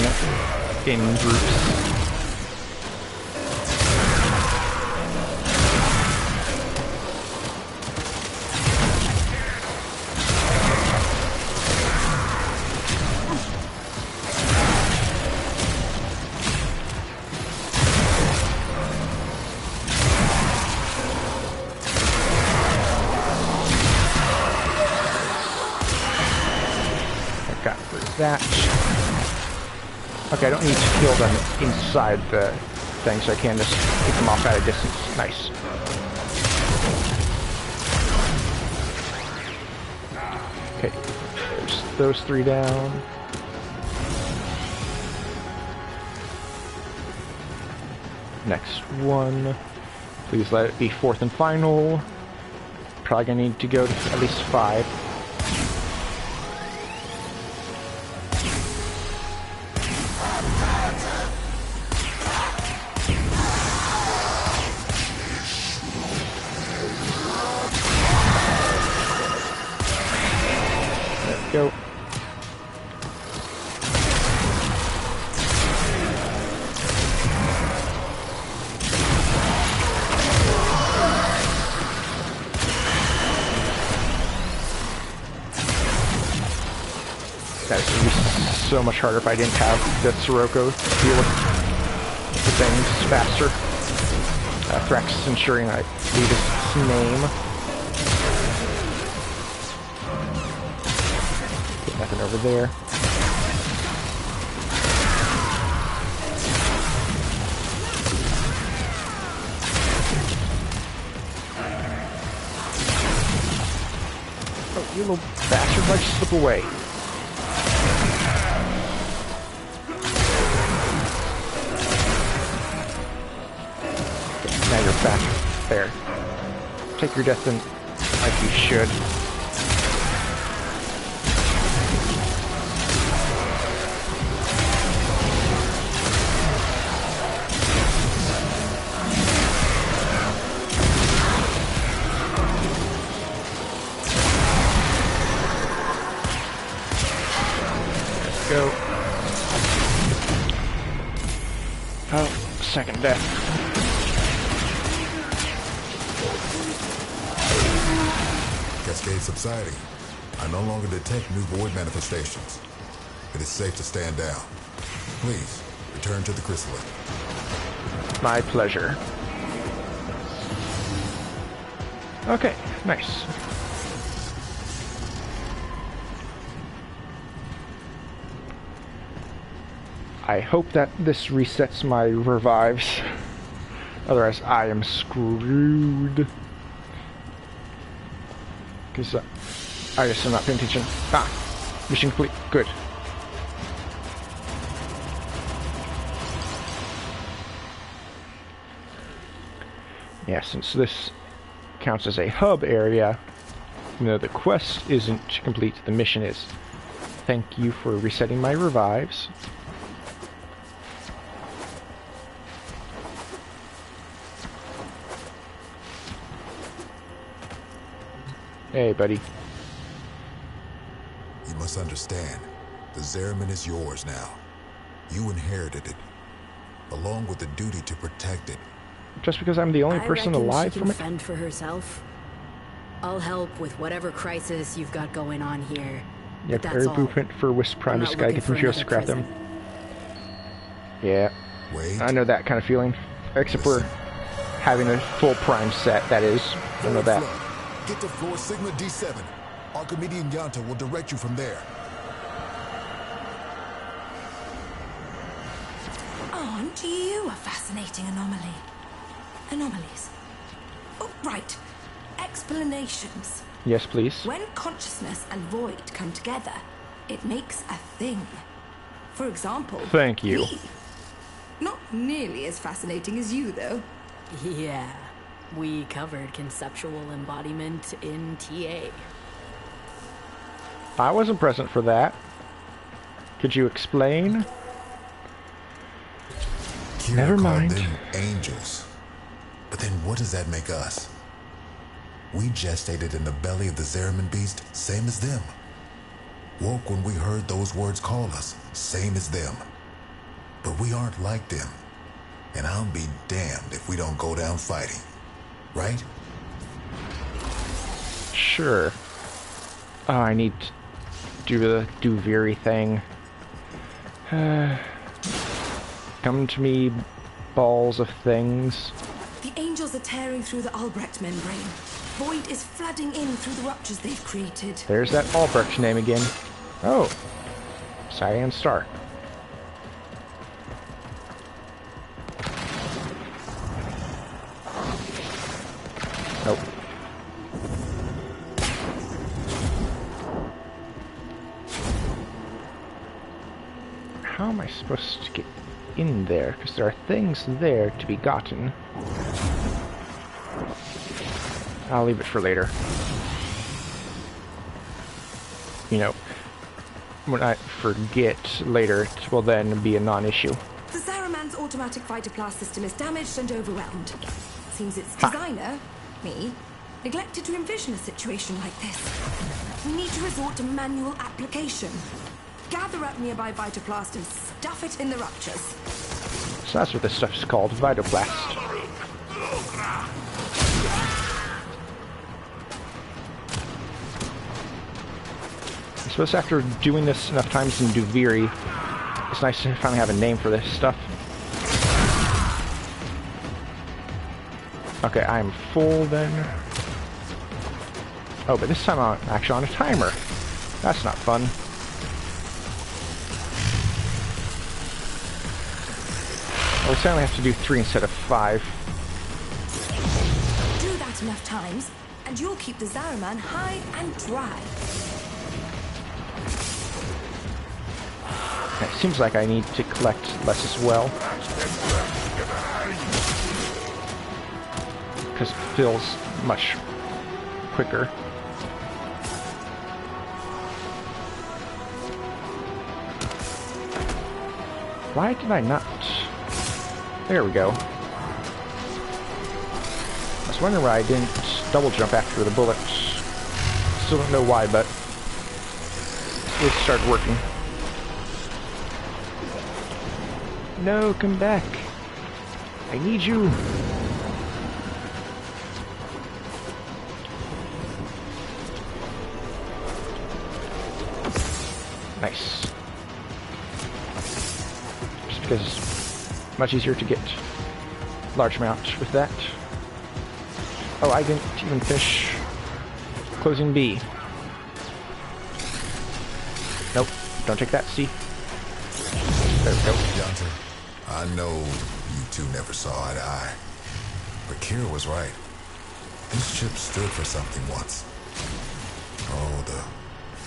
in groups. That. Okay, I don't need to kill them inside the thing, so I can just keep them off at a distance. Nice. Okay, there's those 3 down. Next one. Please let it be 4th and final. Probably gonna need to go to at least 5. Go. That would be so much harder if I didn't have the Sirocco to deal with the things faster. Thrax ensuring I leave his name. Nothing over there. Oh, you little bastard, like slip away. Now you're back there. Take your death like you should. Go. Oh, second death. Cascade subsiding. I no longer detect new void manifestations. It is safe to stand down. Please, return to the chrysalis. My pleasure. Okay, nice. I hope that this resets my revives. Otherwise, I am screwed. Because I guess I'm not paying attention. Ah, mission complete. Good. Yeah, since this counts as a hub area, even though the quest isn't complete, the mission is. Thank you for resetting my revives. Hey, buddy. You must understand, the Zariman is yours now. You inherited it, along with the duty to protect it. Just because I'm the only person alive from it? I reckon she can fend for herself. I'll help with whatever crisis you've got going on here. Yeah, every blueprint for Wisp Prime to Sky, get them to scrap them. Yeah, Wait. I know that kind of feeling. Except for having a full Prime set, that is. I know that. Get to floor Sigma D7. Archimedean Yanta will direct you from there. Aren't you a fascinating anomaly? Anomalies. Oh, right. Explanations. Yes, please. When consciousness and void come together, it makes a thing. For example... Thank you. Me. Not nearly as fascinating as you, though. Yeah, we covered conceptual embodiment in TA. I wasn't present for that. Could you explain? Kira Never called mind. them angels. But then what does that make us? We gestated in the belly of the Zeraman beast, same as them. Woke when we heard those words call us, same as them. But we aren't like them. And I'll be damned if we don't go down fighting. Right? Sure. Oh, I need to do the Duviri thing. Come to me, balls of things. The angels are tearing through the Albrecht membrane. Void is flooding in through the ruptures they've created. There's that Albrecht name again. Oh. Cyan Star. Nope. How am I supposed to get in there? Because there are things there to be gotten. I'll leave it for later. You know, when I forget later, it will then be a non-issue. The Zaraman's automatic fighter blast system is damaged and overwhelmed. Seems its designer, me, neglected to envision a situation like this. We need to resort to manual application. Gather up nearby Vitoplast and stuff it in the ruptures. So that's what this stuff is called, Vitoplast. I suppose after doing this enough times in Duviri, it's nice to finally have a name for this stuff. Okay, I'm full then. Oh, but this time I'm actually on a timer. That's not fun. Well, we only have to do 3 instead of 5. Do that enough times, and you'll keep the Zaraman high and dry. It seems like I need to collect less as well. Because it feels much quicker. Why did I not... There we go. I was wondering why I didn't double jump after the bullet. Still don't know why, but it started working. No, come back. I need you. Nice. Just because it's much easier to get large amount with that. Oh, I didn't even finish closing B. Nope, don't take that, C. There we go. Yonta, I know you two never saw eye to eye, but Kira was right. This ship stood for something once. Oh, the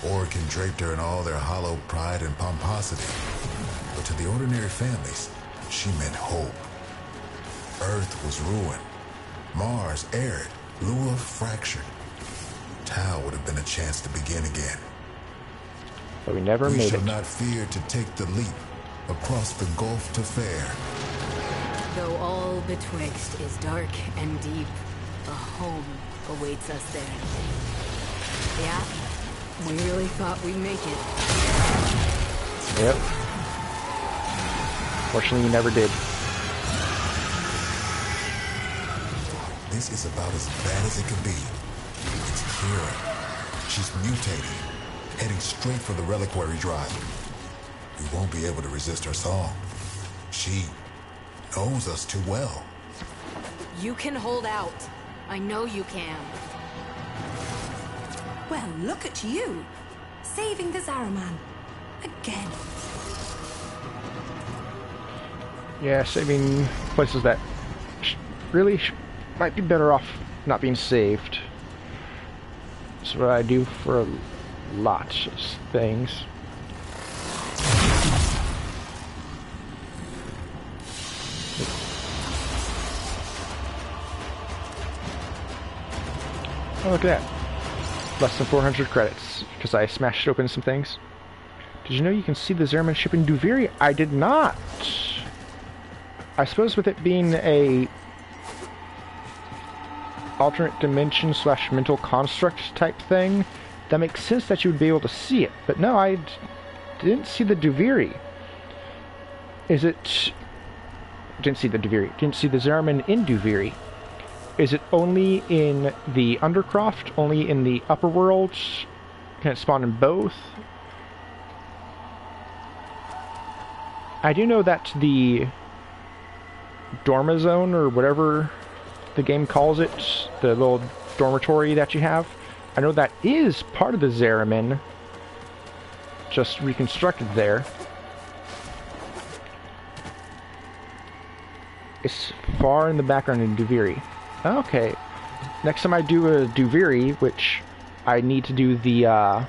Orc and draped her in all their hollow pride and pomposity. But to the ordinary families, she meant hope. Earth was ruined. Mars arid. Lua fractured. Tau would have been a chance to begin again. But we never We made shall it. not fear to take the leap across the gulf to fair. Though all betwixt is dark and deep, a home awaits us there. Yeah, we really thought we'd make it. Yep. Fortunately, you never did. This is about as bad as it could be. It's Kira. She's mutating, heading straight for the reliquary drive. We won't be able to resist her song. She knows us too well. You can hold out. I know you can. Well, look at you. Saving the Zaraman. Again. Yeah, saving places that really might be better off not being saved. That's what I do for a lot of things. Oh, look at that. Less than 400 credits, because I smashed open some things. Did you know you can see the Zerman ship in Duviri? I did not! I suppose with it being a alternate dimension / mental construct type thing, that makes sense that you would be able to see it. But no, I didn't see the Duviri. Is it... Didn't see the Duviri. Didn't see the Zerman in Duviri. Is it only in the Undercroft? Only in the upper worlds? Can it spawn in both? I do know that the Dorma Zone, or whatever the game calls it, the little dormitory that you have, I know that is part of the Zeramin, just reconstructed there. It's far in the background in Duviri. Okay. Next time I do a Duviri, which I need to do the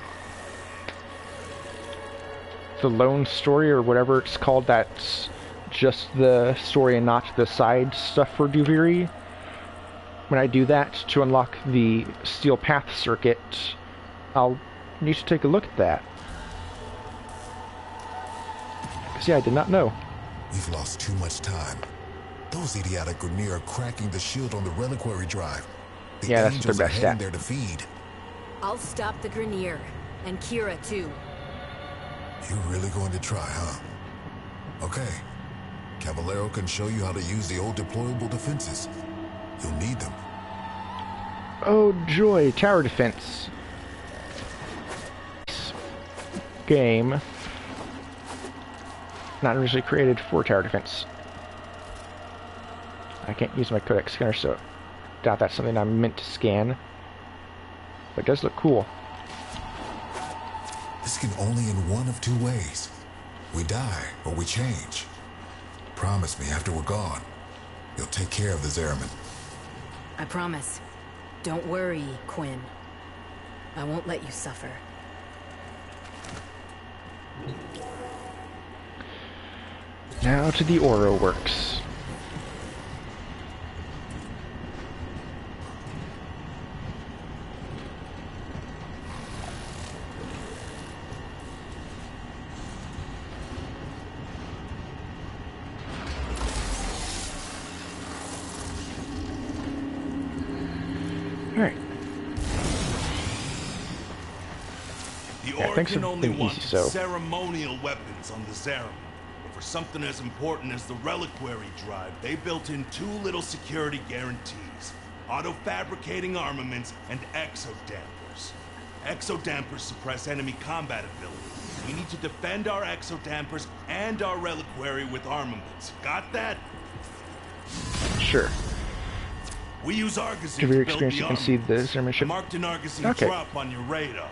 lone story or whatever it's called, that's just the story and not the side stuff for Duviri. When I do that to unlock the Steel Path circuit, I'll need to take a look at that. Because yeah, I did not know. We've lost too much time. Those idiotic Grineer are cracking the shield on the reliquary drive. The yeah, that's angels their are best heading stat. there to feed. I'll stop the Grineer. And Kira, too. You're really going to try, huh? Okay. Caballero can show you how to use the old deployable defenses. You'll need them. Oh joy, tower defense. Game. Not originally created for tower defense. I can't use my codec scanner, so I doubt that's something I'm meant to scan. But it does look cool. This can only in one of two ways. We die, or we change. Promise me after we're gone, you'll take care of the Zeramin. I promise. Don't worry, Quinn. I won't let you suffer. Now to the Oro Works. Origin only wanted ceremonial weapons on the Zeramin. But for something as important as the reliquary drive, they built in two little security guarantees. Auto-fabricating armaments and exodampers. Exodampers suppress enemy combat ability. We need to defend our exodampers and our reliquary with armaments. Got that? Sure. We use Argosy to your build experience, the you can see the Zerman ship. Marked an Argosy okay. drop on your radar.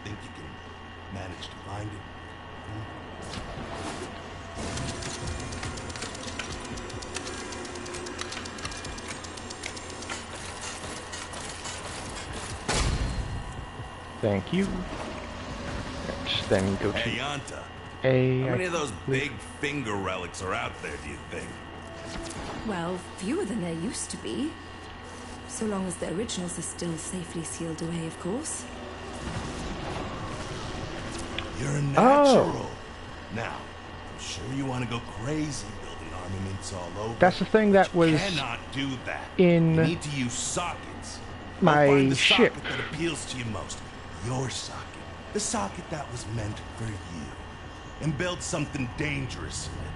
Think you can manage to find it? Thank you. Let's then go to Hey, Yanta. A. How many of those big finger relics are out there, do you think? Well, fewer than there used to be. So long as the originals are still safely sealed away, of course. You're a natural. Now, I'm sure you want to go crazy building armaments all over. That's the thing that was cannot do that. in you need to use sockets. my find the ship. Socket that appeals to you most. Your socket. The socket that was meant for you. And build something dangerous in it.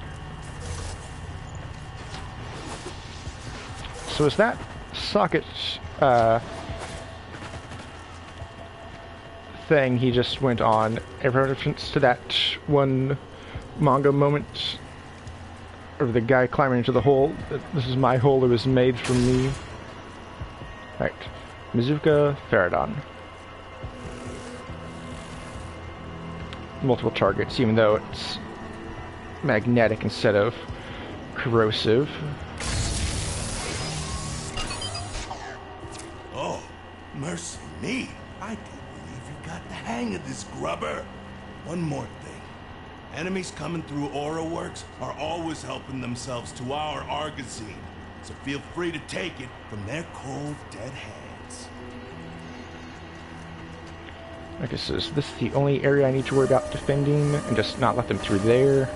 So is that socket thing he just went on a reference to that one manga moment of the guy climbing into the hole? This is my hole, it was made for me. Right. Mizuka Faradon. Multiple targets, even though it's magnetic instead of corrosive. Oh, mercy me. I do believe you got the hang of this, grubber. One more thing. Enemies coming through Aura Works are always helping themselves to our Argosine, so feel free to take it from their cold, dead hands. Okay, so is this the only area I need to worry about defending and just not let them through there?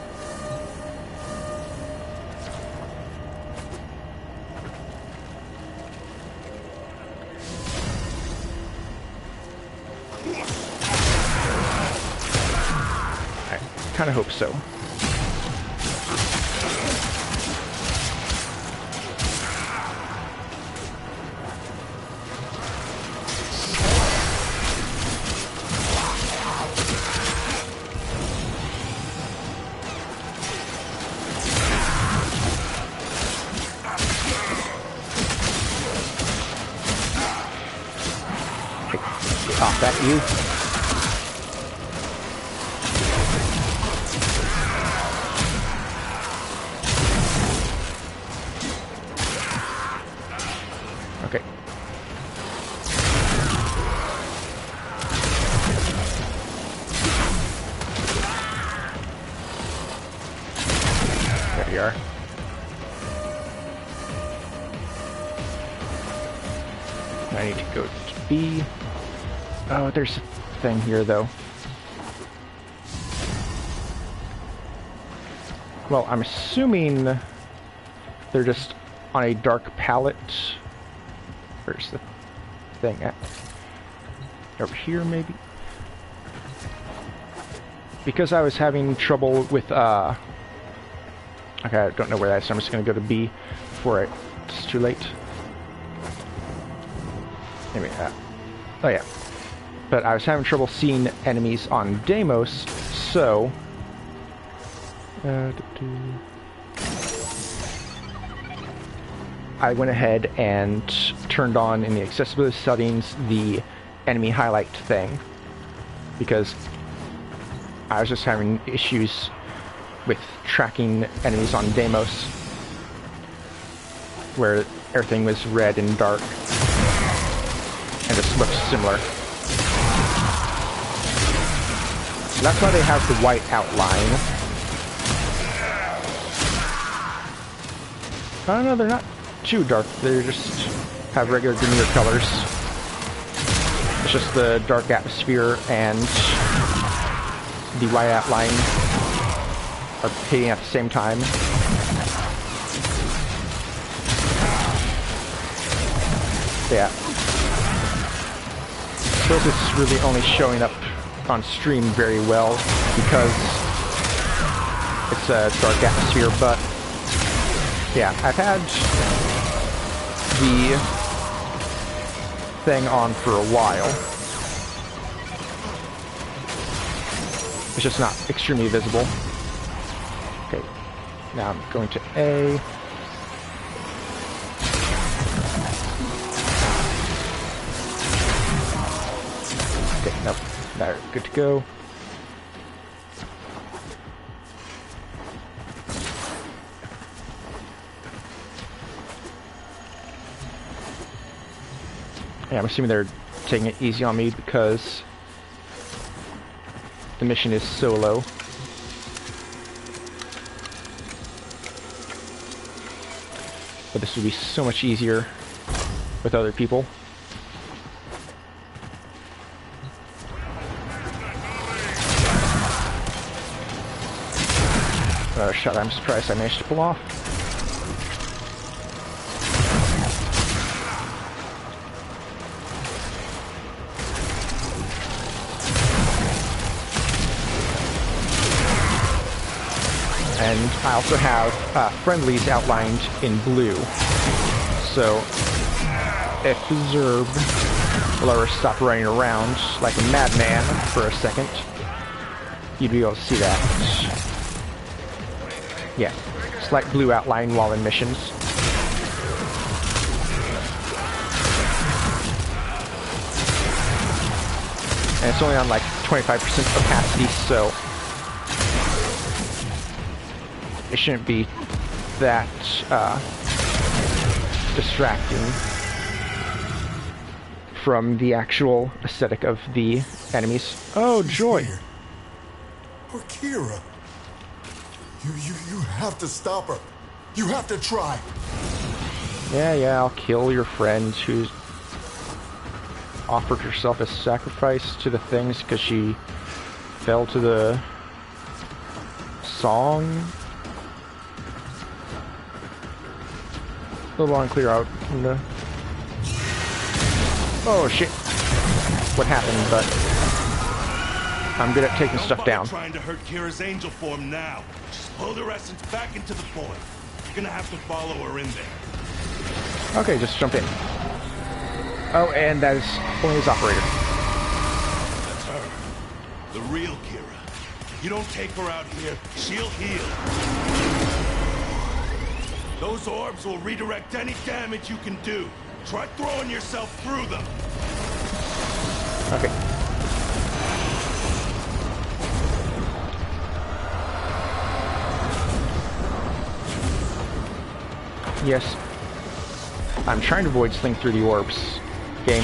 I kind of hope so. Off that you. Okay. There you are. I need to go to B. Oh, there's a thing here, though. Well, I'm assuming they're just on a dark palette. Where's the thing at? Over here, maybe? Because I was having trouble with, okay, I don't know where that is, so I'm just gonna go to B before it's too late. Maybe, oh yeah. But I was having trouble seeing enemies on Deimos, so... I went ahead and turned on in the accessibility settings the enemy highlight thing, because I was just having issues with tracking enemies on Deimos, where everything was red and dark, and just looked similar. That's why they have the white outline. I don't know, they're not too dark. They just have regular Grenier colors. It's just the dark atmosphere and the white outline are hitting at the same time. Yeah. I suppose it's really only showing up on stream very well because it's a dark atmosphere, but yeah, I've had the thing on for a while. It's just not extremely visible. Okay, now I'm going to A. Okay, nope. There, good to go. Yeah, I'm assuming they're taking it easy on me because the mission is solo. But this would be so much easier with other people. Another shot I'm surprised I managed to pull off. And I also have friendlies outlined in blue. So if Zerb will ever stop running around like a madman for a second, you'd be able to see that. Yeah, slight blue outline while in missions. And it's only on like 25% opacity, so it shouldn't be that distracting from the actual aesthetic of the enemies. Oh, joy! Or Kira. You have to stop her. You have to try. Yeah, I'll kill your friend who's offered herself as sacrifice to the things because she fell to the song. A little unclear out. Oh shit! What happened? But I'm good at taking stuff down. Trying to hurt Kira's angel form now. Just pull her essence back into the void. You're gonna have to follow her in there. Okay, just jump in. Oh, and that is only his operator. That's her. The real Kira. You don't take her out here, she'll heal. Those orbs will redirect any damage you can do. Try throwing yourself through them. Okay. Yes. I'm trying to avoid sling through the orbs. Game.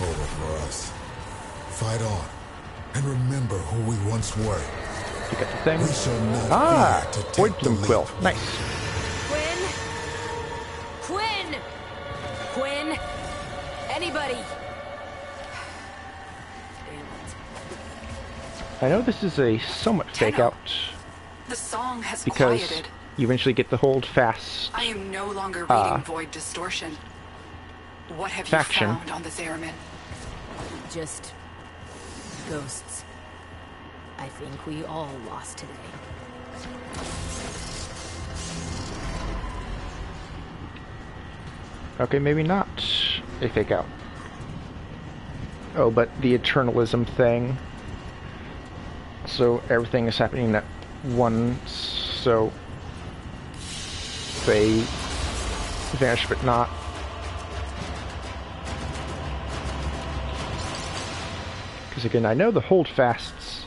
Over for us. Fight on. And remember who we once were. You got the thing? We shall not fear to Void take Plume the Quill. leap. Nice. Quinn! Anybody! I know this is a somewhat fake out The song has because quieted. you eventually get the hold fast I am no longer reading void distortion. What have faction. you found on the Zeramin? Just ghosts. I think we all lost today. Okay, maybe not a fake out. Oh, but the eternalism thing. So everything is happening at once, so they vanish but not. Because again, I know the holdfasts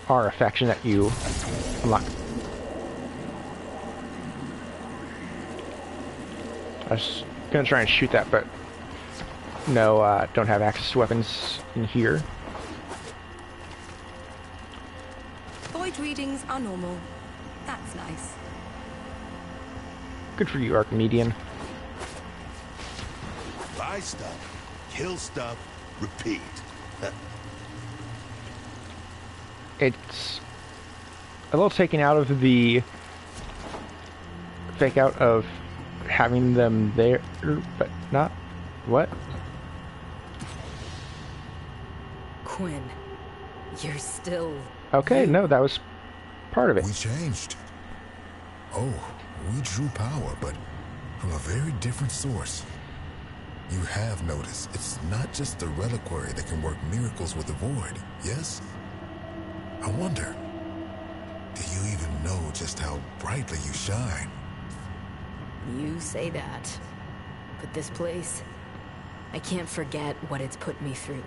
are a faction that you unlock. I was gonna try and shoot that, but no, don't have access to weapons in here. Void readings are normal. That's nice. Good for you, Archimedean. Buy stuff, kill stuff, repeat. It's a little taken out of the fake out of having them there, but not. What? Quinn, you're still... Okay, no, that was part of it. We changed. Oh, we drew power, but from a very different source. You have noticed, it's not just the reliquary that can work miracles with the void, yes? I wonder, do you even know just how brightly you shine? You say that. But this place, I can't forget what it's put me through.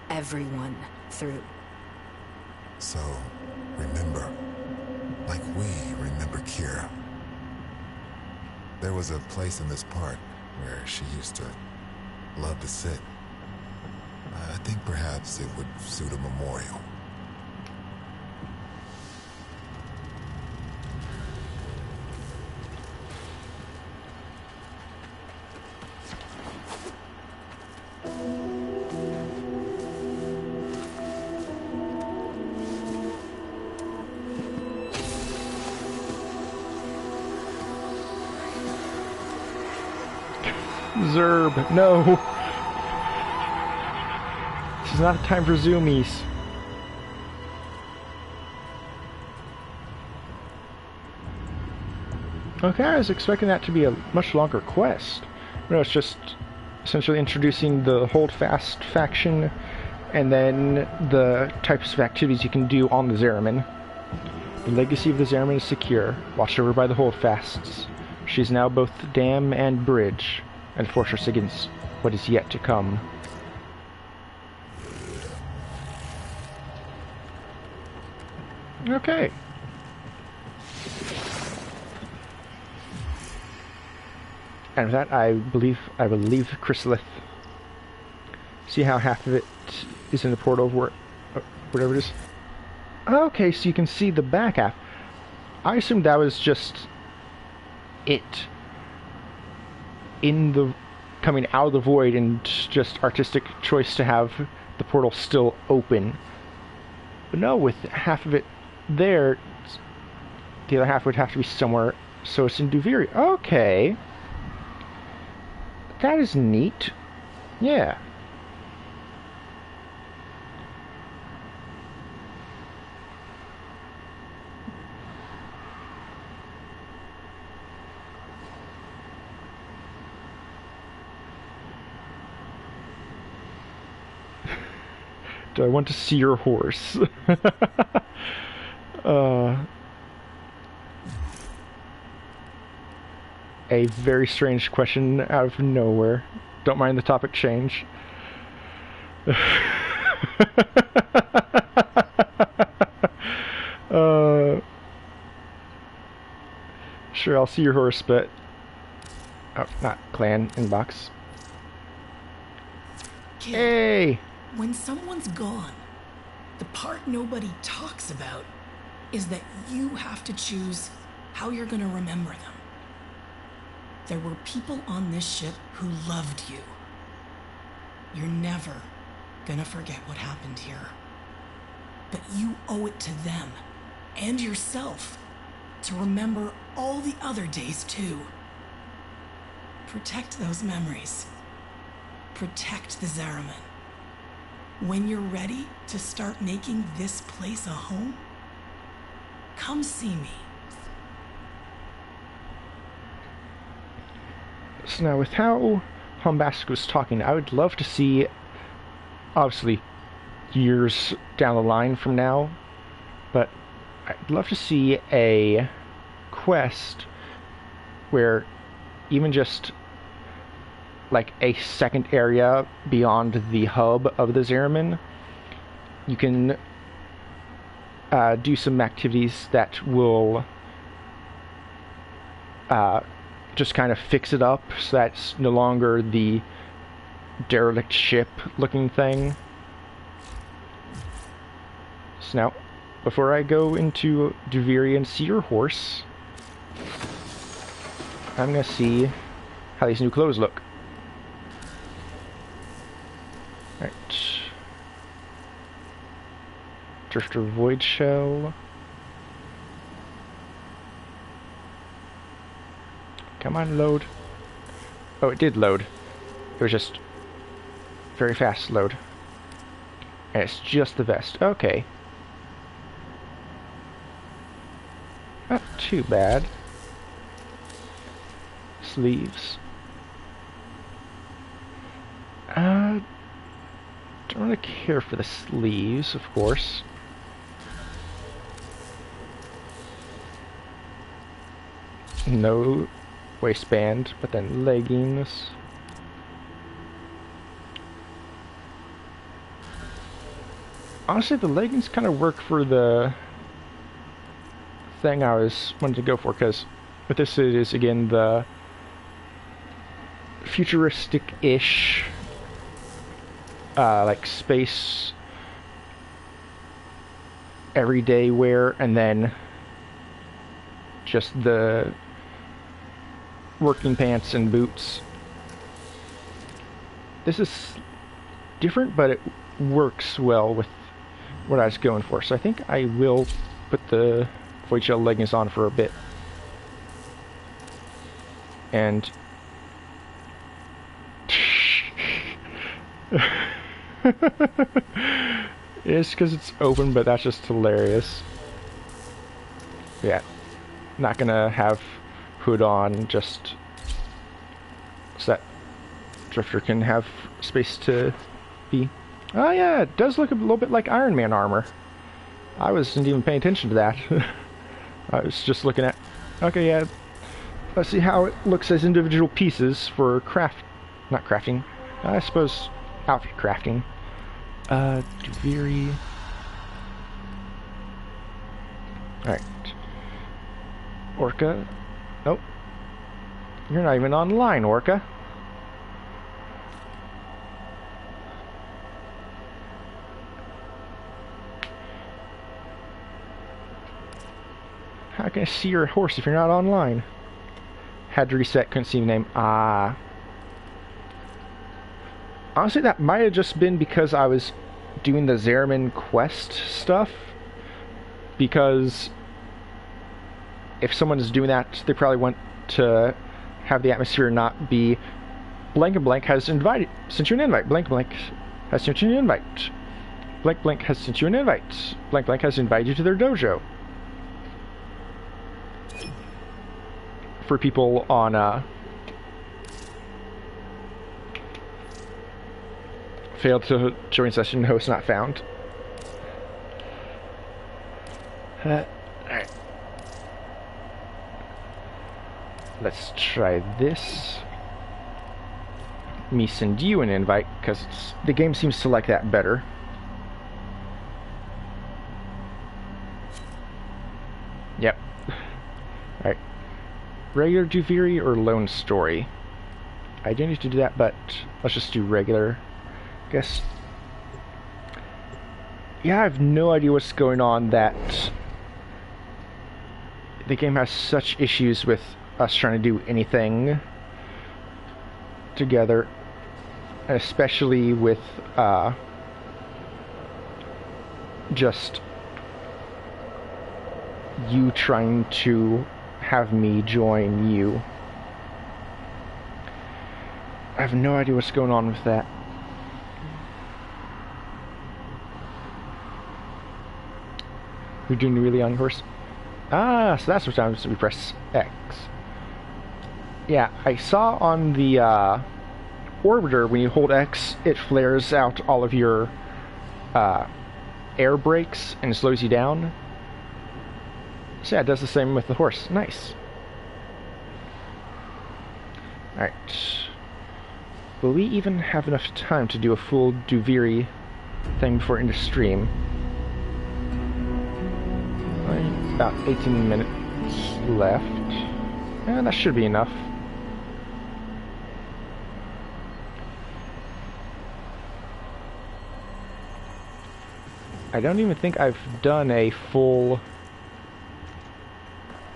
Everyone through. So, remember, like we remember Kira. There was a place in this park where she used to love to sit. I think perhaps it would suit a memorial. Zerb, no! This is not a time for zoomies. Okay, I was expecting that to be a much longer quest. No, it's just essentially introducing the Holdfast faction and then the types of activities you can do on the Zeramin. The legacy of the Zeramin is secure, watched over by the Holdfasts. She is now both dam and bridge, and fortress against what is yet to come. Okay. And with that, I believe I will leave Chrysalith. See how half of it is in the portal, whatever it is. Okay, so you can see the back half. I assumed that was just it in the coming out of the void and just artistic choice to have the portal still open. But no, with half of it there, the other half would have to be somewhere, so it's in Duviri. Okay. That is neat. Yeah. Do I want to see your horse? A very strange question out of nowhere. Don't mind the topic change. Sure, I'll see your horse, but... Oh, not clan inbox. Kid, hey! When someone's gone, the part nobody talks about is that you have to choose how you're gonna remember them. There were people on this ship who loved you. You're never gonna forget what happened here. But you owe it to them and yourself to remember all the other days too. Protect those memories. Protect the Zariman. When you're ready to start making this place a home, come see me. So now, with how Bombastic was talking, I would love to see, obviously, years down the line from now, but I'd love to see a quest where even just like a second area beyond the hub of the Zariman, you can do some activities that will just kind of fix it up so that's no longer the derelict ship looking thing. So now, before I go into Duviri and see your horse, I'm gonna see how these new clothes look. Right. Drifter Void Shell. Come on, load. Oh, it did load. It was just very fast load. And it's just the vest. Okay. Not too bad. Sleeves. Don't really care for the sleeves, of course. No waistband, but then leggings. Honestly, the leggings kind of work for the thing I was wanting to go for, because with this it is again the futuristic-ish like space everyday wear, and then just the working pants and boots. This is different, but it works well with what I was going for, so I think I will put the void shell leggings on for a bit. And it's because it's open, but that's just hilarious. Yeah, not gonna have hood on, just so that Drifter can have space to be. Oh yeah, it does look a little bit like Iron Man armor. I wasn't even paying attention to that. I was just looking at... Okay, yeah. Let's see how it looks as individual pieces for not crafting. I suppose outfit crafting. Duviri. Alright. Orca. Nope. You're not even online, Orca. How can I see your horse if you're not online? Had to reset, couldn't see the name. Ah. Honestly, that might have just been because I was doing the Zariman quest stuff. Because if someone is doing that, they probably want to have the atmosphere not be blank and blank has sent you an invite. Blank blank has sent you an invite. Blank blank has sent you an invite. Blank blank has invited you to their dojo. For people on failed to join session, host not found. Alright. Let's try this. Me send you an invite, because the game seems to like that better. Yep. Alright. Regular Duviri or Lone Story? I do need to do that, but let's just do regular. Guess. Yeah, I have no idea what's going on that the game has such issues with us trying to do anything together, especially with just you trying to have me join you. I have no idea what's going on with that. You're doing really young horse. Ah, so that's what happens when we press X. Yeah, I saw on the orbiter when you hold X, it flares out all of your air brakes and slows you down. So yeah, it does the same with the horse. Nice. Alright. Will we even have enough time to do a full Duviri thing before end of stream? About 18 minutes left. And that should be enough. I don't even think I've done a full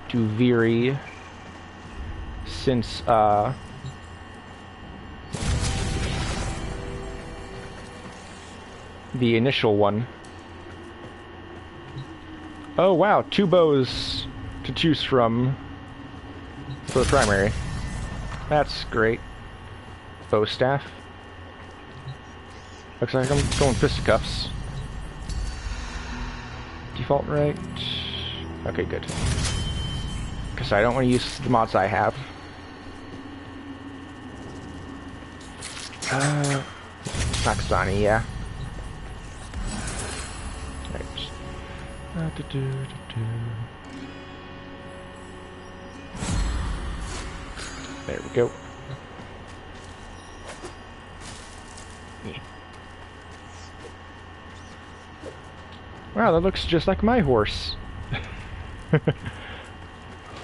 Duviri since the initial one. Oh wow, 2 bows to choose from for the primary. That's great. Bow staff. Looks like I'm going fisticuffs. Default right. Okay, good. Because I don't want to use the mods I have. Pakistani, yeah. There we go. Yeah. Wow, that looks just like my horse.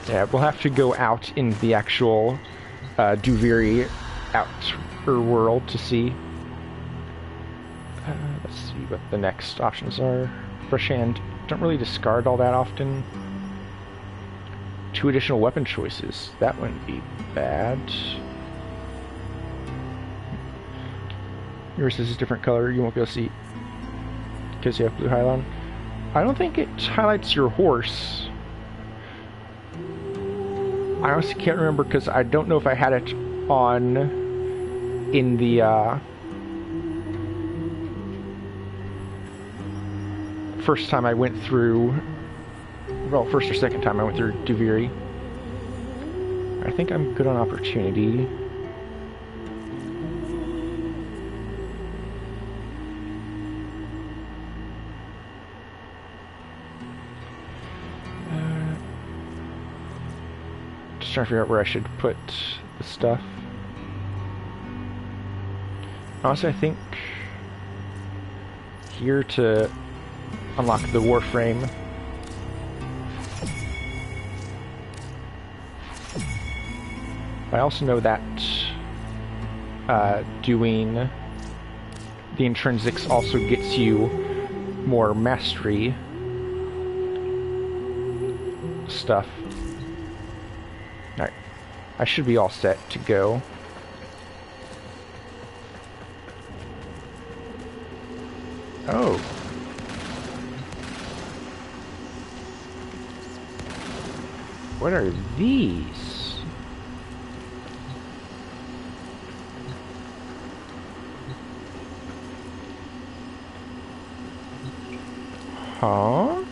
Yeah, we'll have to go out in the actual Duviri outer world to see. Let's see what the next options are. Fresh hand. Don't really discard all that often. 2 additional weapon choices. That wouldn't be bad. Yours is a different color. You won't be able to see because you have blue highlight on. I don't think it highlights your horse. I honestly can't remember because I don't know if I had it on in the first time I went through, well, first or second time I went through Duviri. I think I'm good on opportunity. Just trying to figure out where I should put the stuff. Honestly, I think here to unlock the Warframe. I also know that doing the intrinsics also gets you more mastery. stuff. Alright. I should be all set to go. Oh. What are these? Huh?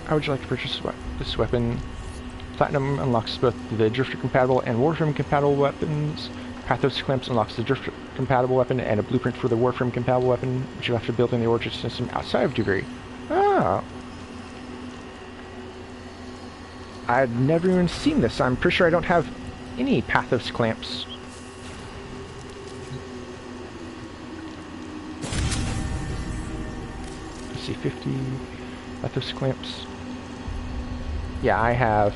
How would you like to purchase this weapon? Platinum unlocks both the Drifter compatible and Warframe compatible weapons. Pathos Clamps unlocks the Drifter compatible weapon and a blueprint for the Warframe compatible weapon, which you'll have to build in the Origin system outside of Degree. Ah. I'd never even seen this. I'm pretty sure I don't have any Pathos Clamps. Let's see, 50 Pathos Clamps. Yeah, I have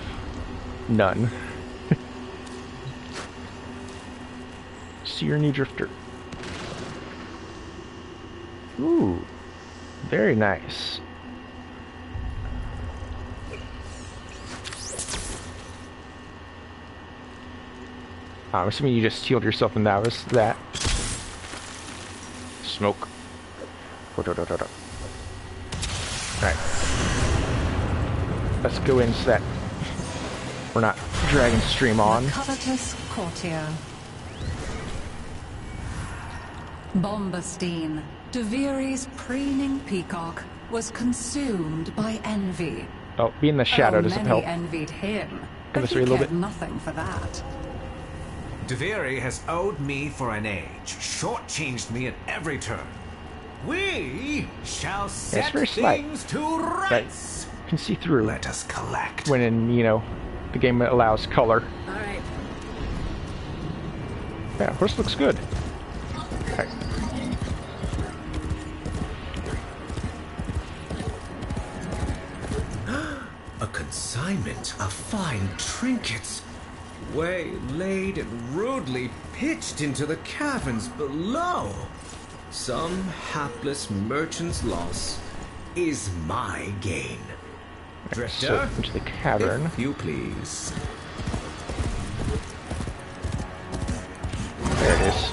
none. Searney Drifter. Ooh, very nice. I'm assuming you just healed yourself and that was that. Smoke. Alright. Let's go in so that we're not dragging stream on. The covetous courtier. Bombastine, Deviri's preening peacock, was consumed by envy. Oh, being in the shadow doesn't help. Many envied him, Give but us he a little cared bit. nothing for that. Deviri has owed me for an age, shortchanged me at every turn. We shall set very slight. things to rights. You can see through. Let us collect. When in, you know, the game allows color. Alright. Yeah, horse looks good. Okay. A consignment of fine trinkets, waylaid and rudely pitched into the caverns below. Some hapless merchant's loss is my gain. Drifter, So, into the cavern. if you please. There it is.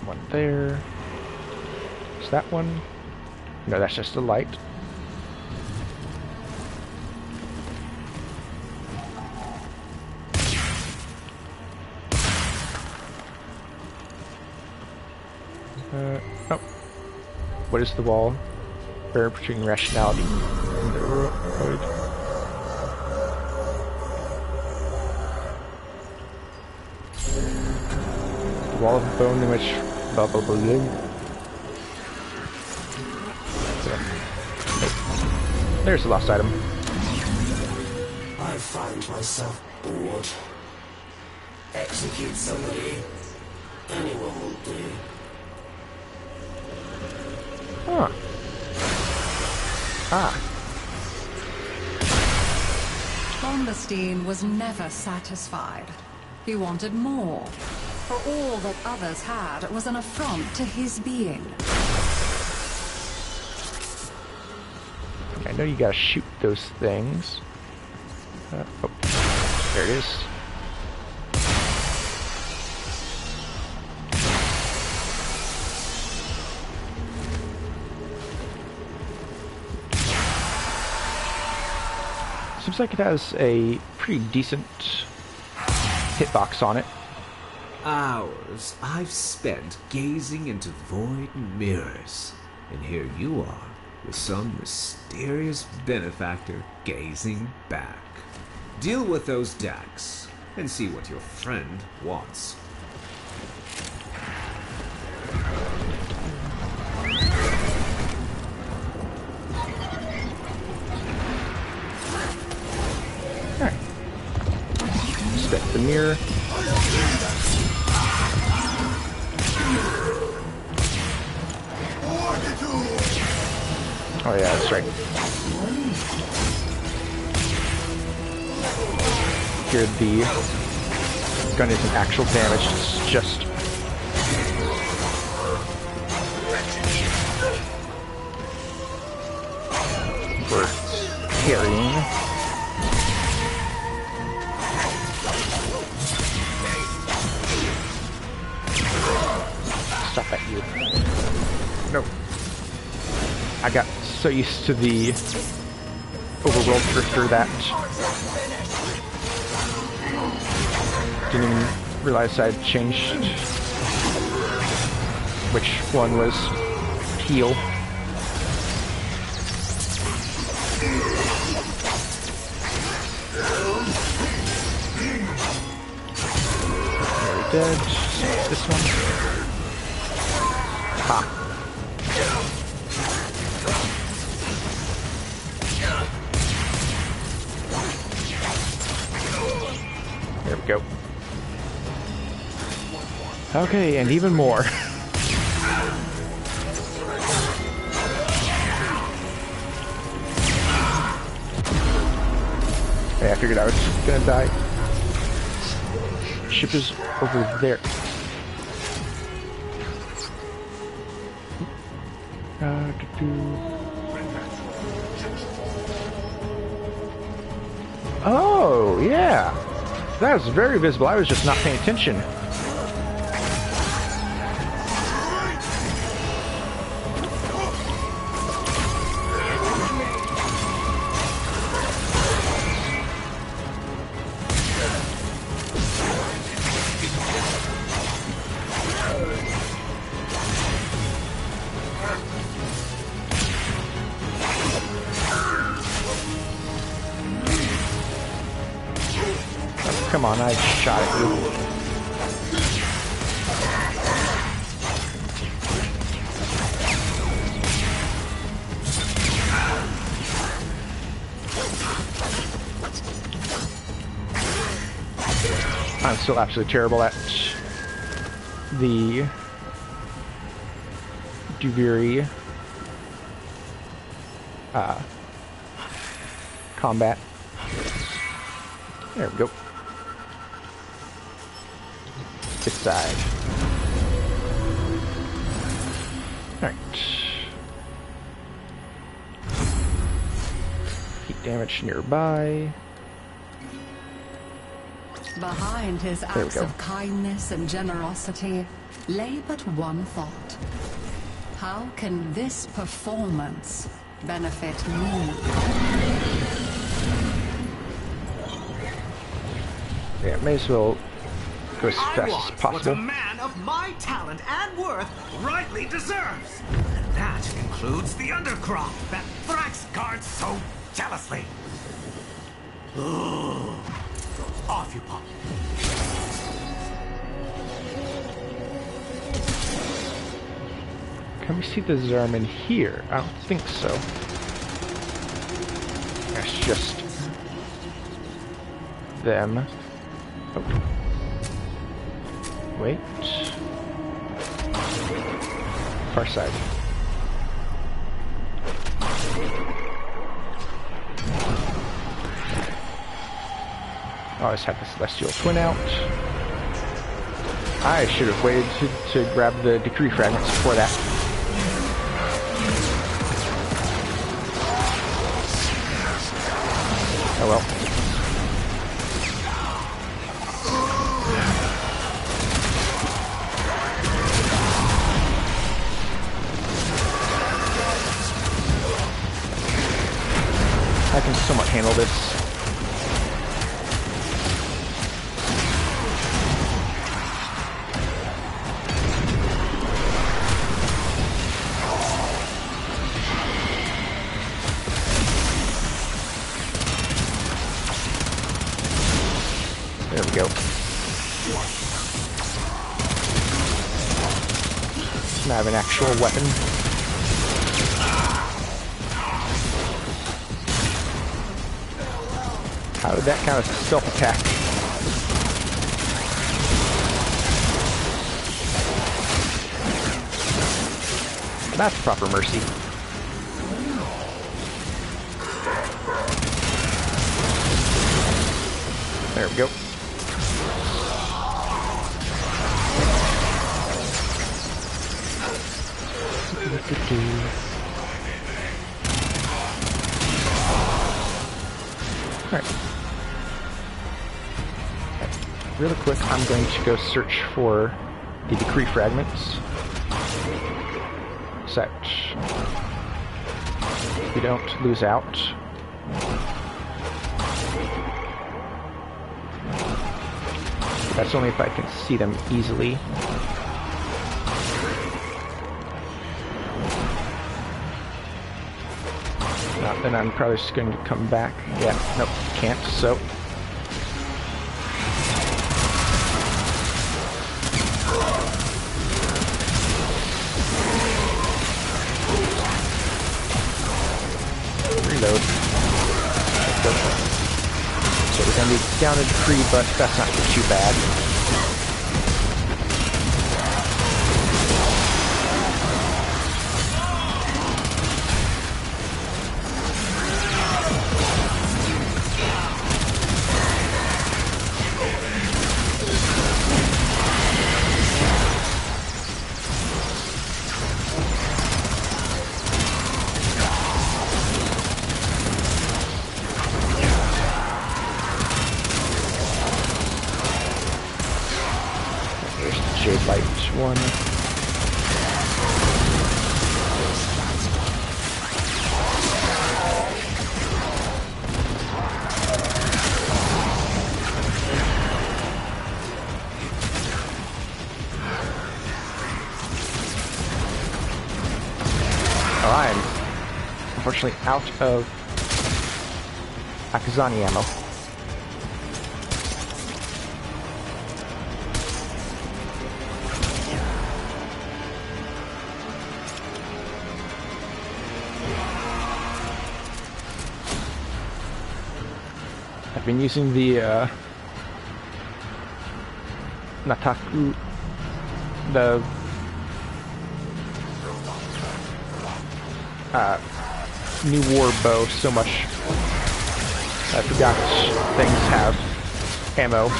One there. Is that one? No, that's just a light. Oh. What is the wall? Barrier between rationality and the road. The wall of bone in which blah blah blah blah. There's the lost item. I find myself bored. Execute somebody. Anyone will do. Huh. Ah. Bombastine was never satisfied. He wanted more. For all that others had was an affront to his being. I know you gotta shoot those things. Oh, there it is. Seems like it has a pretty decent hitbox on it. Hours I've spent gazing into void mirrors, and here you are, with some mysterious benefactor gazing back. Deal with those decks, and see what your friend wants. Alright. Inspect the mirror. Oh yeah, that's right. Here the gun isn't actual damage, it's just for carrying. Stop at you. No. I got so used to the overworld drifter that didn't even realize I'd changed which one was heal. Very dead. This one. Ha. There we go. Okay, and even more. Hey, I figured I was gonna die. Ship is over there. Oh, yeah. That was very visible. I was just not paying attention. Come on, I shot at you. I'm still absolutely terrible at the Duviri combat. There we go. This side. Alright. Heat damage nearby. Behind his acts of kindness and generosity lay but one thought. How can this performance benefit me? Yeah, may as well go as fast as possible. What a man of my talent and worth rightly deserves. And that includes the undercroft that Thrax guards so jealously. Ugh. Off you pop. Can we see the Zerman here? I don't think so. That's just them. Oh. Wait. Far side. I always have the Celestial Twin out. I should have waited to grab the Decree Fragments before that. Oh well. I can somewhat handle this. There we go. Now I have an actual weapon. How did that count as a stealth attack? That's proper mercy. There we go. Alright. Really quick, I'm going to go search for the decree fragments. So that we don't lose out. That's only if I can see them easily. Not then I'm probably just going to come back. Yeah, nope, can't, so. Reload. So we're going to be down a decree, but that's not too bad. Jade Light one. Oh, I'm unfortunately out of Akazani ammo. I've been using the Nataku, the new war bow so much I forgot things have ammo.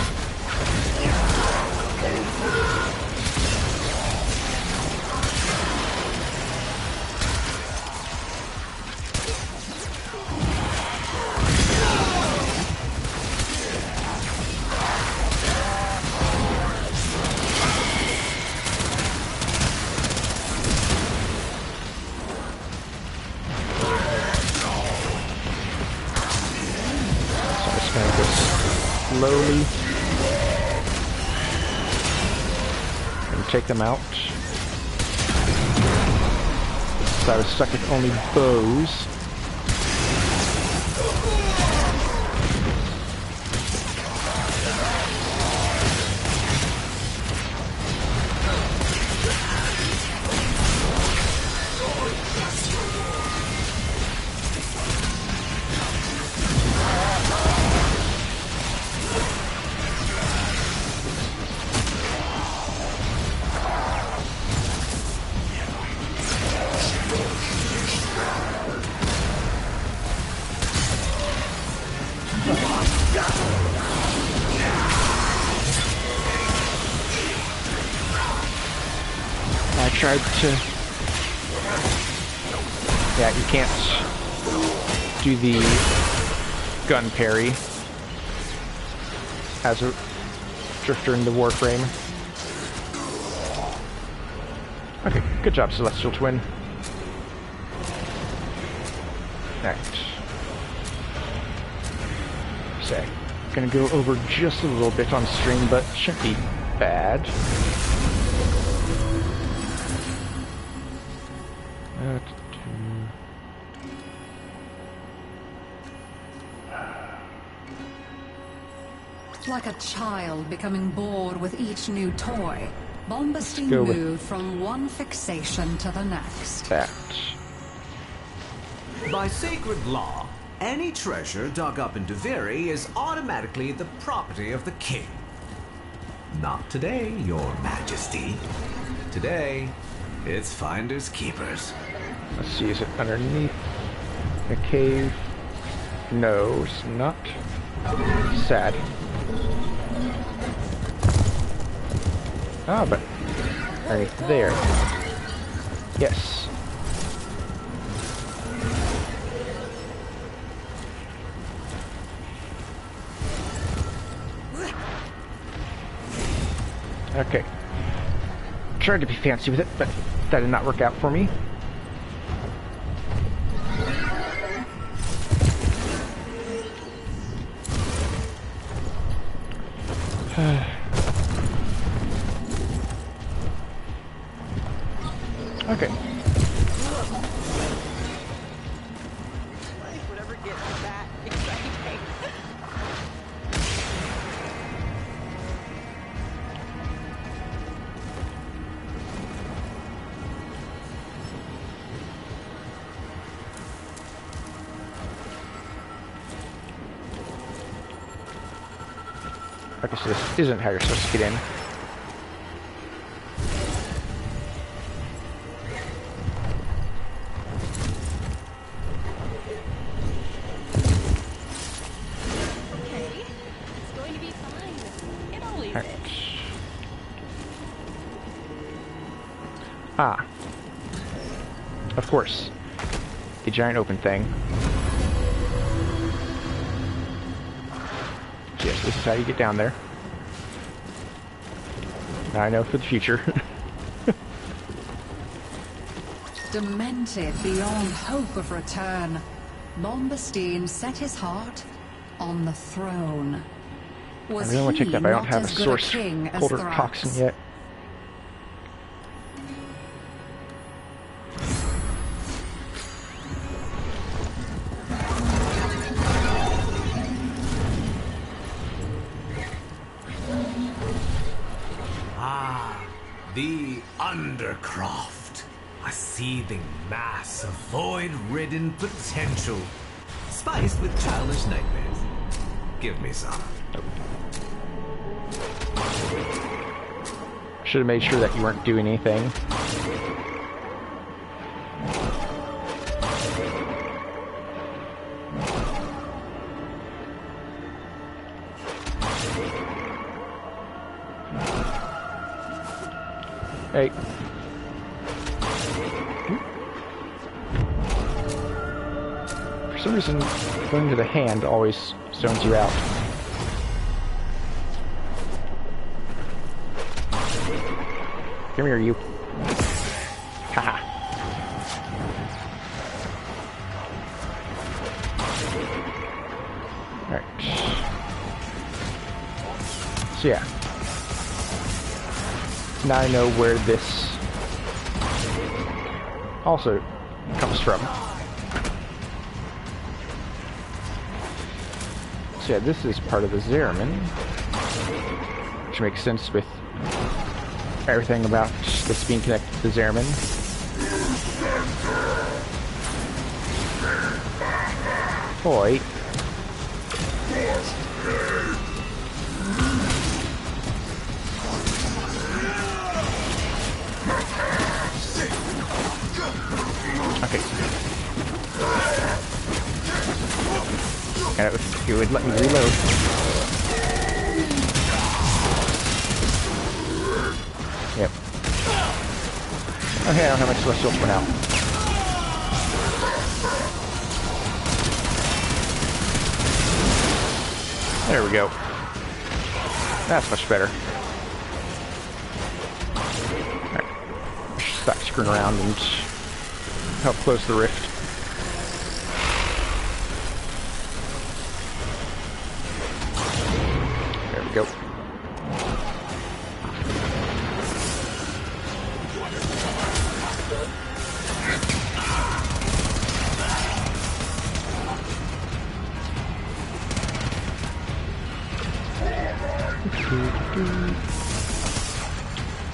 Slowly and take them out. So I was stuck with only bows. I tried to... Yeah, you can't do the gun parry as a drifter in the Warframe. Okay, good job, Celestial Twin. Alright. So, gonna go over just a little bit on stream, but shouldn't be bad. Like a child becoming bored with each new toy, Bombastine moved from one fixation to the next. That. By sacred law, any treasure dug up in Deviri is automatically the property of the king. Not today, your majesty. Today, it's finders keepers. Let's see, is it underneath the cave? No, it's not. Sad. Ah, but underneath there. Yes. Okay. Tried to be fancy with it, but that did not work out for me. Okay. Life would ever get that exciting. Okay, so this isn't how you're supposed to get in. Okay, it's going to be fine. It'll leave it. Ah. Of course. The giant open thing. So yes, this is how you get down there. Now I know for the future. Demented beyond hope of return, Bombastine set his heart on the throne. I Was really want to check he that, but I don't not have a as good source king as holder Thrax? toxin yet. Ah, the Undercroft. A seething mass of void-ridden potential, spiced with childish nightmares. Give me some. Should have made sure that you weren't doing anything. Hey. For some reason, going to the hand always zones you out. Come here, you. Haha. Alright. So yeah. Now I know where this also comes from. So yeah, this is part of the Zeraman, which makes sense with everything about this being connected to the Zeraman. Boy. Okay. And it would let me reload. Yep. Okay, I don't have much celestial for now. There we go. That's much better. Alright. Stop screwing around and help close the rift. There we go.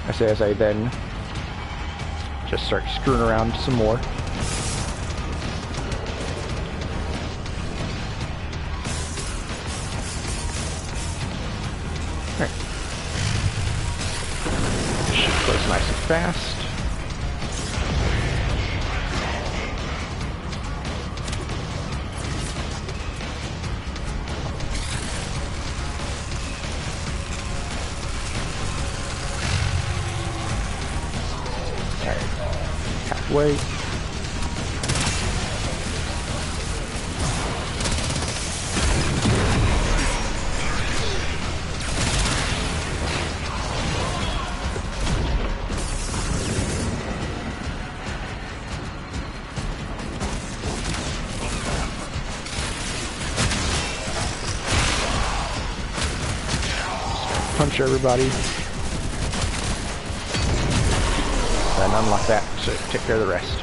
I say as I then just start screwing around some more. Alright. Should close nice and fast. Halfway. capture everybody. And unlock that to take care of the rest.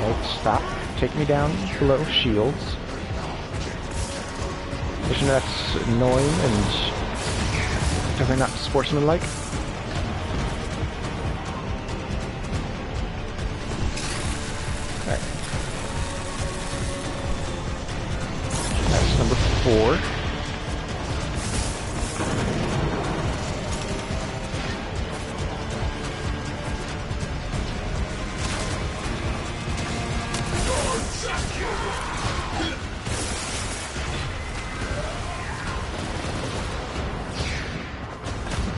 Okay, stop. Take me down below shields. Isn't that's annoying and definitely not sportsmanlike. Alright. That's number 4.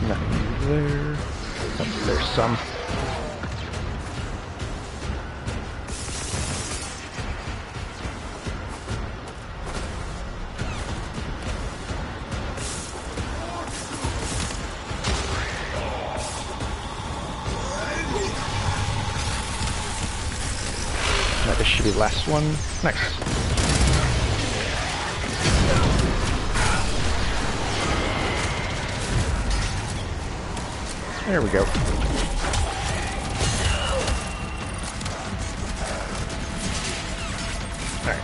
Nothing there. Oh, there's some. This should be the last one. Nice. There we go. Alright.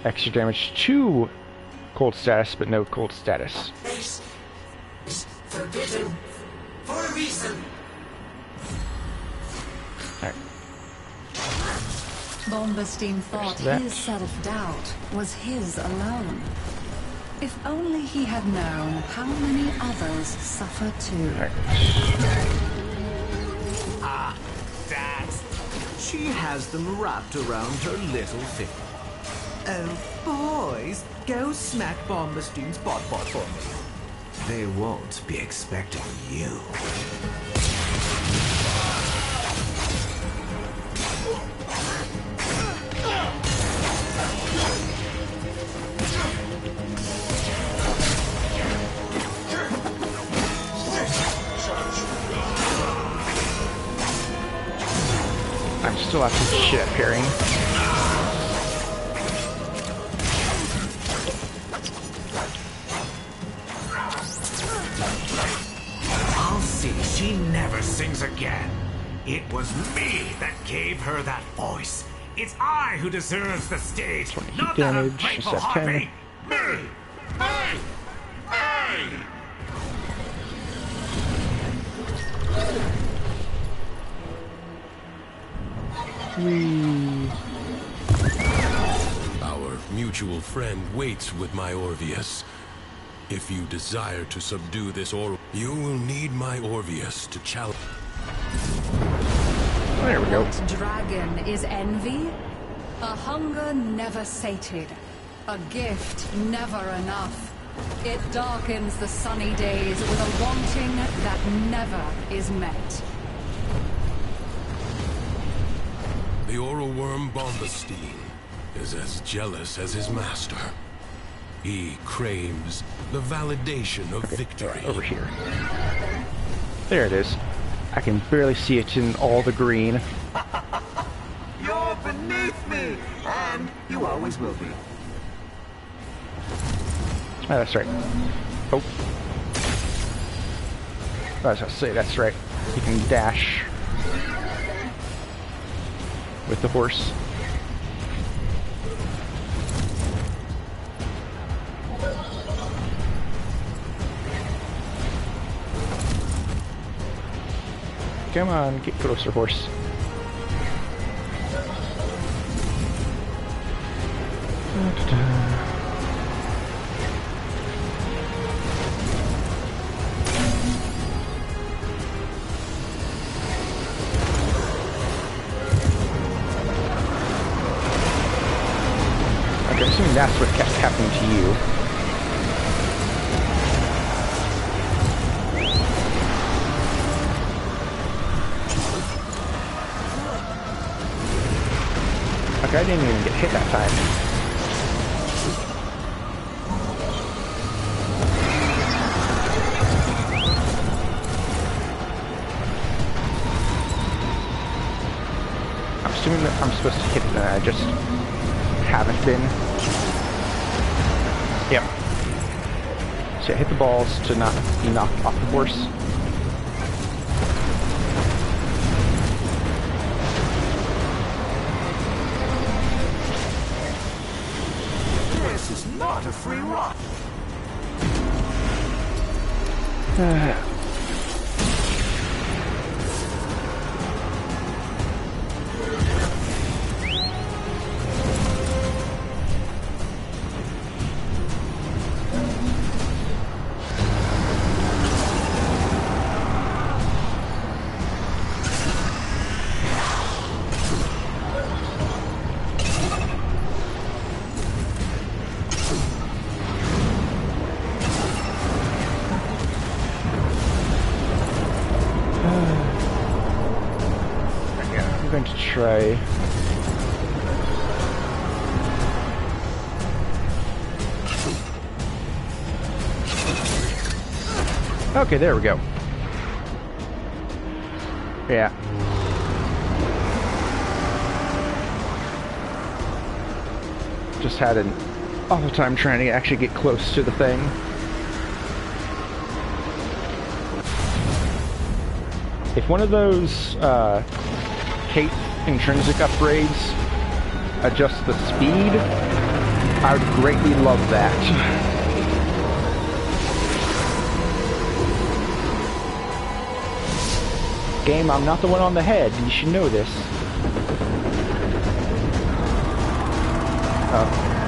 Extra damage to cold status, but no cold status. This is forbidden for a reason. Alright. Bombastine thought his self-doubt was his alone. If only he had known how many others suffer too. Ah, that. She has them wrapped around her little finger. Oh, boys, go smack Bombastine's bot for me. They won't be expecting you. I'm still after shit at parrying. I'll see she never sings again. It was me that gave her that voice. It's I who deserves the stage, not that damage, ungrateful set 10. harpy. Me! Our mutual friend waits with my Orvius. If you desire to subdue this you will need my Orvius to challenge. There we go. What dragon is envy? A hunger never sated. A gift never enough. It darkens the sunny days with a wanting that never is met. The oral worm Bombastine is as jealous as his master. He craves the validation of victory. Over here. There it is. I can barely see it in all the green. You're beneath me, and you always will be. Oh, that's right. Oh. I was going to say, that's right. You can dash with the horse. Come on, get closer, horse. Okay, I'm assuming that's what kept happening to you. Okay, I didn't even get hit that time. assuming that I'm supposed to hit it and I just haven't been. Yep. So yeah, hit the balls to not be knocked off the horse. This is not a free ride. I'm going to try. Okay, there we go. Yeah. Just had an awful time trying to actually get close to the thing. If one of those Kate intrinsic upgrades adjusts the speed, I would greatly love that. Game, I'm not the one on the head. You should know this.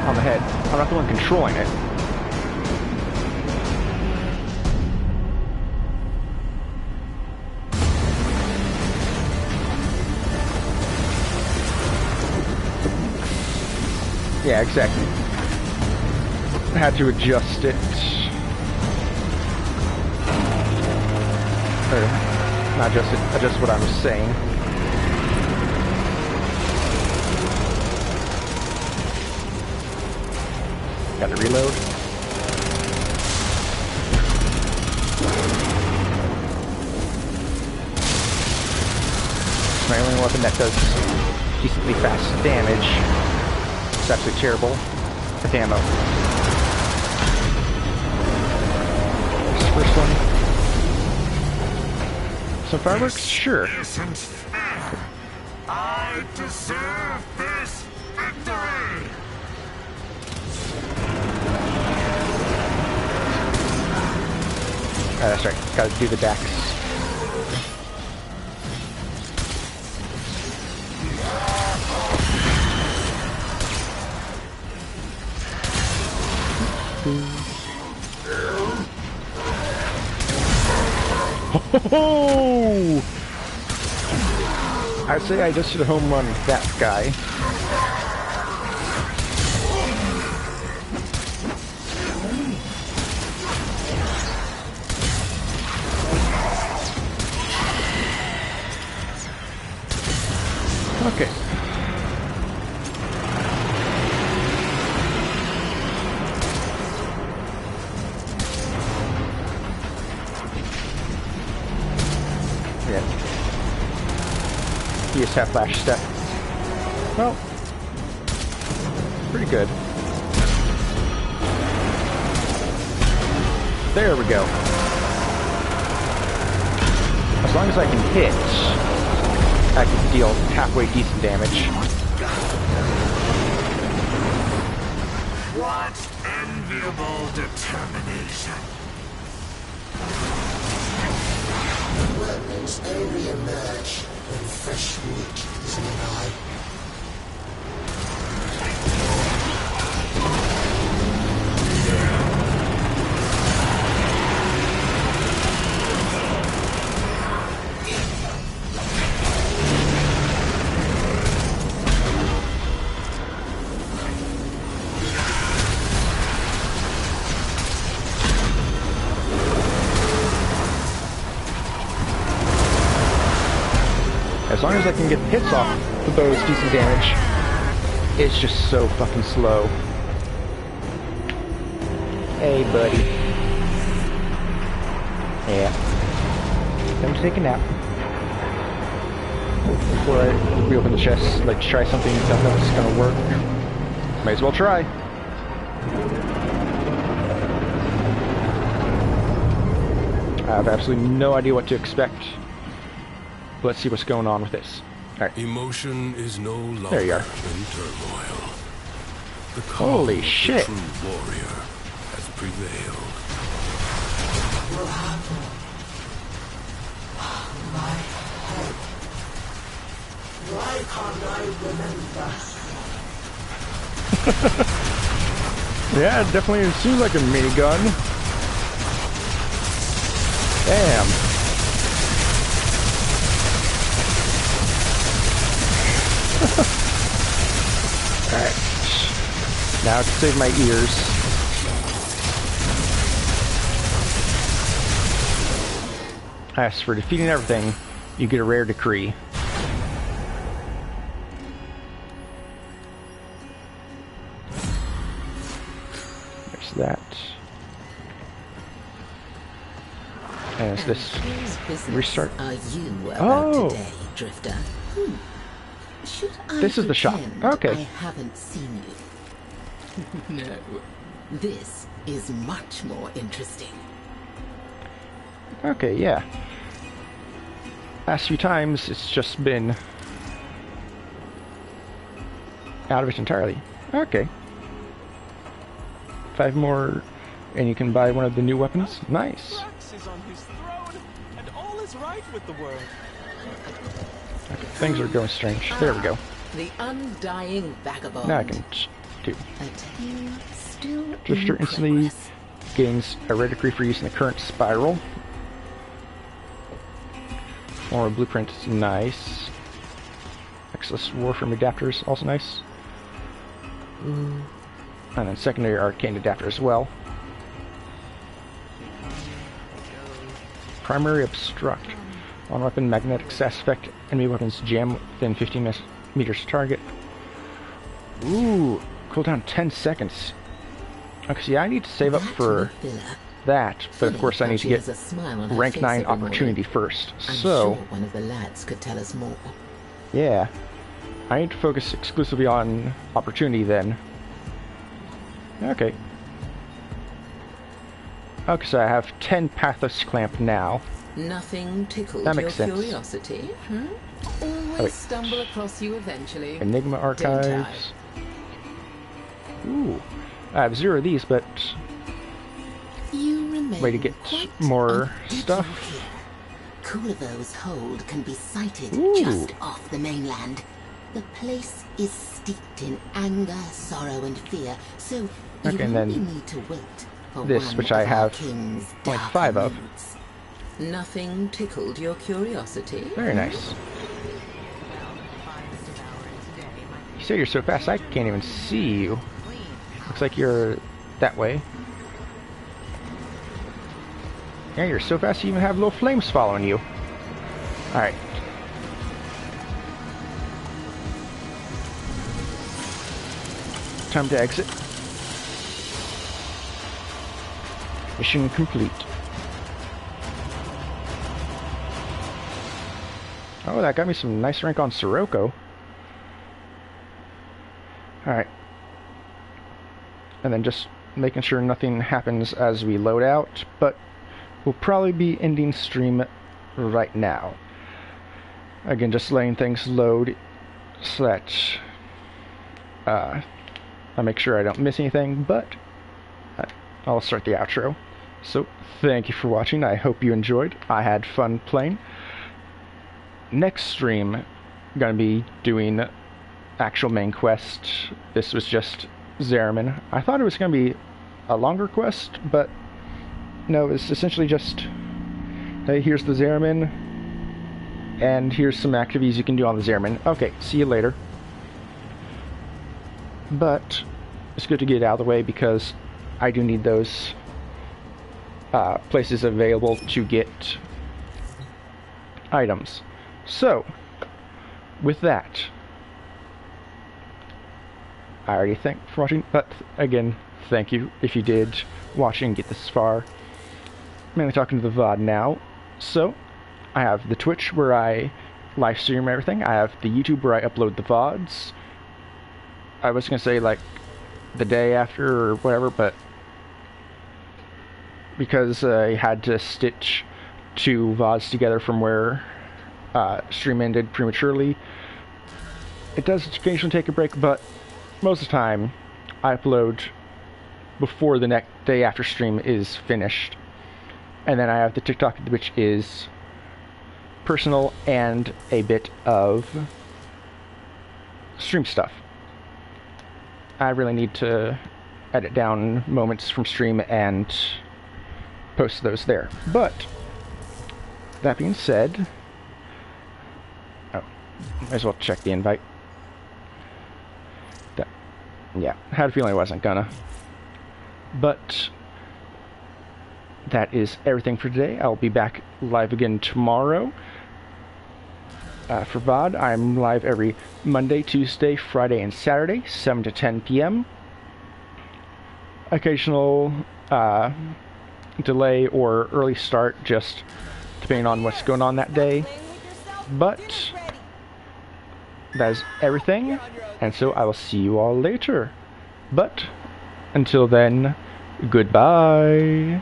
On the head. I'm not the one controlling it. Yeah, exactly. I had to adjust it. Or, not adjust it, adjust what I was saying. Got to reload. It's my only weapon that does decently fast damage. It's absolutely terrible with ammo. This first one. Some fireworks? Sure. Isn't fair. I deserve this victory. That's right. Gotta do the Dax. Oh! I'd say I just hit a home run with that guy. Okay. You just have flash step. Well, pretty good. There we go. As long as I can hit, I can deal halfway decent damage. What enviable determination. Weapons only emerge when fresh meat is nearby. As long as I can get hits off the bow's decent damage, it's just so fucking slow. Hey, buddy. Yeah. Time to take a nap. before I reopen the chest, like try something, don't know if it's gonna work. May as well try. I have absolutely no idea what to expect. Let's see what's going on with this. Alright. Emotion is no longer There you are. in turmoil. The Holy calm of shit. the true warrior has prevailed. What happened? My head. Why can't I remember? Yeah, it definitely seems like a minigun. Damn. Alright. Now to save my ears. As for defeating everything, you get a rare decree. There's that. And is this restart? Are you about Oh! today, Drifter? Should I This is the shop. pretend Okay. I haven't seen you. No. This is much more interesting. Okay, yeah. Last few times, it's just been out of it entirely. Okay. 5 more, and you can buy one of the new weapons. Nice. Rex is on his throne, and all is right with the world. Okay, things are going strange. There we go. The undying vagabond. Now I can do. A tale still Drifter in instantly progress. gains a rare decree for use in the current spiral. More blueprint is nice. Excellent Warframe adapters, also nice. And then secondary arcane adapter as well. Primary obstruct. On weapon magnetic sass effect. Enemy weapons jam within 15 meters to target. Ooh, cooldown 10 seconds. Okay, see, I need to save up for that, but of course I need to get rank 9 opportunity first. I'm So, sure one of the lads could tell us more. yeah, I need to focus exclusively on opportunity then. Okay. Okay, so I have 10 Pathos Clamp now. Nothing tickled That your makes sense. curiosity? Always wait. stumble across you eventually. Enigma Don't Archives. Ooh, I have 0 of these, but You remain way to get quite more unbeaten stuff. here. Kulivo's hold can be sighted Ooh. just off the mainland. The place is steeped in anger, sorrow, and fear, so you Okay, and only then need to wait for this, one which of I our have king's like darker 5 of. moods. Nothing tickled your curiosity? Very nice. You say you're so fast, I can't even see you. Looks like you're that way. Yeah, you're so fast you even have little flames following you. Alright. Time to exit. Mission complete. Oh, that got me some nice rank on Sirocco. Alright. And then just making sure nothing happens as we load out, but we'll probably be ending stream right now. Again, just letting things load so that I make sure I don't miss anything, but I'll start the outro. So, thank you for watching. I hope you enjoyed. I had fun playing. Next stream, I'm gonna be doing actual main quest. This was just Zariman. I thought it was gonna be a longer quest, but no, it's essentially just, hey, here's the Zariman, and here's some activities you can do on the Zariman. Okay, see you later. But it's good to get it out of the way because I do need those places available to get items. So, with that, I already thank you for watching, but again, thank you if you did watch and get this far. I'm mainly talking to the VOD now. So, I have the Twitch where I live stream and everything. I have the YouTube where I upload the VODs. I was gonna say like the day after or whatever, but because I had to stitch 2 VODs together from where stream ended prematurely, it does occasionally take a break, but most of the time I upload before the next day after stream is finished. And then I have the TikTok, which is personal and a bit of stream stuff. I really need to edit down moments from stream and post those there. But that being said, might as well check the invite. Yeah, had a feeling I wasn't gonna. But that is everything for today. I'll be back live again tomorrow. For VOD, I'm live every Monday, Tuesday, Friday, and Saturday, 7 to 10 p.m. Occasional delay or early start, just depending on what's going on that day. But that is everything, and so I will see you all later. But until then, goodbye.